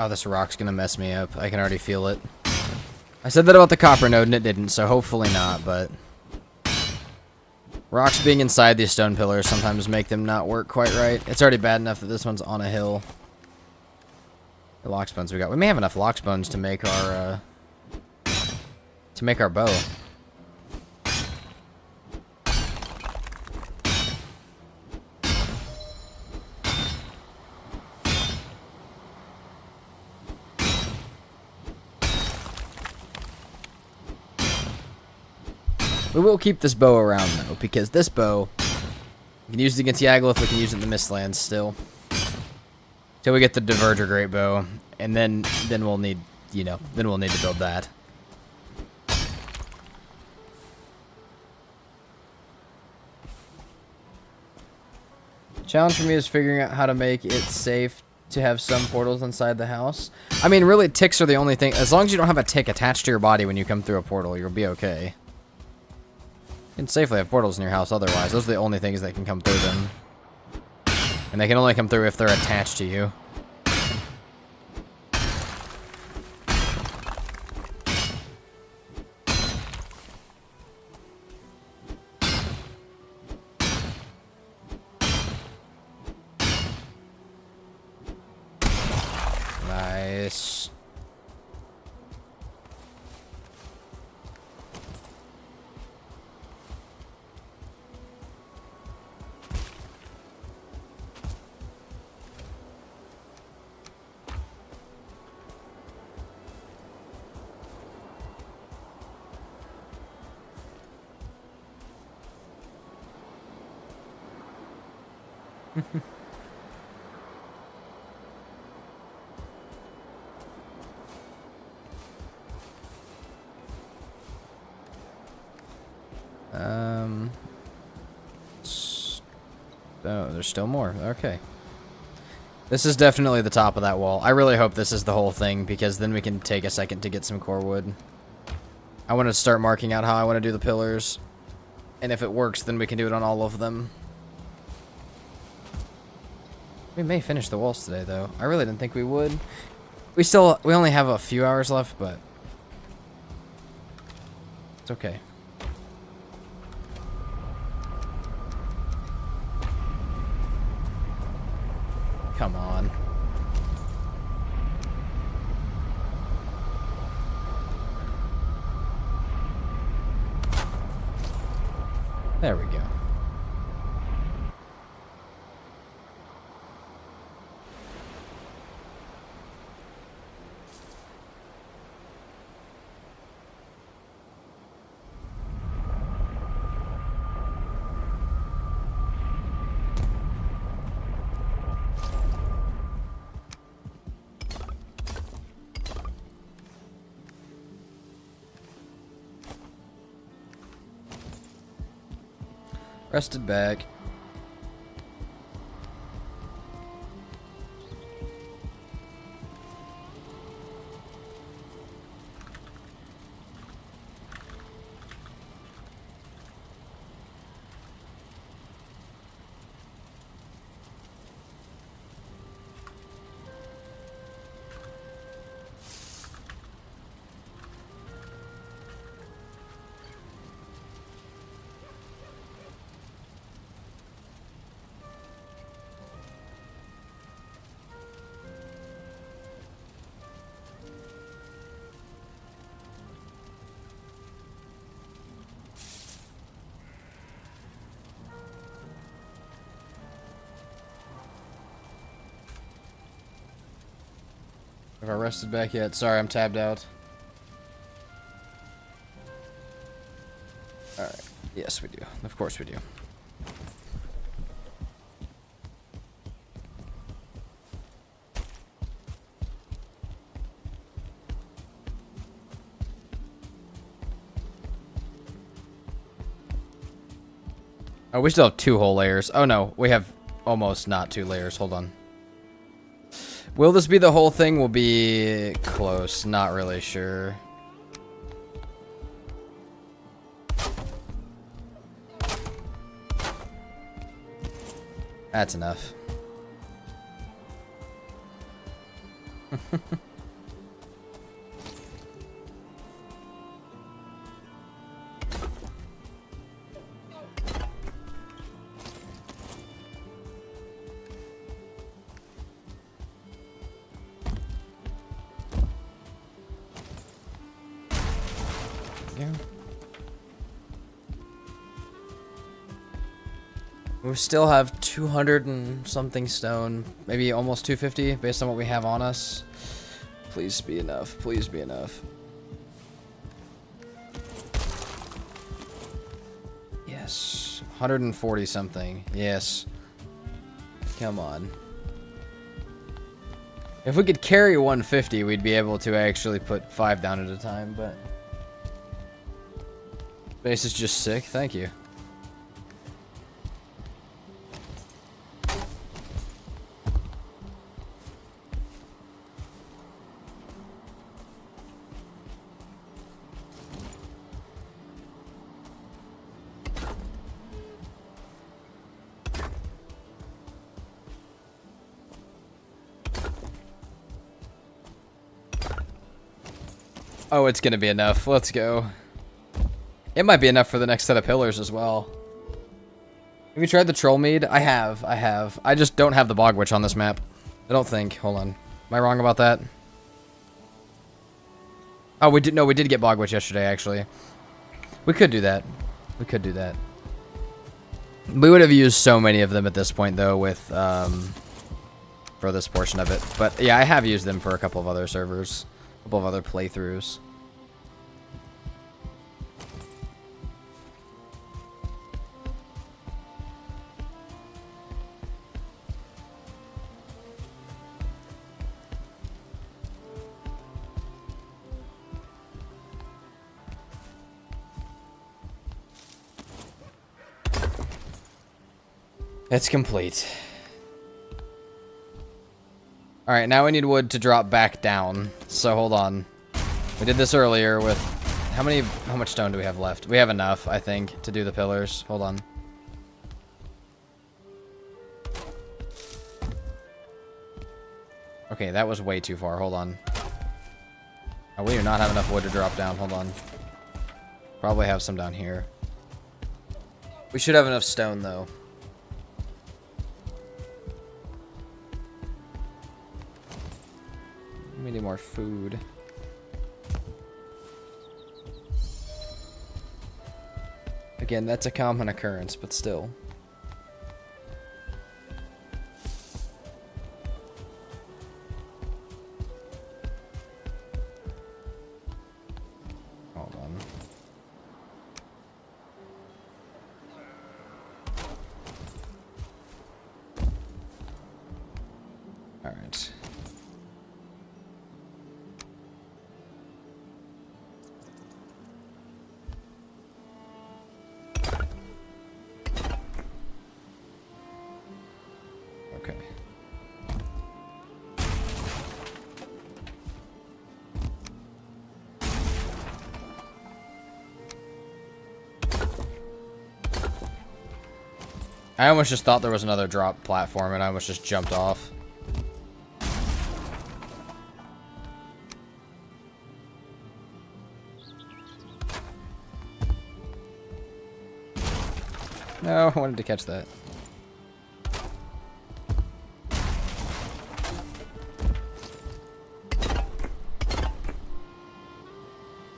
Oh, this rock's gonna mess me up. I can already feel it. I said that about the copper node and it didn't, so hopefully not, but... Rocks being inside these stone pillars sometimes make them not work quite right. It's already bad enough that this one's on a hill. The locksbones we got. We may have enough locksbones to make our bow. We will keep this bow around, though, because this bow, we can use it against Yagluth, we can use it in the Mistlands still. Till we get the Diverger Great Bow, and then we'll need, you know, then we'll need to build that. Challenge for me is figuring out how to make it safe to have some portals inside the house. I mean, really, ticks are the only thing. As long as you don't have a tick attached to your body when you come through a portal, you'll be okay. You can safely have portals in your house otherwise. Those are the only things that can come through them. And they can only come through if they're attached to you. Nice. Oh, there's still more. Okay. This is definitely the top of that wall. I really hope this is the whole thing, because then we can take a second to get some core wood. I want to start marking out how I want to do the pillars. And if it works, then we can do it on all of them. We may finish the walls today, though. I really didn't think we would. We only have a few hours left, but... it's okay. Come on. There we go. Rested back. Have I rested back yet? Sorry, I'm tabbed out. Alright. Yes, we do. Of course we do. Oh, we still have 2 whole layers. Oh no, we have almost not 2 layers. Hold on. Will this be the whole thing? We'll be close. Not really sure. That's enough. We still have 200 and something stone, maybe almost 250 based on what we have on us. Please be enough. Please be enough. Yes. 140 something. Yes. Come on. If we could carry 150, we'd be able to actually put 5 down at a time, but... Base is just sick. Thank you. Oh, it's gonna be enough. Let's go. It might be enough for the next set of pillars as well. Have you tried the troll mead? I have. I just don't have the bog witch on this map. I don't think. Hold on. Am I wrong about that? Oh, we did get bog witch yesterday, actually. We could do that. We could do that. We would have used so many of them at this point, though, with, for this portion of it. But, yeah, I have used them for a couple of other servers. A couple of other playthroughs. It's complete. Alright, now we need wood to drop back down. So hold on. We did this earlier with... How much stone do we have left? We have enough, I think, to do the pillars. Hold on. Okay, that was way too far. Hold on. Oh, we do not have enough wood to drop down. Hold on. Probably have some down here. We should have enough stone, though. We need more food. Again, that's a common occurrence, but still. Hold on. All right. I almost just thought there was another drop platform and I almost just jumped off. No, I wanted to catch that.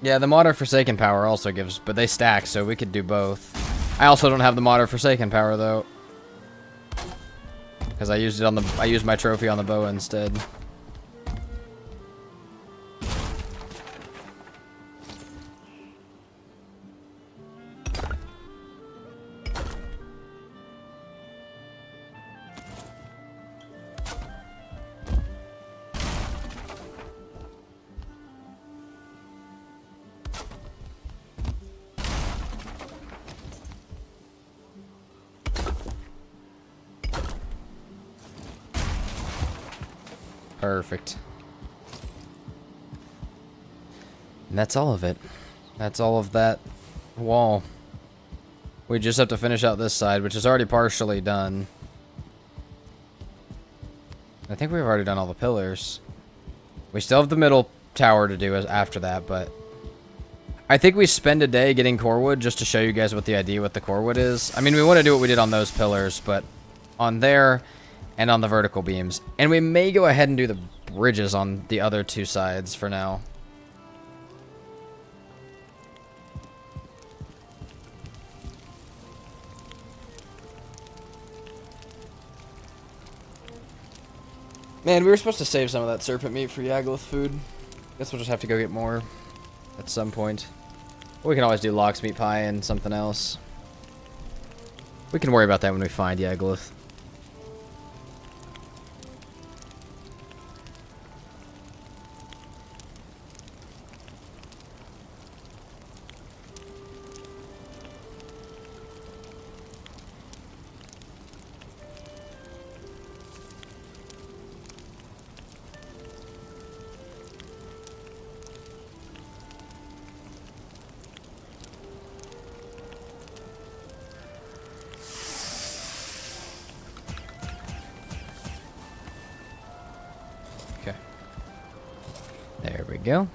Yeah, the Modder Forsaken power also gives, but they stack, so we could do both. I also don't have the Modder Forsaken power though, because I used it on the. I used my trophy on the bow instead. Perfect. And that's all of it. That's all of that wall. We just have to finish out this side, which is already partially done. I think we've already done all the pillars. We still have the middle tower to do after that, but I think we spend a day getting core wood just to show you guys what the idea with the core wood is. I mean, we want to do what we did on those pillars, but on there and on the vertical beams. And we may go ahead and do the bridges on the other two sides for now. Man, we were supposed to save some of that serpent meat for Yagluth food. Guess we'll just have to go get more at some point. We can always do lox meat pie and something else. We can worry about that when we find Yagluth. There we go.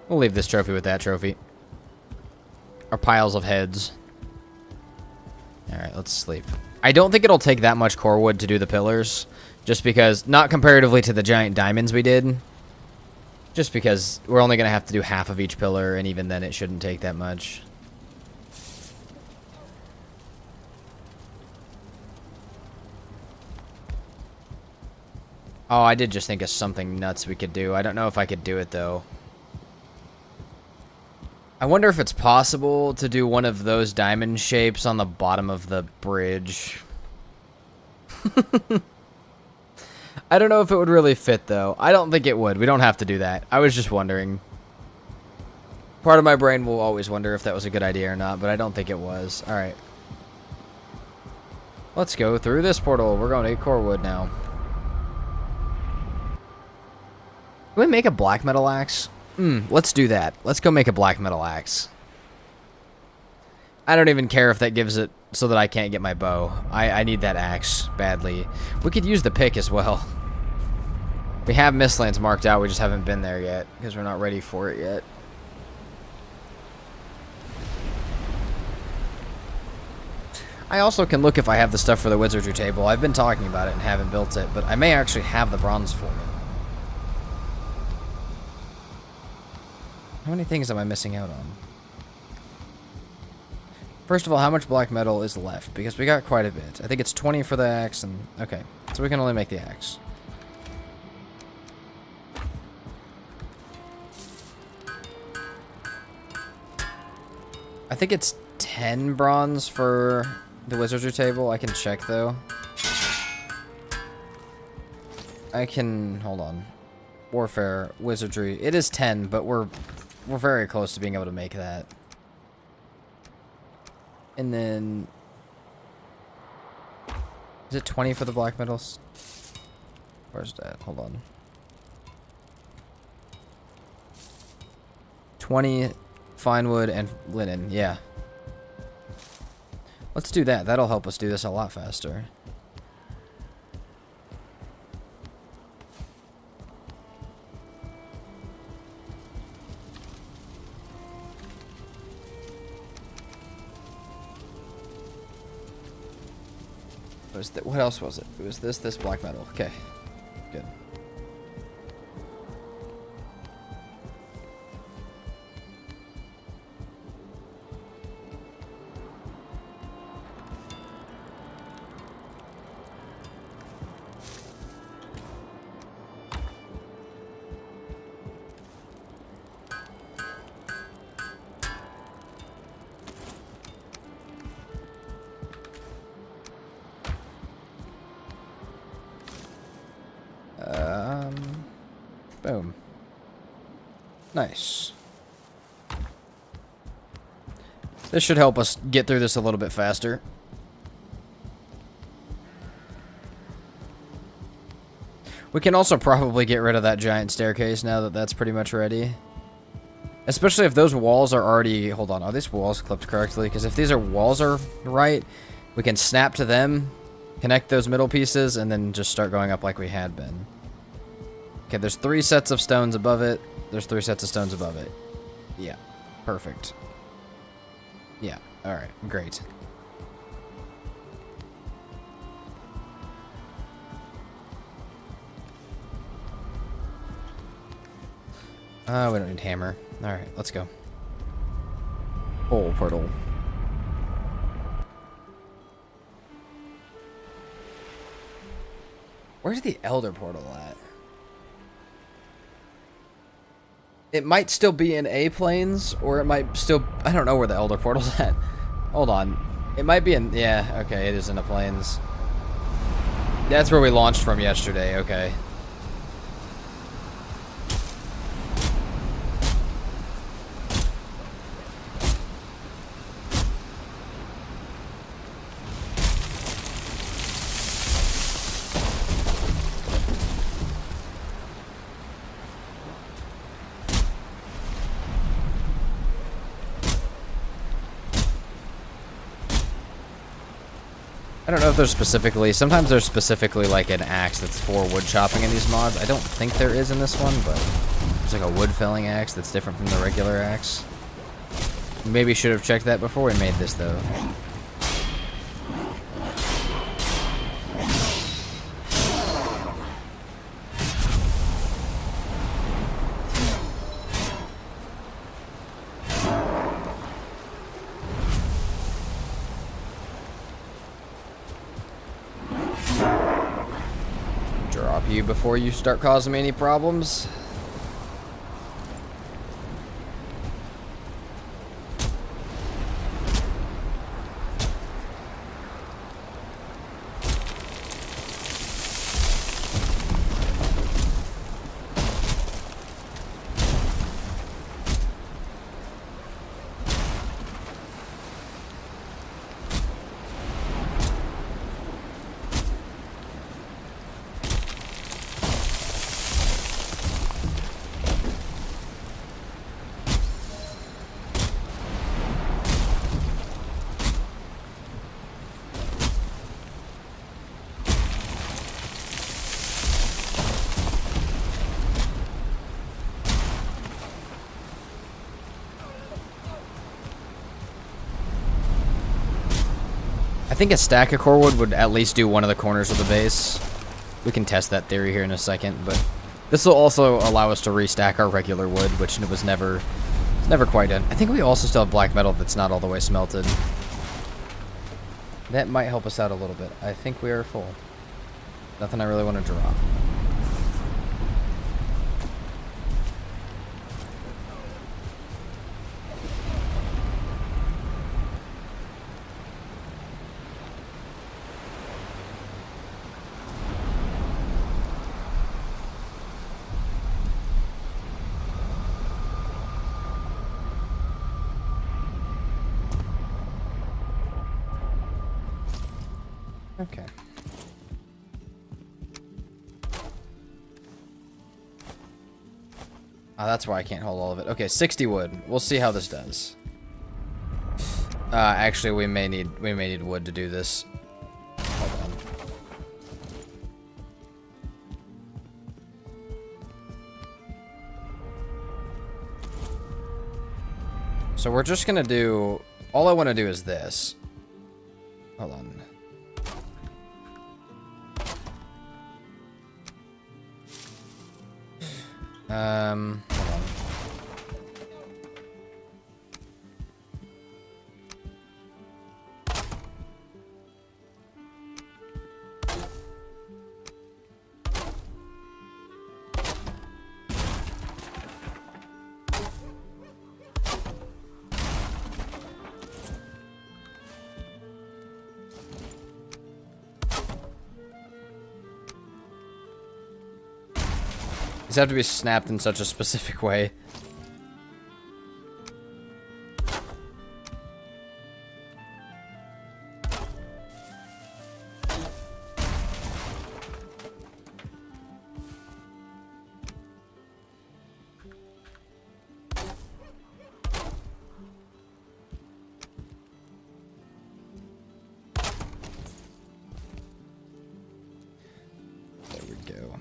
We'll leave this trophy with that trophy. Our piles of heads. Alright, let's sleep. I don't think it'll take that much core wood to do the pillars. Just because, not comparatively to the giant diamonds we did. Just because we're only going to have to do half of each pillar, and even then it shouldn't take that much. Oh, I did just think of something nuts we could do. I don't know if I could do it, though. I wonder if it's possible to do one of those diamond shapes on the bottom of the bridge. I don't know if it would really fit, though. I don't think it would. We don't have to do that. I was just wondering. Part of my brain will always wonder if that was a good idea or not, but I don't think it was. Alright. Let's go through this portal. We're going to get core wood now. Can we make a black metal axe? Let's do that. Let's go make a black metal axe. I don't even care if that gives it so that I can't get my bow. I need that axe badly. We could use the pick as well. We have Mistlands marked out. We just haven't been there yet because we're not ready for it yet. I also can look if I have the stuff for the Wizardry table. I've been talking about it and haven't built it, but I may actually have the bronze for it. How many things am I missing out on? First of all, how much black metal is left? Because we got quite a bit. I think it's 20 for the axe, and... okay, so we can only make the axe. I think it's 10 bronze for the Wizardry table. I can check, though. I can... hold on. Warfare, Wizardry. It is 10, but we're very close to being able to make that. And then... is it 20 for the black metals? Where's that? Hold on. 20 fine wood and linen. Yeah. Let's do that. That'll help us do this a lot faster. What else was it? It was this black metal. Okay. Good. Boom. Nice. This should help us get through this a little bit faster. We can also probably get rid of that giant staircase now that that's pretty much ready. Especially if those walls are already... hold on, are these walls clipped correctly? Because if these walls are right, we can snap to them, connect those middle pieces, and then just start going up like we had been. Okay, there's 3 sets of stones above it. There's 3 sets of stones above it. Yeah, perfect. Yeah, alright, great. We don't need hammer. Alright, let's go. Hole portal. Where's the Elder portal at? It might still be in A planes, or it might still... I don't know where the Elder portal's at. Hold on. It might be in... Yeah, okay, it is in the planes. That's where we launched from yesterday, okay. I don't know if there's specifically... Sometimes there's specifically like an axe that's for wood chopping in these mods. I don't think there is in this one, but there's like a wood felling axe that's different from the regular axe. Maybe should have checked that before we made this, though. You before you start causing me any problems. I think a stack of core wood would at least do one of the corners of the base. We can test that theory here in a second, but this will also allow us to restack our regular wood, which was never quite done. I think we also still have black metal that's not all the way smelted. That might help us out a little bit. I think we are full. Nothing I really want to drop. Okay. That's why I can't hold all of it. Okay, 60 wood. We'll see how this does. Actually, we may need wood to do this. Hold on. So we're just gonna do... All I want to do is this. Hold on. Hold on. These have to be snapped in such a specific way. There we go.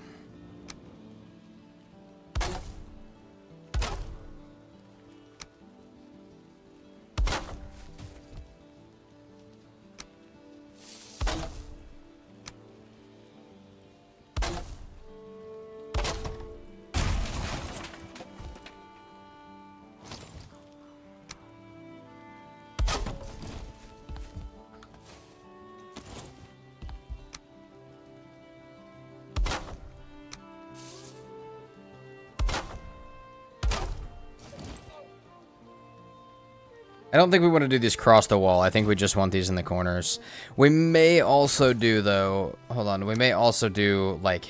I don't think we want to do these cross the wall. I think we just want these in the corners. We may also do, though... Hold on. We may also do, like...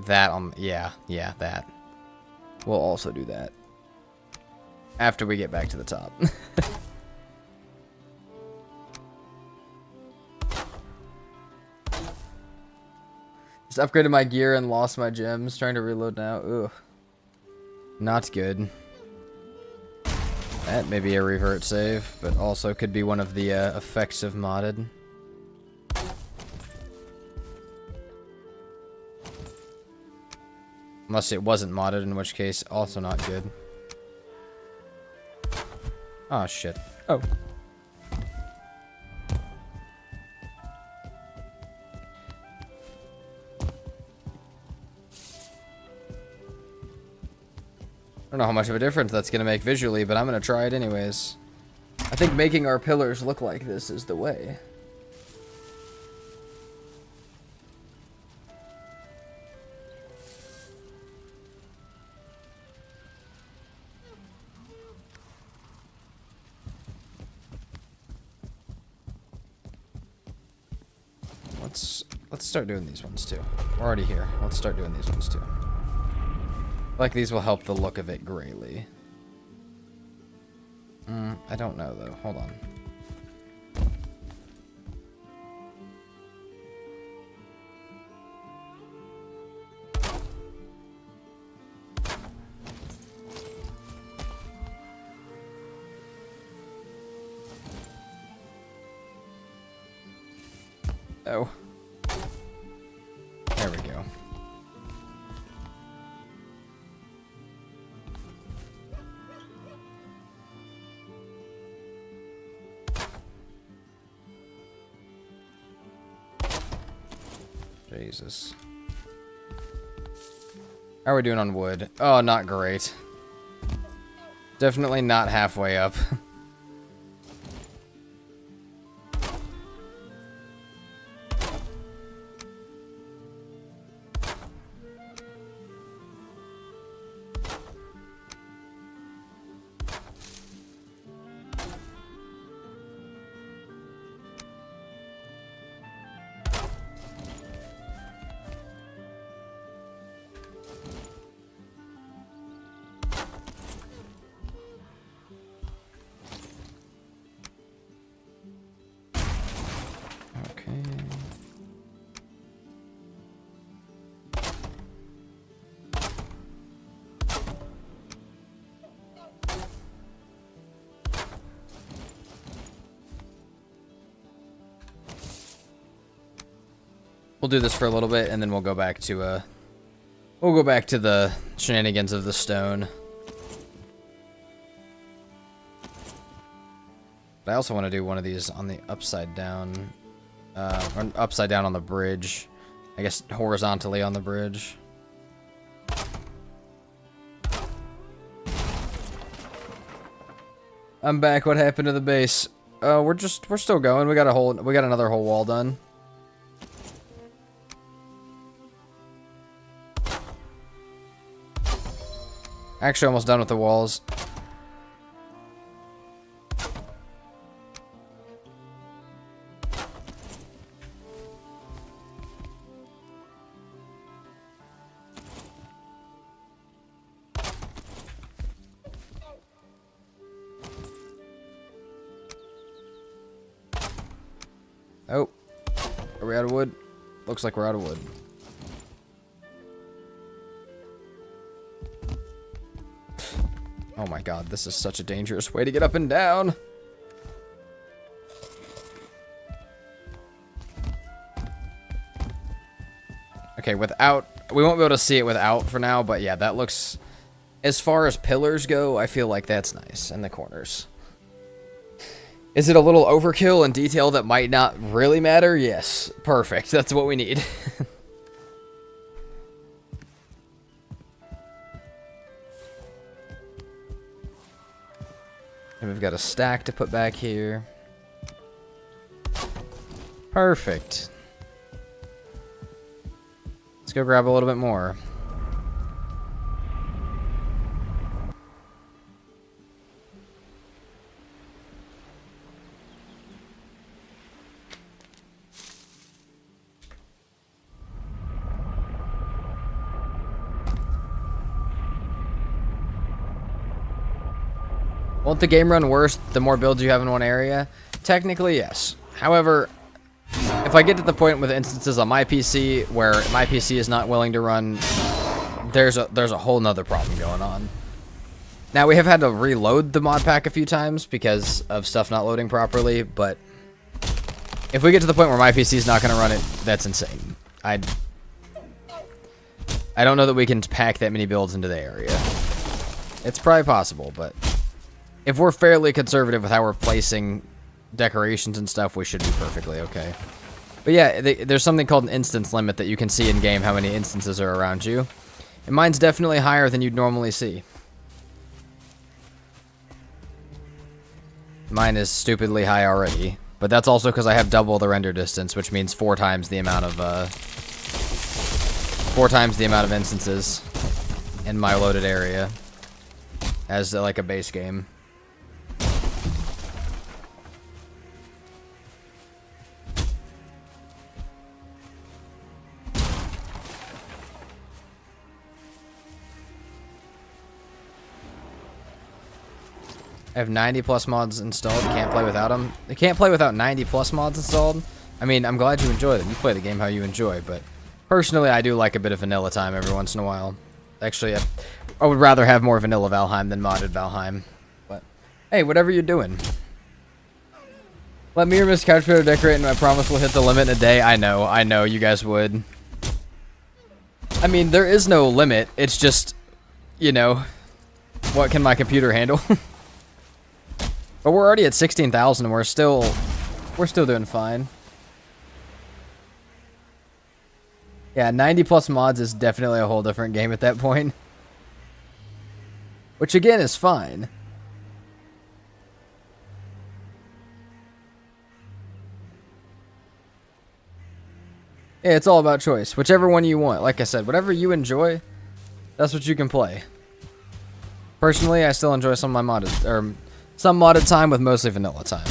That on... Yeah, that. We'll also do that. After we get back to the top. Just upgraded my gear and lost my gems. Trying to reload now. Ugh. Not good. That may be a revert save, but also could be one of the effects of modded. Unless it wasn't modded, in which case, also not good. Oh, shit. Oh. I don't know how much of a difference that's going to make visually, but I'm going to try it anyways. I think making our pillars look like this is the way. Let's start doing these ones too. We're already here. Let's start doing these ones too. Like these will help the look of it greatly. I don't know though. Hold on. Oh. There we go. Jesus. How are we doing on wood? Oh, not great. Definitely not halfway up. We'll do this for a little bit, and then we'll go back to the shenanigans of the stone. But I also want to do one of these on the upside down, or upside down on the bridge. I guess horizontally on the bridge. I'm back. What happened to the base? We're still going. We got another whole wall done. Actually, almost done with the walls. Oh. Are we out of wood? Looks like we're out of wood. Oh my god, this is such a dangerous way to get up and down. Okay, without... We won't be able to see it without for now, but yeah, that looks... As far as pillars go, I feel like that's nice in the corners. Is it a little overkill and detail that might not really matter? Yes. Perfect. That's what we need. And we've got a stack to put back here. Perfect. Let's go grab a little bit more. Won't the game run worse the more builds you have in one area? Technically, yes. However, if I get to the point with instances on my PC where my PC is not willing to run, there's a whole nother problem going on. Now, we have had to reload the mod pack a few times because of stuff not loading properly, but if we get to the point where my PC is not going to run it, that's insane. I don't know that we can pack that many builds into the area. It's probably possible, but if we're fairly conservative with how we're placing decorations and stuff, we should be perfectly okay. But yeah, there's something called an instance limit that you can see in game how many instances are around you. And mine's definitely higher than you'd normally see. Mine is stupidly high already, but that's also because I have double the render distance, which means 4 times the amount of instances in my loaded area as like a base game. I have 90 plus mods installed. Can't play without them. I can't play without 90 plus mods installed. I mean, I'm glad you enjoy them. You play the game how you enjoy, but personally, I do like a bit of vanilla time every once in a while. Actually, I would rather have more vanilla Valheim than modded Valheim. But hey, whatever you're doing. Let me or Miss Couch Potato decorate, and I promise we'll hit the limit in a day. I know, you guys would. I mean, there is no limit. It's just, you know, what can my computer handle? But we're already at 16,000 and we're still doing fine. Yeah, 90 plus mods is definitely a whole different game at that point. Which again is fine. Yeah, it's all about choice. Whichever one you want. Like I said, whatever you enjoy, that's what you can play. Personally, I still enjoy some of my modded, or some modded time with mostly vanilla time.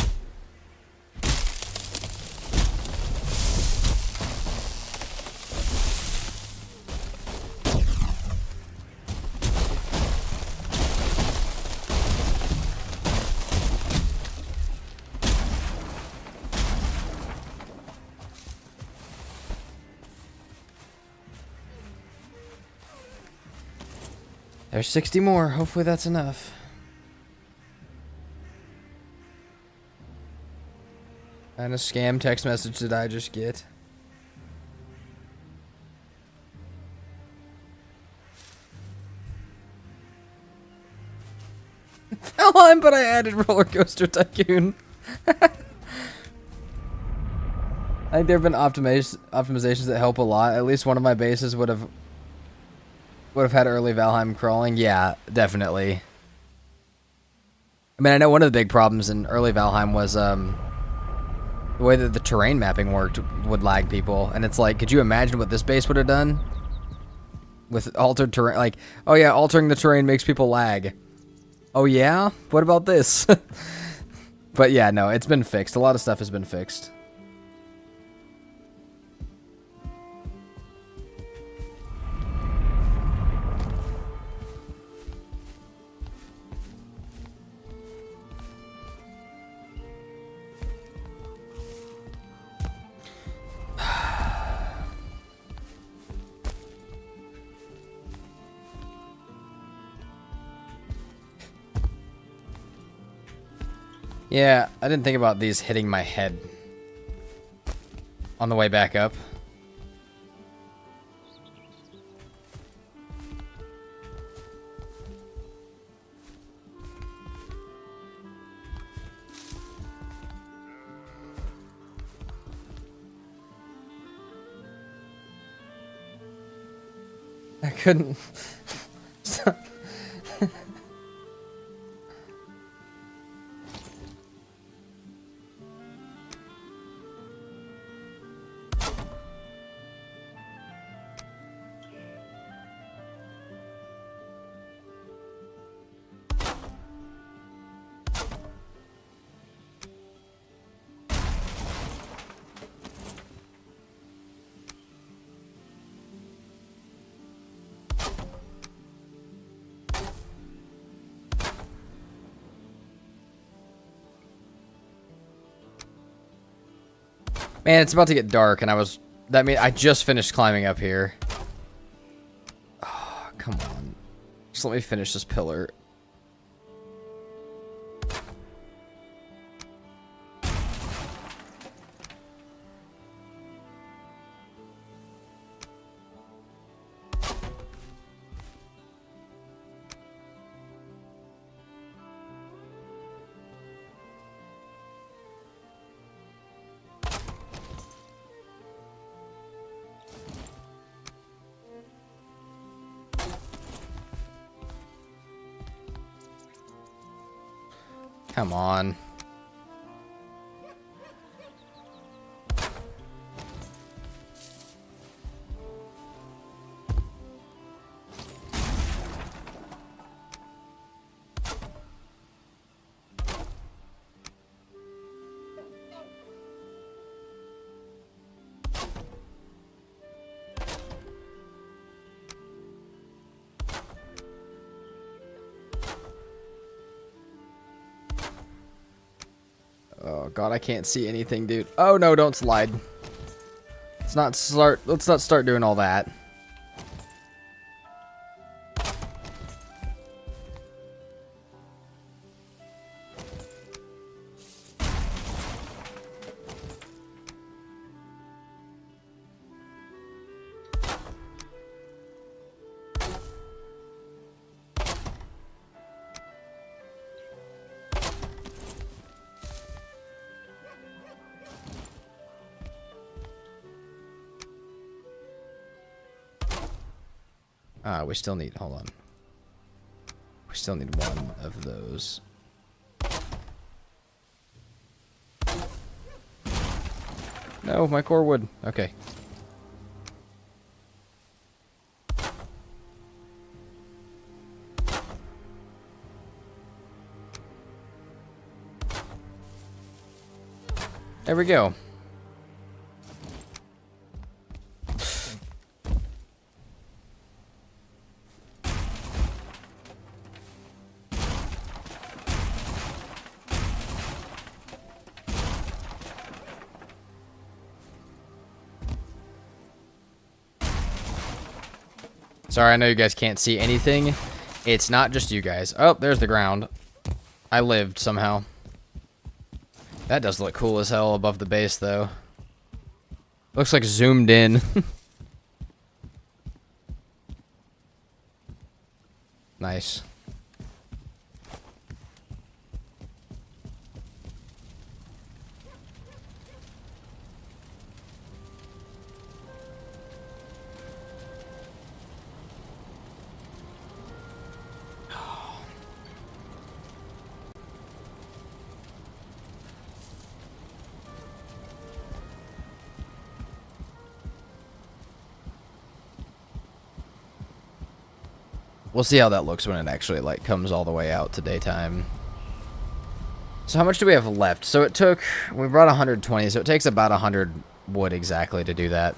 There's 60 more. Hopefully that's enough. And a scam text message did I just get? Valheim, but I added Roller Coaster Tycoon. I think there have been optimizations that help a lot. At least one of my bases would have had early Valheim crawling. Yeah, definitely. I mean, I know one of the big problems in early Valheim was the way that the terrain mapping worked would lag people. And it's like, could you imagine what this base would have done? With altered terrain, like, oh yeah, altering the terrain makes people lag. Oh yeah? What about this? But yeah, no, it's been fixed. A lot of stuff has been fixed. Yeah, I didn't think about these hitting my head on the way back up. I couldn't. Man, it's about to get dark, and that means I just finished climbing up here. Oh, come on. Just let me finish this pillar. Come on. Oh god, I can't see anything, dude. Oh no, don't slide. Let's not start doing all that. We still need, hold on. We still need one of those. No, my core wood. Okay. There we go. Sorry, I know you guys can't see anything. It's not just you guys. Oh, there's the ground. I lived somehow. That does look cool as hell above the base, though. Looks like zoomed in. Nice. We'll see how that looks when it actually like comes all the way out to daytime. So how much do we have left? So it took, we brought 120, so it takes about 100 wood exactly to do that.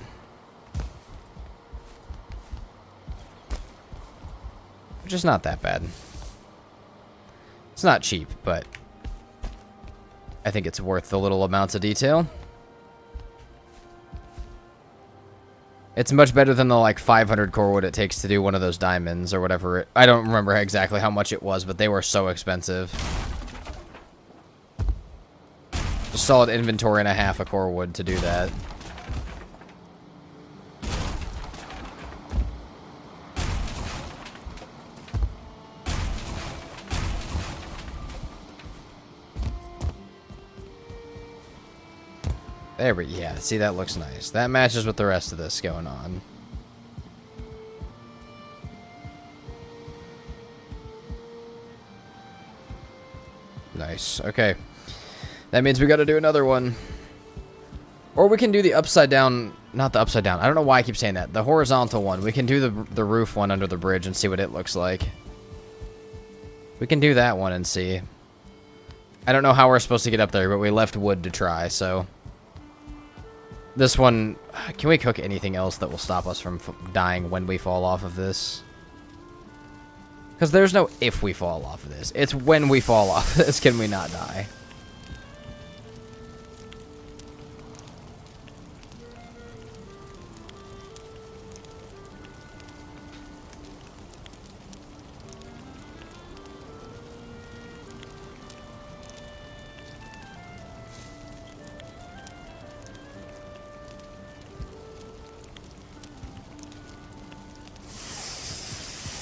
Which is not that bad. It's not cheap, but I think it's worth the little amounts of detail. It's much better than the like 500 core wood it takes to do one of those diamonds or whatever. I don't remember exactly how much it was, but they were so expensive. A solid inventory and a half of core wood to do that. There we go. Yeah, see, that looks nice. That matches with the rest of this going on. Nice. Okay. That means we got to do another one. Or we can do the upside down... Not the upside down. I don't know why I keep saying that. The horizontal one. We can do the roof one under the bridge and see what it looks like. We can do that one and see. I don't know how we're supposed to get up there, but we left wood to try, so... This one, can we cook anything else that will stop us from dying when we fall off of this? Because there's no if we fall off of this. It's when we fall off of this can we not die.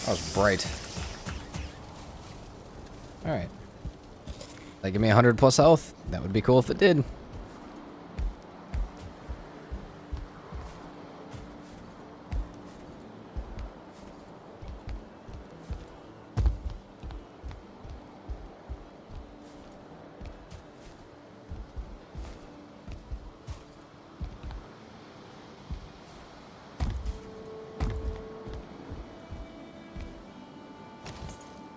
That was bright. Alright. That give me 100 plus health. That would be cool if it did.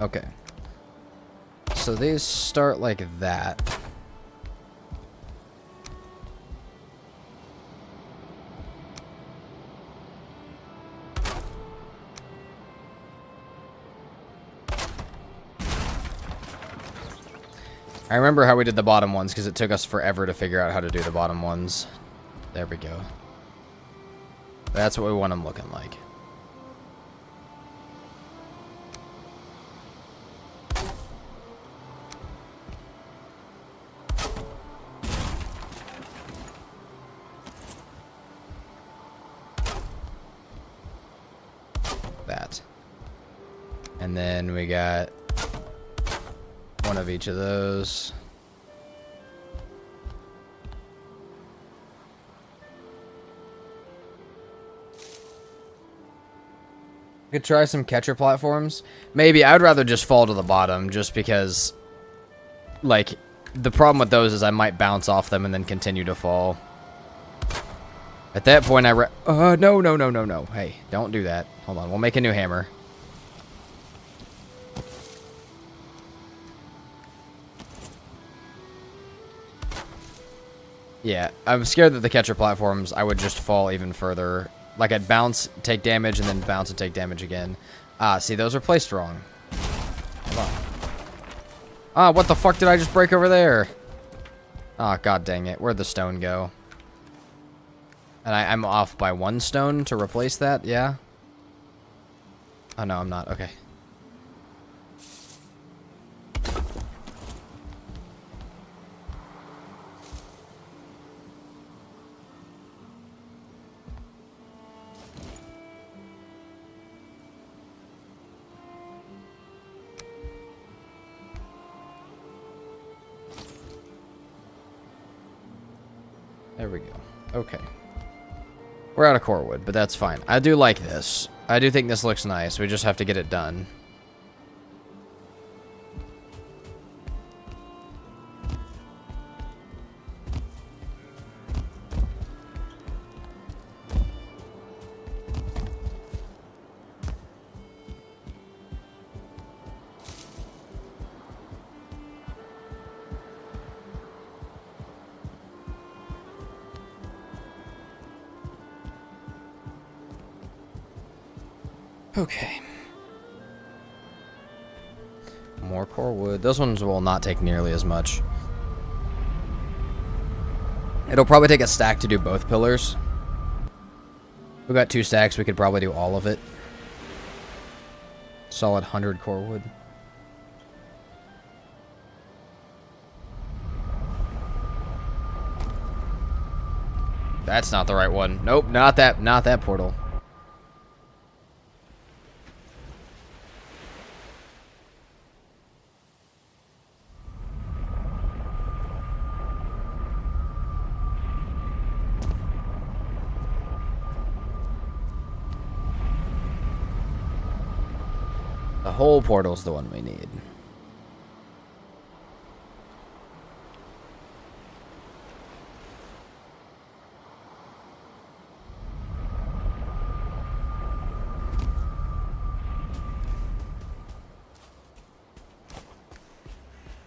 Okay. So these start like that. I remember how we did the bottom ones because it took us forever to figure out how to do the bottom ones. There we go. That's what we want them looking like. And then we got one of each of those. We could try some catcher platforms. Maybe. I would rather just fall to the bottom just because, like, the problem with those is I might bounce off them and then continue to fall. At that point, no. Hey, don't do that. Hold on. We'll make a new hammer. Yeah, I'm scared that the catcher platforms, I would just fall even further. Like, I'd bounce, take damage, and then bounce and take damage again. Ah, see, those are placed wrong. Hold on. Ah, what the fuck did I just break over there? Ah, god dang it. Where'd the stone go? And I'm off by 1 stone to replace that, yeah? Oh, no, I'm not. Okay. There we go. Okay. We're out of core wood, but that's fine. I do like this. I do think this looks nice. We just have to get it done. Okay. More core wood. Those ones will not take nearly as much. It'll probably take a stack to do both pillars. We got 2 stacks. We could probably do all of it. Solid 100 core wood. That's not the right one. Nope, not that portal. The whole portal's the one we need. Get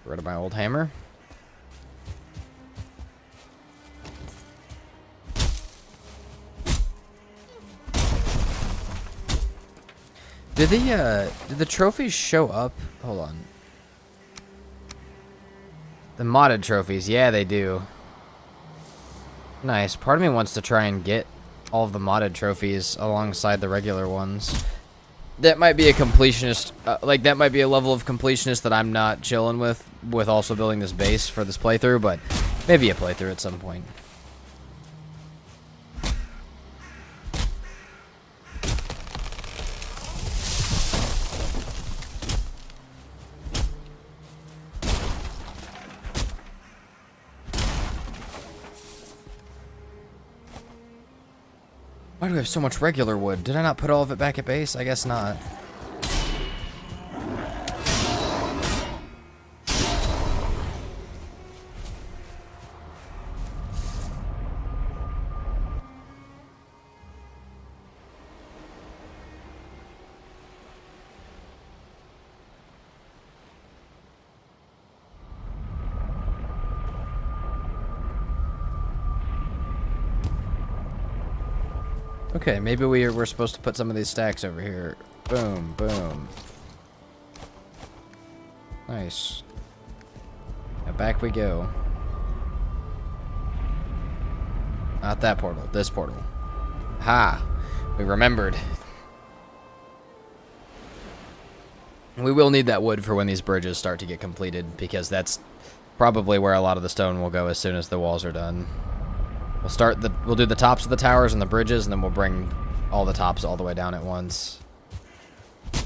rid of my old hammer. Did the trophies show up? Hold on. The modded trophies, yeah, they do. Nice. Part of me wants to try and get all of the modded trophies alongside the regular ones. That might be a completionist, like that might be a level of completionist that I'm not chilling with also building this base for this playthrough, but maybe a playthrough at some point. Why do we have so much regular wood? Did I not put all of it back at base? I guess not. Okay, maybe we're supposed to put some of these stacks over here. Boom, boom. Nice. Now back we go. Not that portal, this portal. Ha! We remembered. We will need that wood for when these bridges start to get completed, because that's probably where a lot of the stone will go as soon as the walls are done. We'll do the tops of the towers and the bridges, and then we'll bring all the tops all the way down at once. And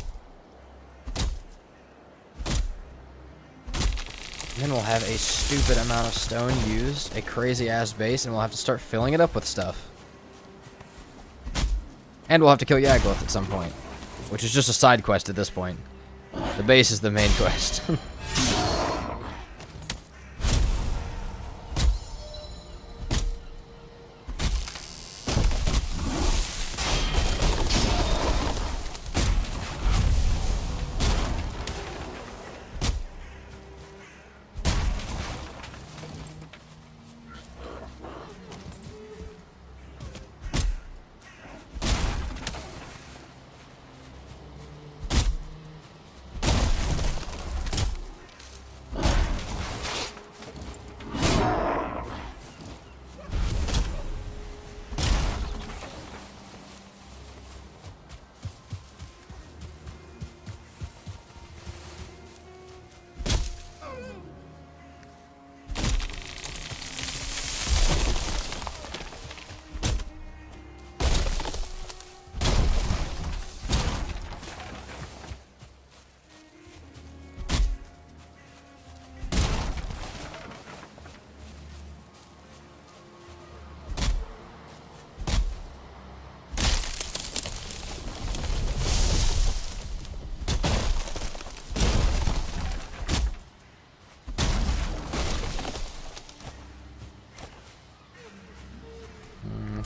then we'll have a stupid amount of stone used, a crazy ass base, and we'll have to start filling it up with stuff. And we'll have to kill Yagloth at some point, which is just a side quest at this point. The base is the main quest.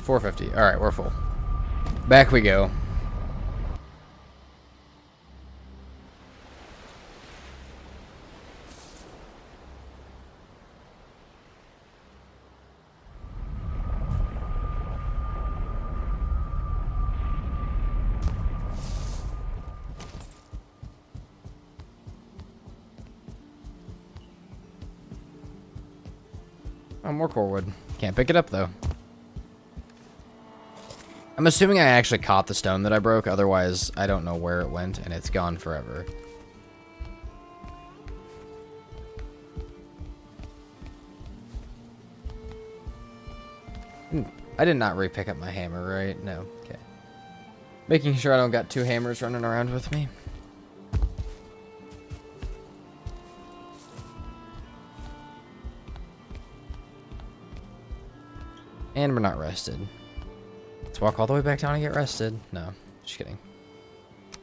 $450. All right, we're full. Back we go. Oh, more core wood. Can't pick it up though. I'm assuming I actually caught the stone that I broke, otherwise I don't know where it went, and it's gone forever. I did not re-pick up my hammer, right? No. Okay. Making sure I don't got two hammers running around with me. And we're not rested. Let's walk all the way back down and get rested. No, just kidding.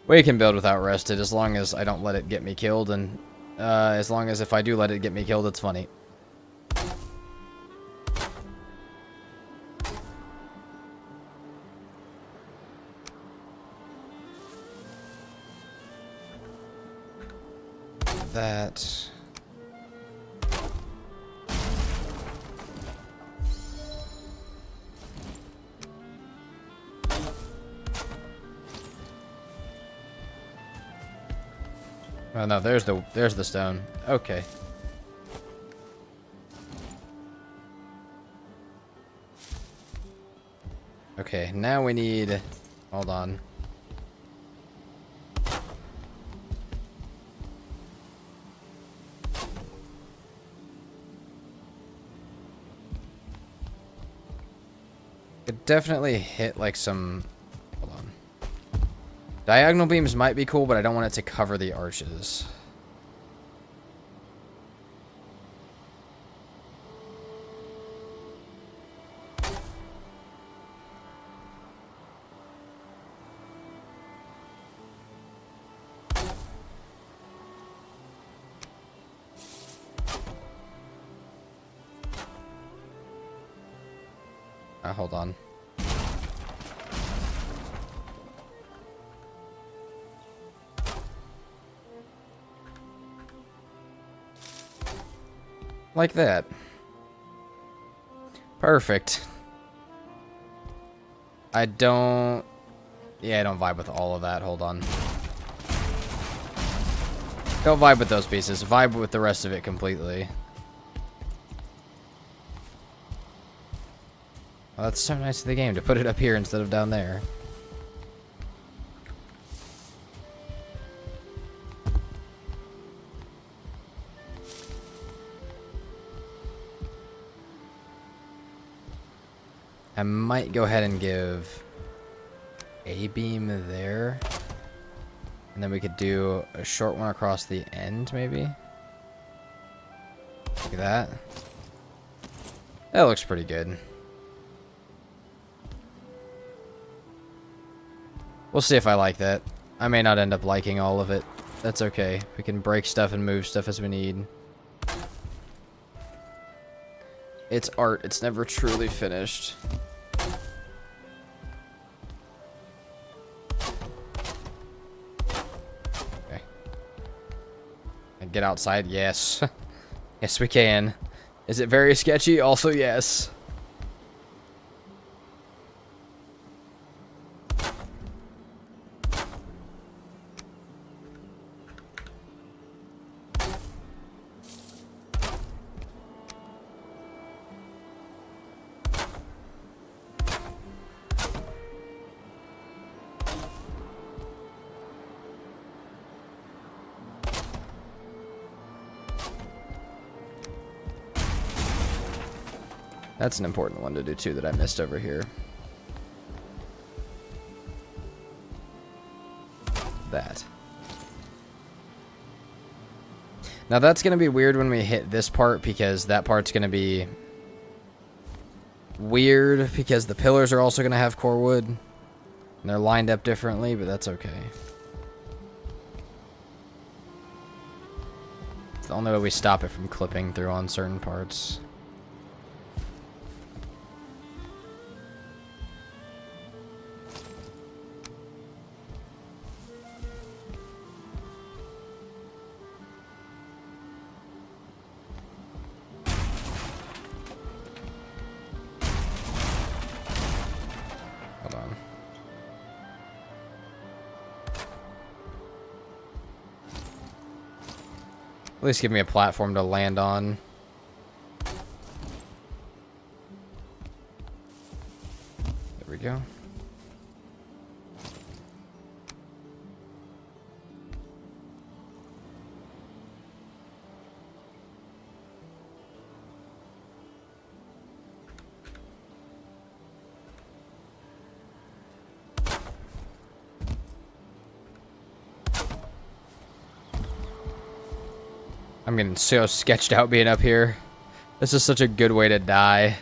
We can build without rested as long as I don't let it get me killed, and as long as if I do let it get me killed, it's funny. That... Oh no, there's the stone. Okay. Okay, now we need... Hold on. Could definitely hit like some... Hold on. Diagonal beams might be cool, but I don't want it to cover the arches. Hold on. Like that. Perfect. I don't... Yeah, I don't vibe with all of that. Hold on. Don't vibe with those pieces. Vibe with the rest of it completely. Well, that's so nice of the game to put it up here instead of down there. I might go ahead and give a beam there. And then we could do a short one across the end, maybe. Like that. That looks pretty good. We'll see if I like that. I may not end up liking all of it. That's okay. We can break stuff and move stuff as we need. It's art. It's never truly finished. Okay. And get outside? Yes. Yes, we can. Is it very sketchy? Also, yes. That's an important one to do too that I missed over here. That. Now that's going to be weird when we hit this part because that part's going to be weird because the pillars are also going to have core wood. And they're lined up differently, but that's okay. It's the only way we stop it from clipping through on certain parts. At least give me a platform to land on. There we go. I'm getting so sketched out being up here. This is such a good way to die.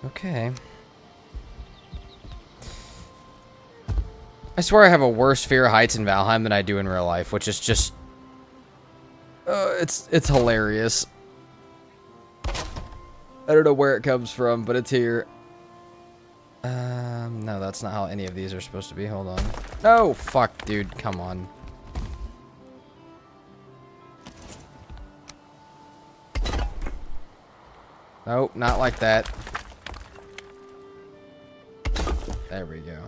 Okay. I swear I have a worse fear of heights in Valheim than I do in real life, which is just... it's hilarious. I don't know where it comes from, but it's here. No, that's not how any of these are supposed to be. Hold on. No, fuck, dude. Come on. Nope, not like that. There we go.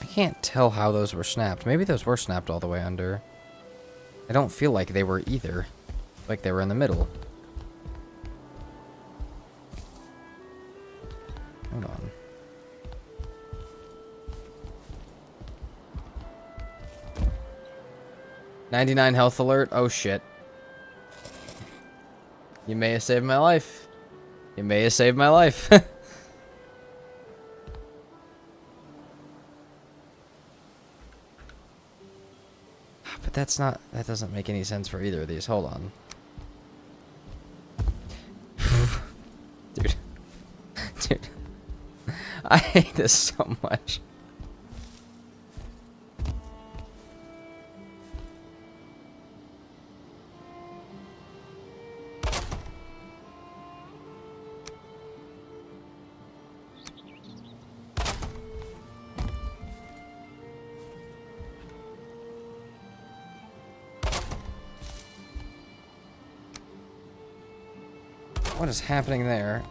I can't tell how those were snapped. Maybe those were snapped all the way under. I don't feel like they were either. Like they were in the middle. Hold on. $99 health alert. Oh shit. You may have saved my life. You may have saved my life. But that's not... That doesn't make any sense for either of these. Hold on. Dude. Dude. I hate this so much. What is happening there?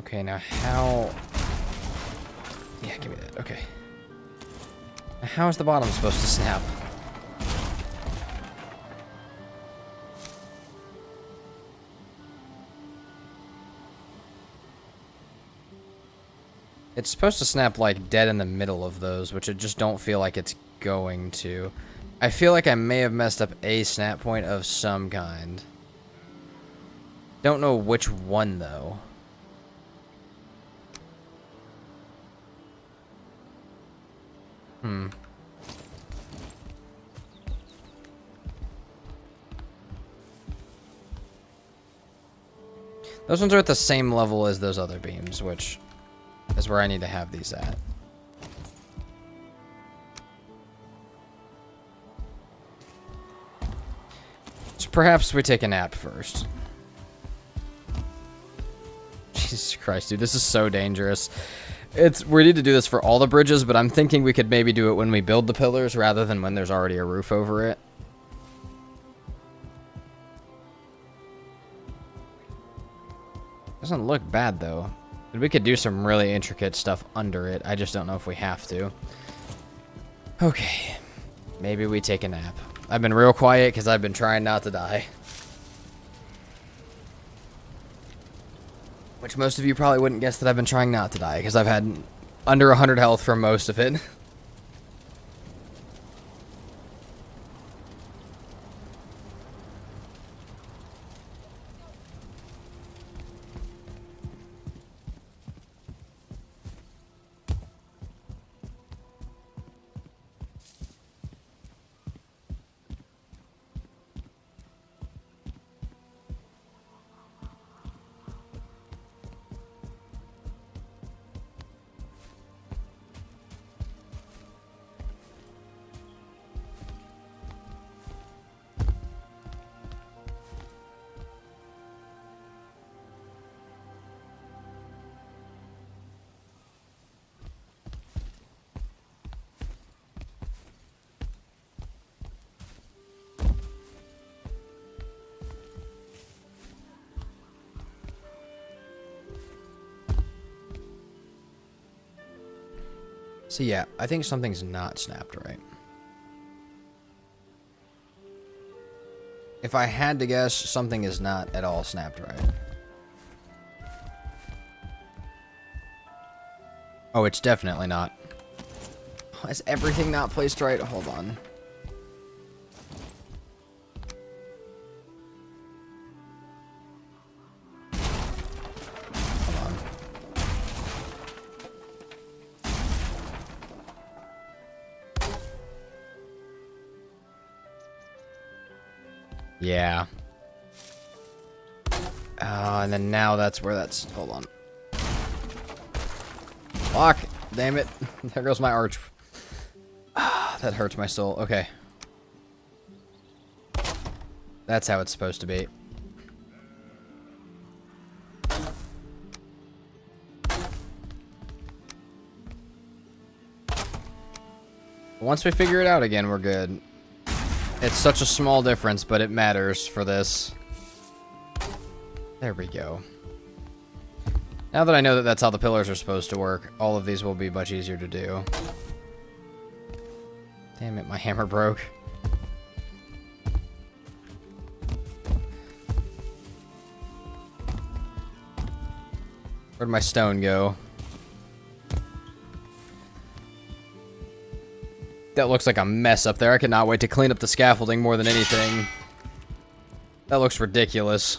Okay, now how... Yeah, give me that. Okay. Now how is the bottom supposed to snap? It's supposed to snap like dead in the middle of those, which I just don't feel like it's going to. I feel like I may have messed up a snap point of some kind. Don't know which one though. Those ones are at the same level as those other beams, which is where I need to have these at. So perhaps we take a nap first. Jesus Christ, dude, this is so dangerous. We need to do this for all the bridges, but I'm thinking we could maybe do it when we build the pillars rather than when there's already a roof over it. Doesn't look bad though. We could do some really intricate stuff under it. I just don't know if we have to. Okay. Maybe we take a nap. I've been real quiet because I've been trying not to die. Which most of you probably wouldn't guess that I've been trying not to die because I've had under 100 health for most of it. So yeah, I think something's not snapped right. If I had to guess, something is not at all snapped right. Oh, it's definitely not. Is everything not placed right? Hold on. Yeah. And then now that's where that's... Hold on. Fuck! Damn it. There goes my arch. That hurts my soul. Okay. That's how it's supposed to be. Once we figure it out again, we're good. It's such a small difference, but it matters for this. There we go. Now that I know that that's how the pillars are supposed to work, all of these will be much easier to do. Damn it, my hammer broke. Where'd my stone go? That looks like a mess up there. I cannot wait to clean up the scaffolding more than anything. That looks ridiculous.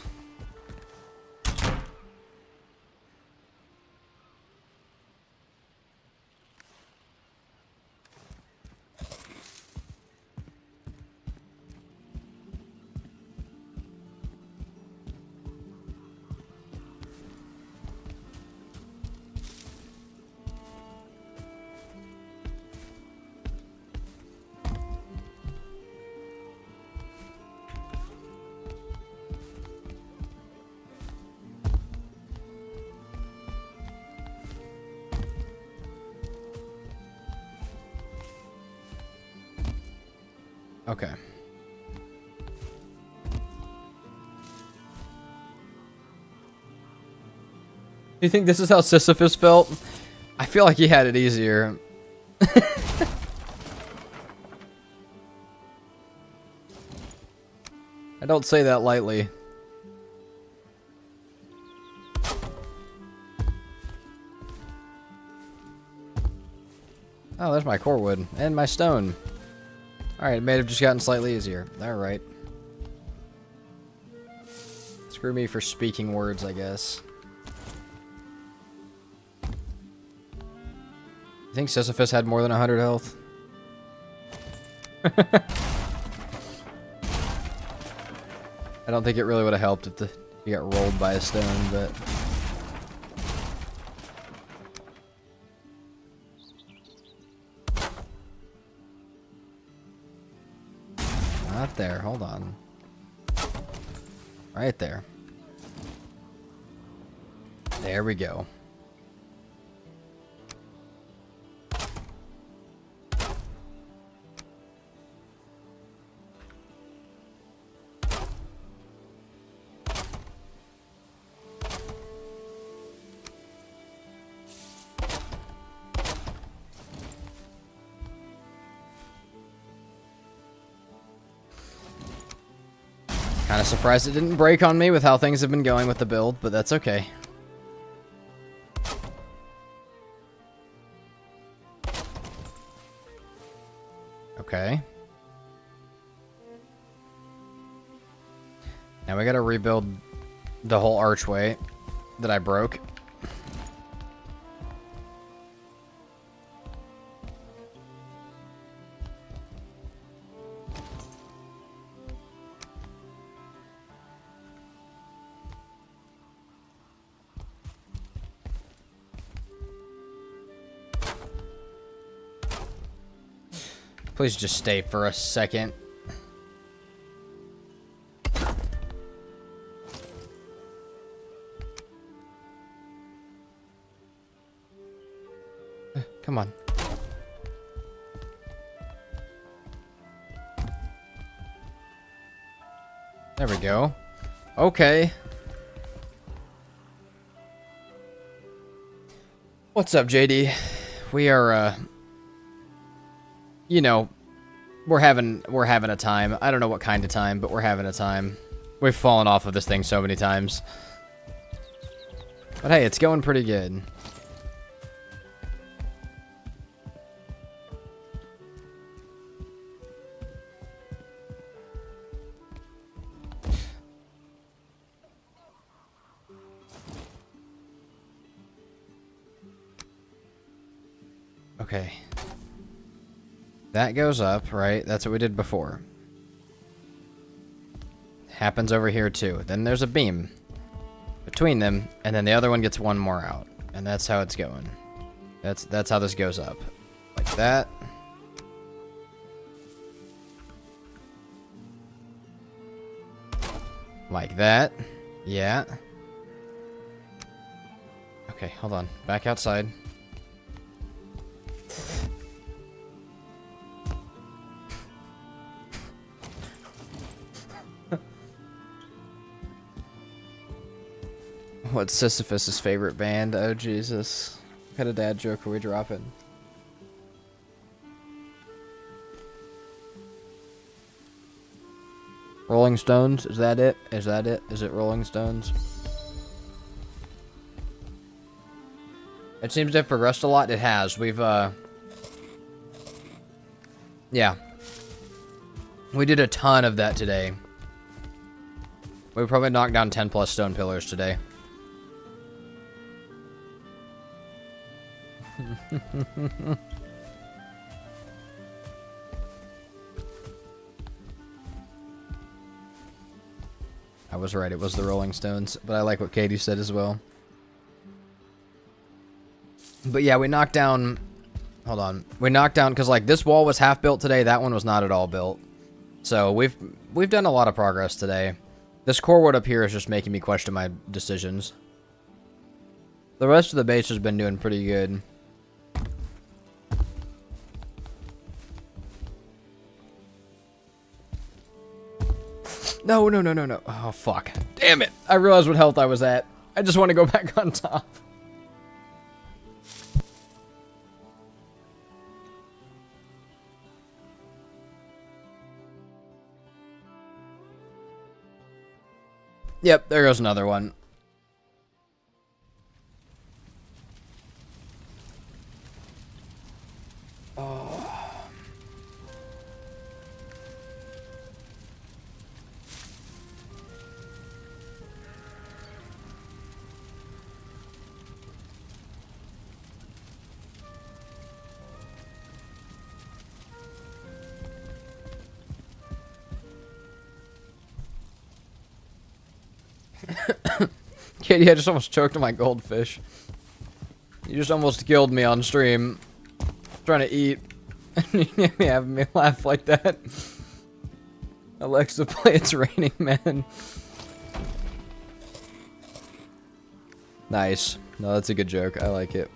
Okay. You think this is how Sisyphus felt? I feel like he had it easier. I don't say that lightly. Oh, there's my core wood and my stone. Alright, it may have just gotten slightly easier. Alright. Screw me for speaking words, I guess. You think Sisyphus had more than 100 health? I don't think it really would have helped if he got rolled by a stone, but... Not there, hold on. Right there. There we go. Kind of surprised it didn't break on me with how things have been going with the build, but that's okay. Okay. Now we gotta rebuild the whole archway that I broke. Please just stay for a second. Come on. There we go. Okay. What's up, JD? We are, you know, we're having a time. I don't know what kind of time, but we're having a time. We've fallen off of this thing so many times. But hey, it's going pretty good. Okay. That goes up, right? That's what we did before. Happens over here too. Then there's a beam between them, and then the other one gets one more out. And that's how it's going. That's how this goes up. Like that. Like that. Yeah. Okay, hold on. Back outside. What's Sisyphus' favorite band? Oh, Jesus. What kind of dad joke are we dropping? Rolling Stones? Is that it? Is that it? Is it Rolling Stones? It seems to have progressed a lot. It has. We've, yeah. We did a ton of that today. We probably knocked down 10 plus stone pillars today. I was right, it was the Rolling Stones, but I like what Katie said as well. But yeah, we knocked down... Hold on. We knocked down, because like this wall was half built today, that one was not at all built. So we've done a lot of progress today. This core wood up here is just making me question my decisions. The rest of the base has been doing pretty good. No, no, no, no, no. Oh, fuck. Damn it. I realized what health I was at. I just want to go back on top. Yep, there goes another one. Oh. Katie, I just almost choked on my goldfish. You just almost killed me on stream. Trying to eat. You having me laugh like that. Alexa, play It's Raining Men. Nice. No, that's a good joke. I like it.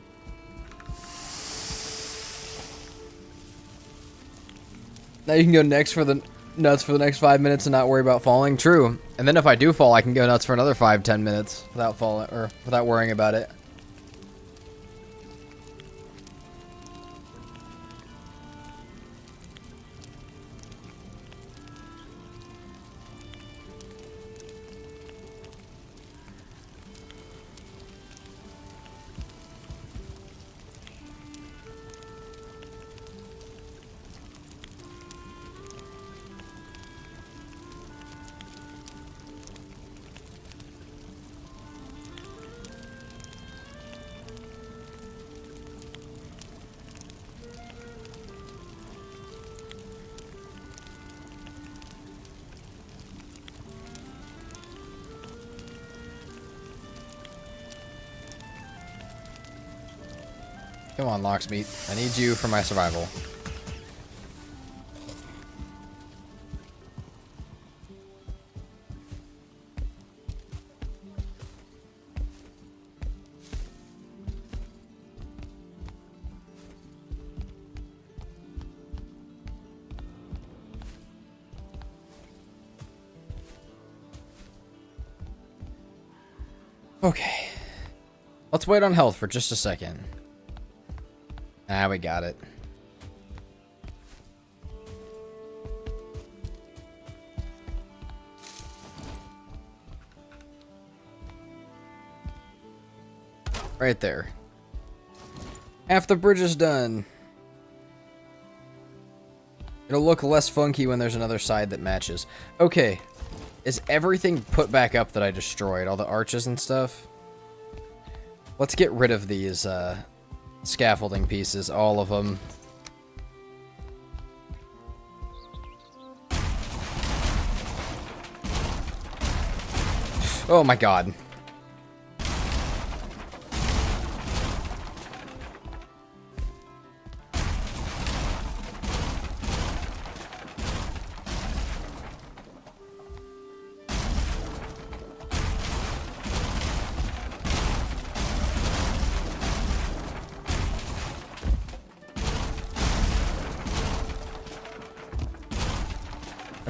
Now you can go next for the nuts for the next 5 minutes and not worry about falling. True. And then if I do fall, I can go nuts for another 5-10 minutes without falling or without worrying about it. Come on, Locksmeat. I need you for my survival. Okay. Let's wait on health for just a second. Ah, we got it. Right there. Half the bridge is done. It'll look less funky when there's another side that matches. Okay. Is everything put back up that I destroyed? All the arches and stuff? Let's get rid of these, scaffolding pieces, all of them. Oh my god.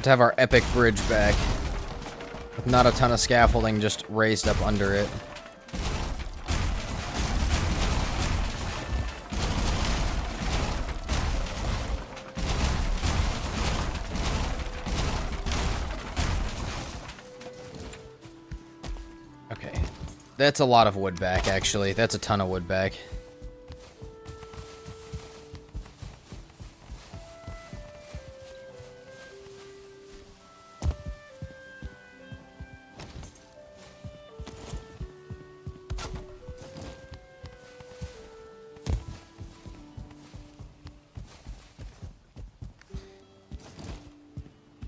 To have our epic bridge back with not a ton of scaffolding just raised up under it. That's a lot of wood back, actually. That's a ton of wood back.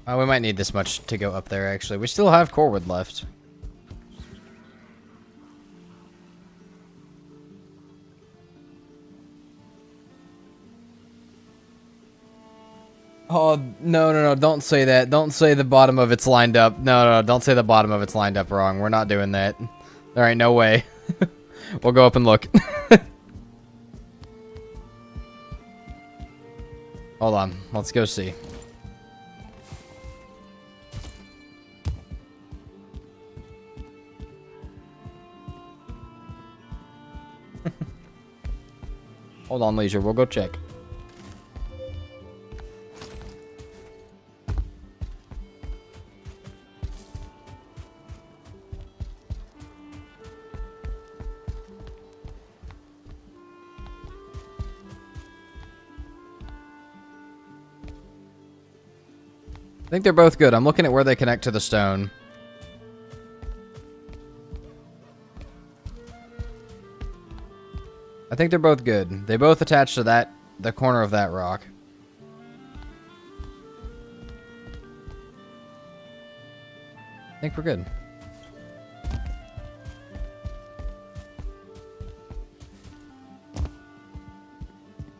We might need this much to go up there, actually. We still have core wood left. Oh, no, don't say that. Don't say the bottom of it's lined up. No, don't say the bottom of it's lined up wrong. We're not doing that. There ain't no way. We'll go up and look. Hold on. Let's go see. Hold on, Leisure. We'll go check. I think they're both good. I'm looking at where they connect to the stone. I think they're both good. They both attach to the corner of that rock. I think we're good.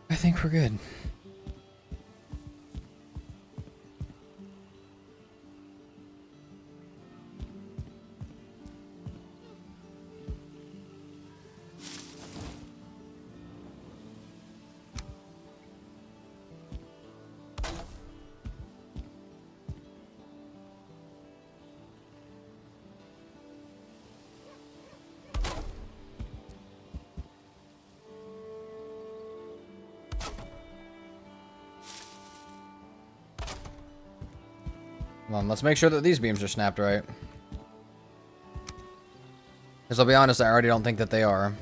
I think we're good. Hold on, let's make sure that these beams are snapped right. Because I'll be honest, I already don't think that they are.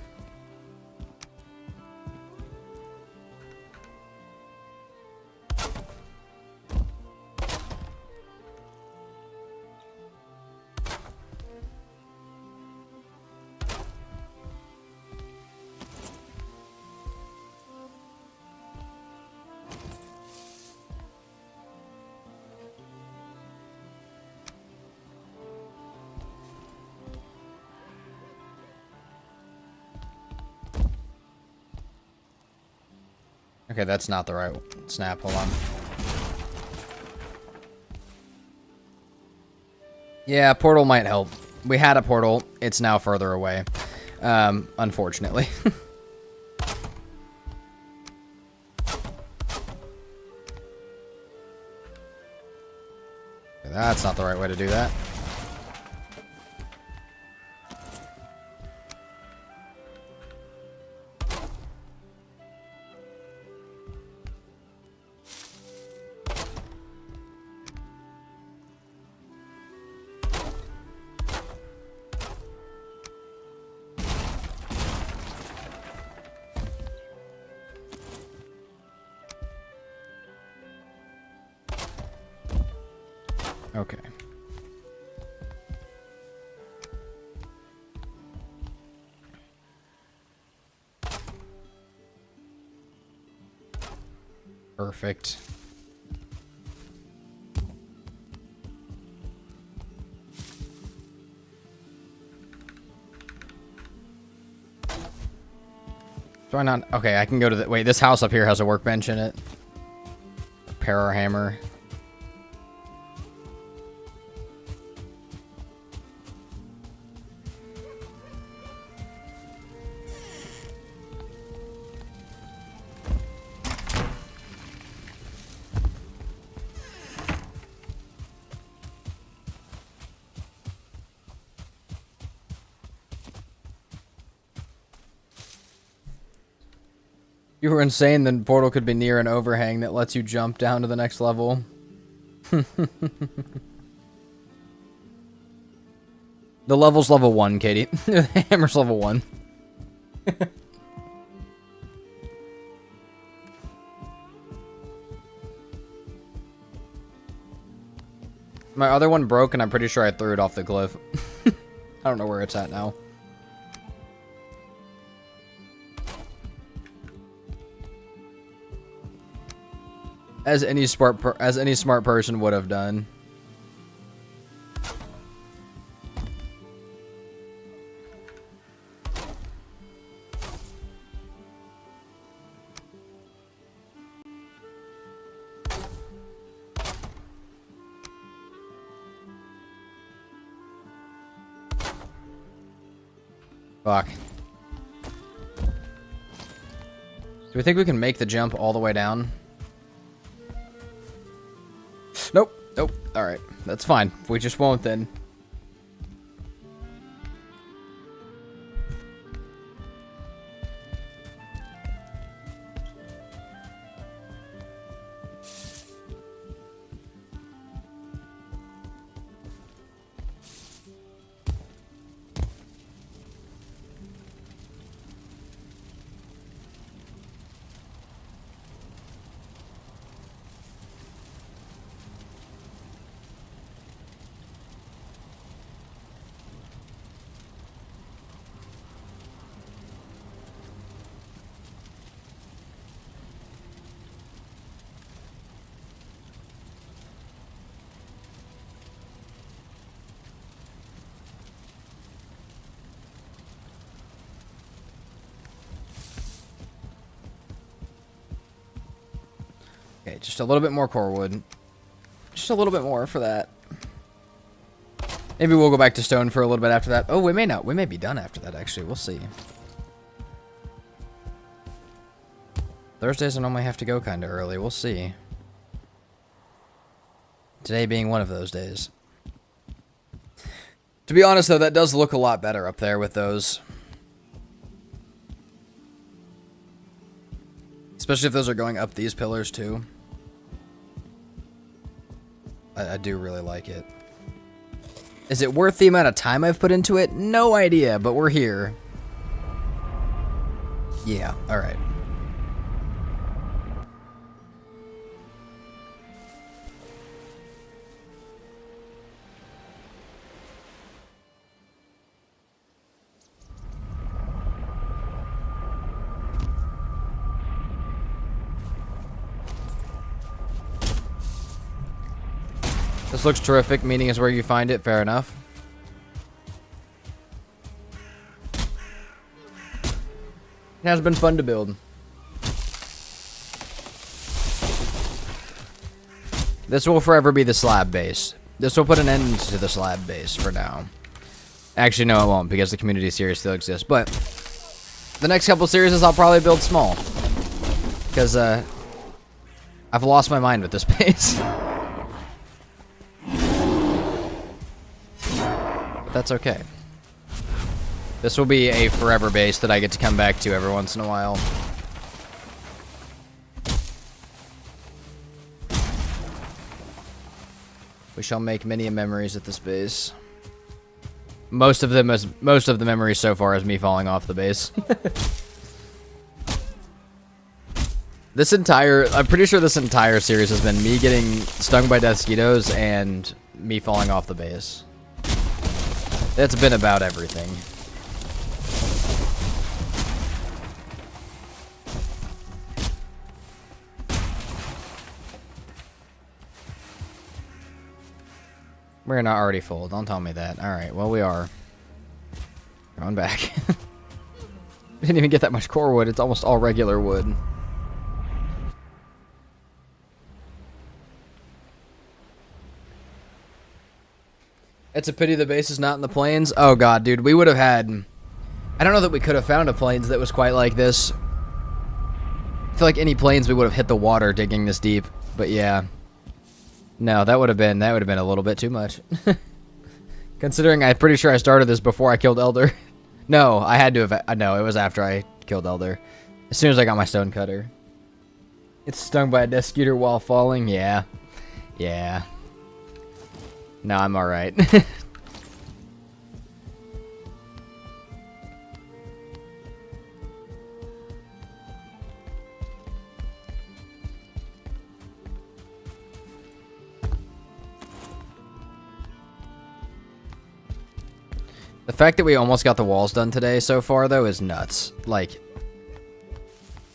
Okay, that's not the right snap. Hold on. Yeah, portal might help. We had a portal. It's now further away. Unfortunately. That's not the right way to do that. Okay. Perfect. Do I not? Okay, I can go to the... Wait, this house up here has a workbench in it. Repair our hammer. You were insane, the portal could be near an overhang that lets you jump down to the next level. The level's level 1, Katie. The hammer's level 1. My other one broke, and I'm pretty sure I threw it off the cliff. I don't know where it's at now. As any smart person would have done. Fuck. Do we think we can make the jump all the way down? Nope. Nope. Alright. That's fine. We just won't then. Okay, just a little bit more core wood. Just a little bit more for that. Maybe we'll go back to stone for a little bit after that. Oh, we may not. We may be done after that, actually. We'll see. Thursdays I normally have to go kind of early. We'll see. Today being one of those days. To be honest, though, that does look a lot better up there with those. Especially if those are going up these pillars, too. I do really like it. Is it worth the amount of time I've put into it? No idea, but we're here. Yeah, alright. This looks terrific, meaning is where you find it, fair enough. It has been fun to build. This will forever be the slab base. This will put an end to the slab base for now. Actually, no, it won't, because the community series still exists. But the next couple series I'll probably build small. Because I've lost my mind with this base. That's okay. This will be a forever base that I get to come back to every once in a while. We shall make many memories at this base. Most of the memories so far is me falling off the base. I'm pretty sure this entire series has been me getting stung by mosquitoes and me falling off the base. That's been about everything. We're not already full. Don't tell me that. Alright, well, we are. Going back. Didn't even get that much core wood. It's almost all regular wood. It's a pity the base is not in the plains. Oh god, dude, we would have had... I don't know that we could have found a plains that was quite like this. I feel like any plains we would have hit the water digging this deep. But yeah. No, that would have been a little bit too much. Considering I'm pretty sure I started this before I killed Elder. No, I had to have... No, it was after I killed Elder. As soon as I got my stone cutter. It's stung by a mosquito while falling? Yeah. Yeah. No, I'm alright. The fact that we almost got the walls done today so far, though, is nuts. Like,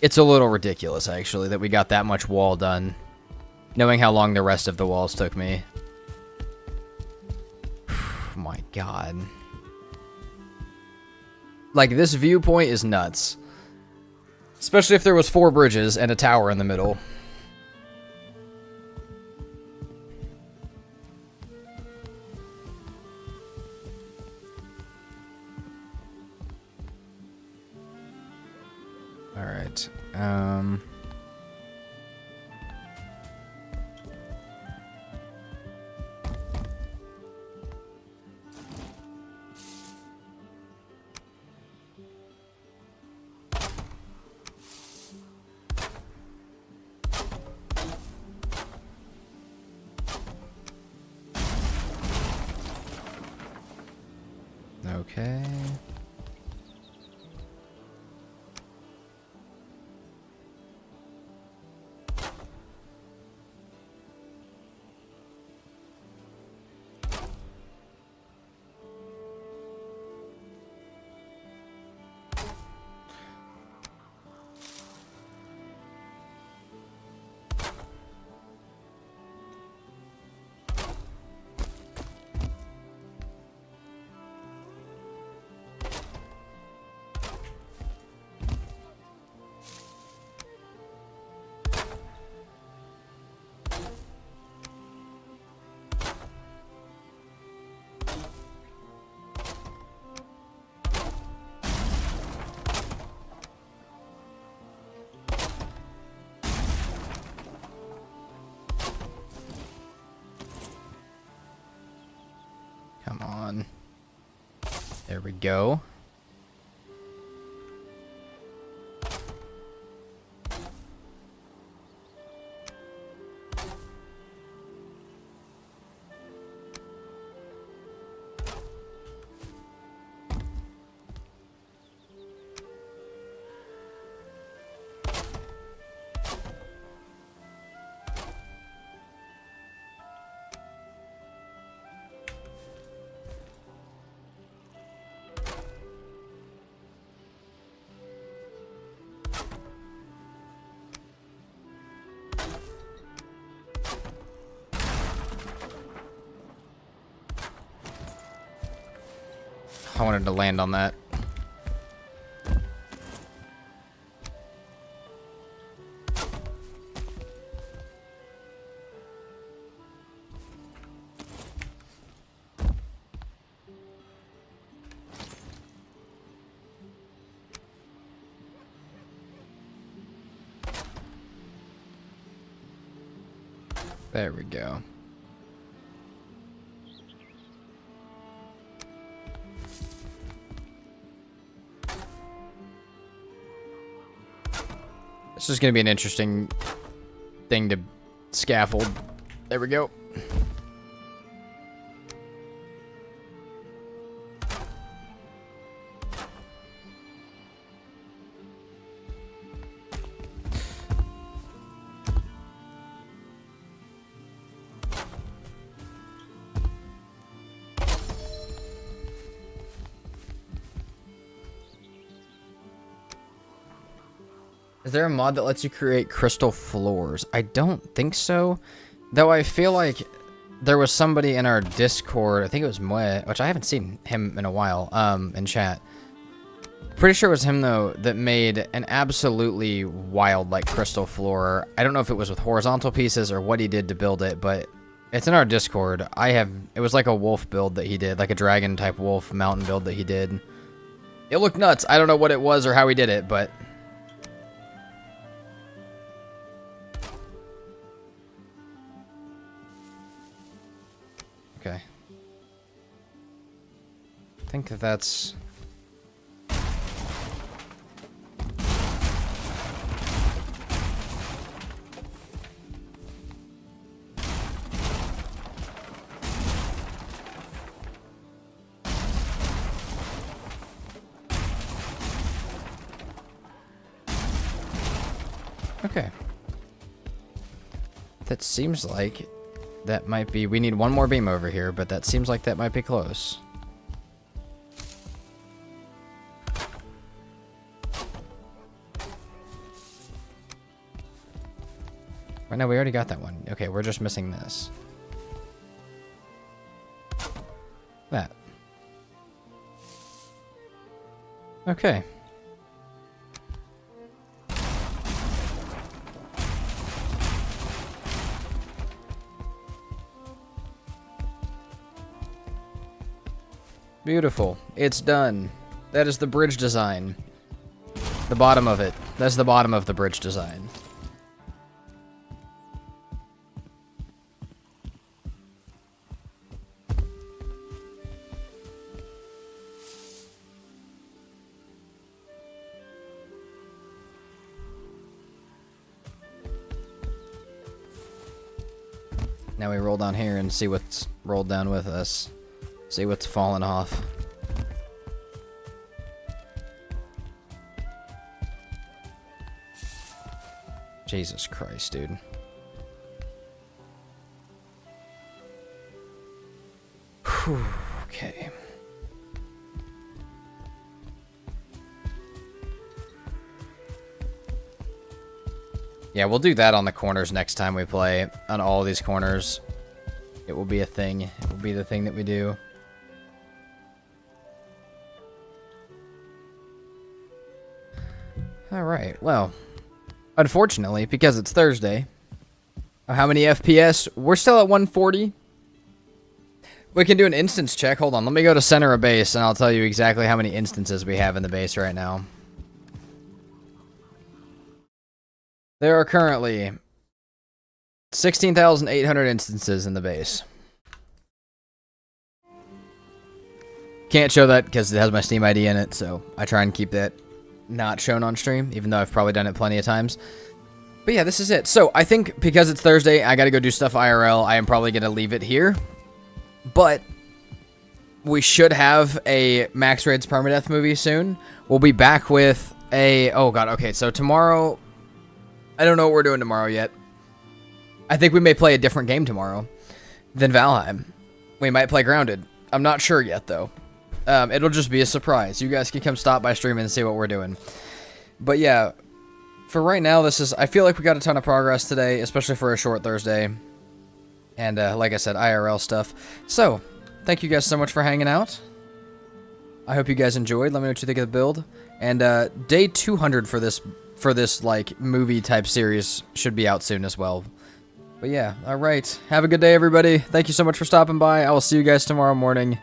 it's a little ridiculous, actually, that we got that much wall done, knowing how long the rest of the walls took me. My God. Like, this viewpoint is nuts. Especially if there was 4 bridges and a tower in the middle. Alright, okay. Come on. There we go. I wanted to land on that. There we go. This is going to be an interesting thing to scaffold. There we go. Is there a mod that lets you create crystal floors? I don't think so. Though I feel like there was somebody in our Discord, I think it was Mwe, which I haven't seen him in a while, in chat. Pretty sure it was him, though, that made an absolutely wild, like, crystal floor. I don't know if it was with horizontal pieces or what he did to build it, but it's in our Discord. It was like a wolf build that he did, like a dragon-type wolf mountain build that he did. It looked nuts. I don't know what it was or how he did it, but... Okay. I think that's... Okay. That seems like that might be... We need one more beam over here, but that seems like that might be close. Right now, we already got that one. Okay, we're just missing this. That. Okay. Beautiful. It's done. That is the bridge design. The bottom of it. That's the bottom of the bridge design. Now we roll down here and see what's rolled down with us. See what's fallen off. Jesus Christ, dude. Whew, okay. Yeah, we'll do that on the corners next time we play. On all these corners. It will be a thing. It will be the thing that we do. Alright, well. Unfortunately, because it's Thursday. How many FPS? We're still at 140. We can do an instance check. Hold on, let me go to center of base and I'll tell you exactly how many instances we have in the base right now. There are currently 16,800 instances in the base. Can't show that because it has my Steam ID in it, so I try and keep that not shown on stream, even though I've probably done it plenty of times. But yeah, this is it. So I think because it's Thursday, I gotta go do stuff IRL. I am probably gonna leave it here. But we should have a Max Raid's Permadeath movie soon. We'll be back with a... Oh god, okay, so tomorrow... I don't know what we're doing tomorrow yet. I think we may play a different game tomorrow than Valheim. We might play Grounded. I'm not sure yet, though. It'll just be a surprise. You guys can come stop by stream and see what we're doing. But yeah, for right now, this is... I feel like we got a ton of progress today, especially for a short Thursday. And like I said, IRL stuff. So, thank you guys so much for hanging out. I hope you guys enjoyed. Let me know what you think of the build. And day 200 for this like movie type series should be out soon as well. But yeah, all right. Have a good day, everybody. Thank you so much for stopping by. I will see you guys tomorrow morning.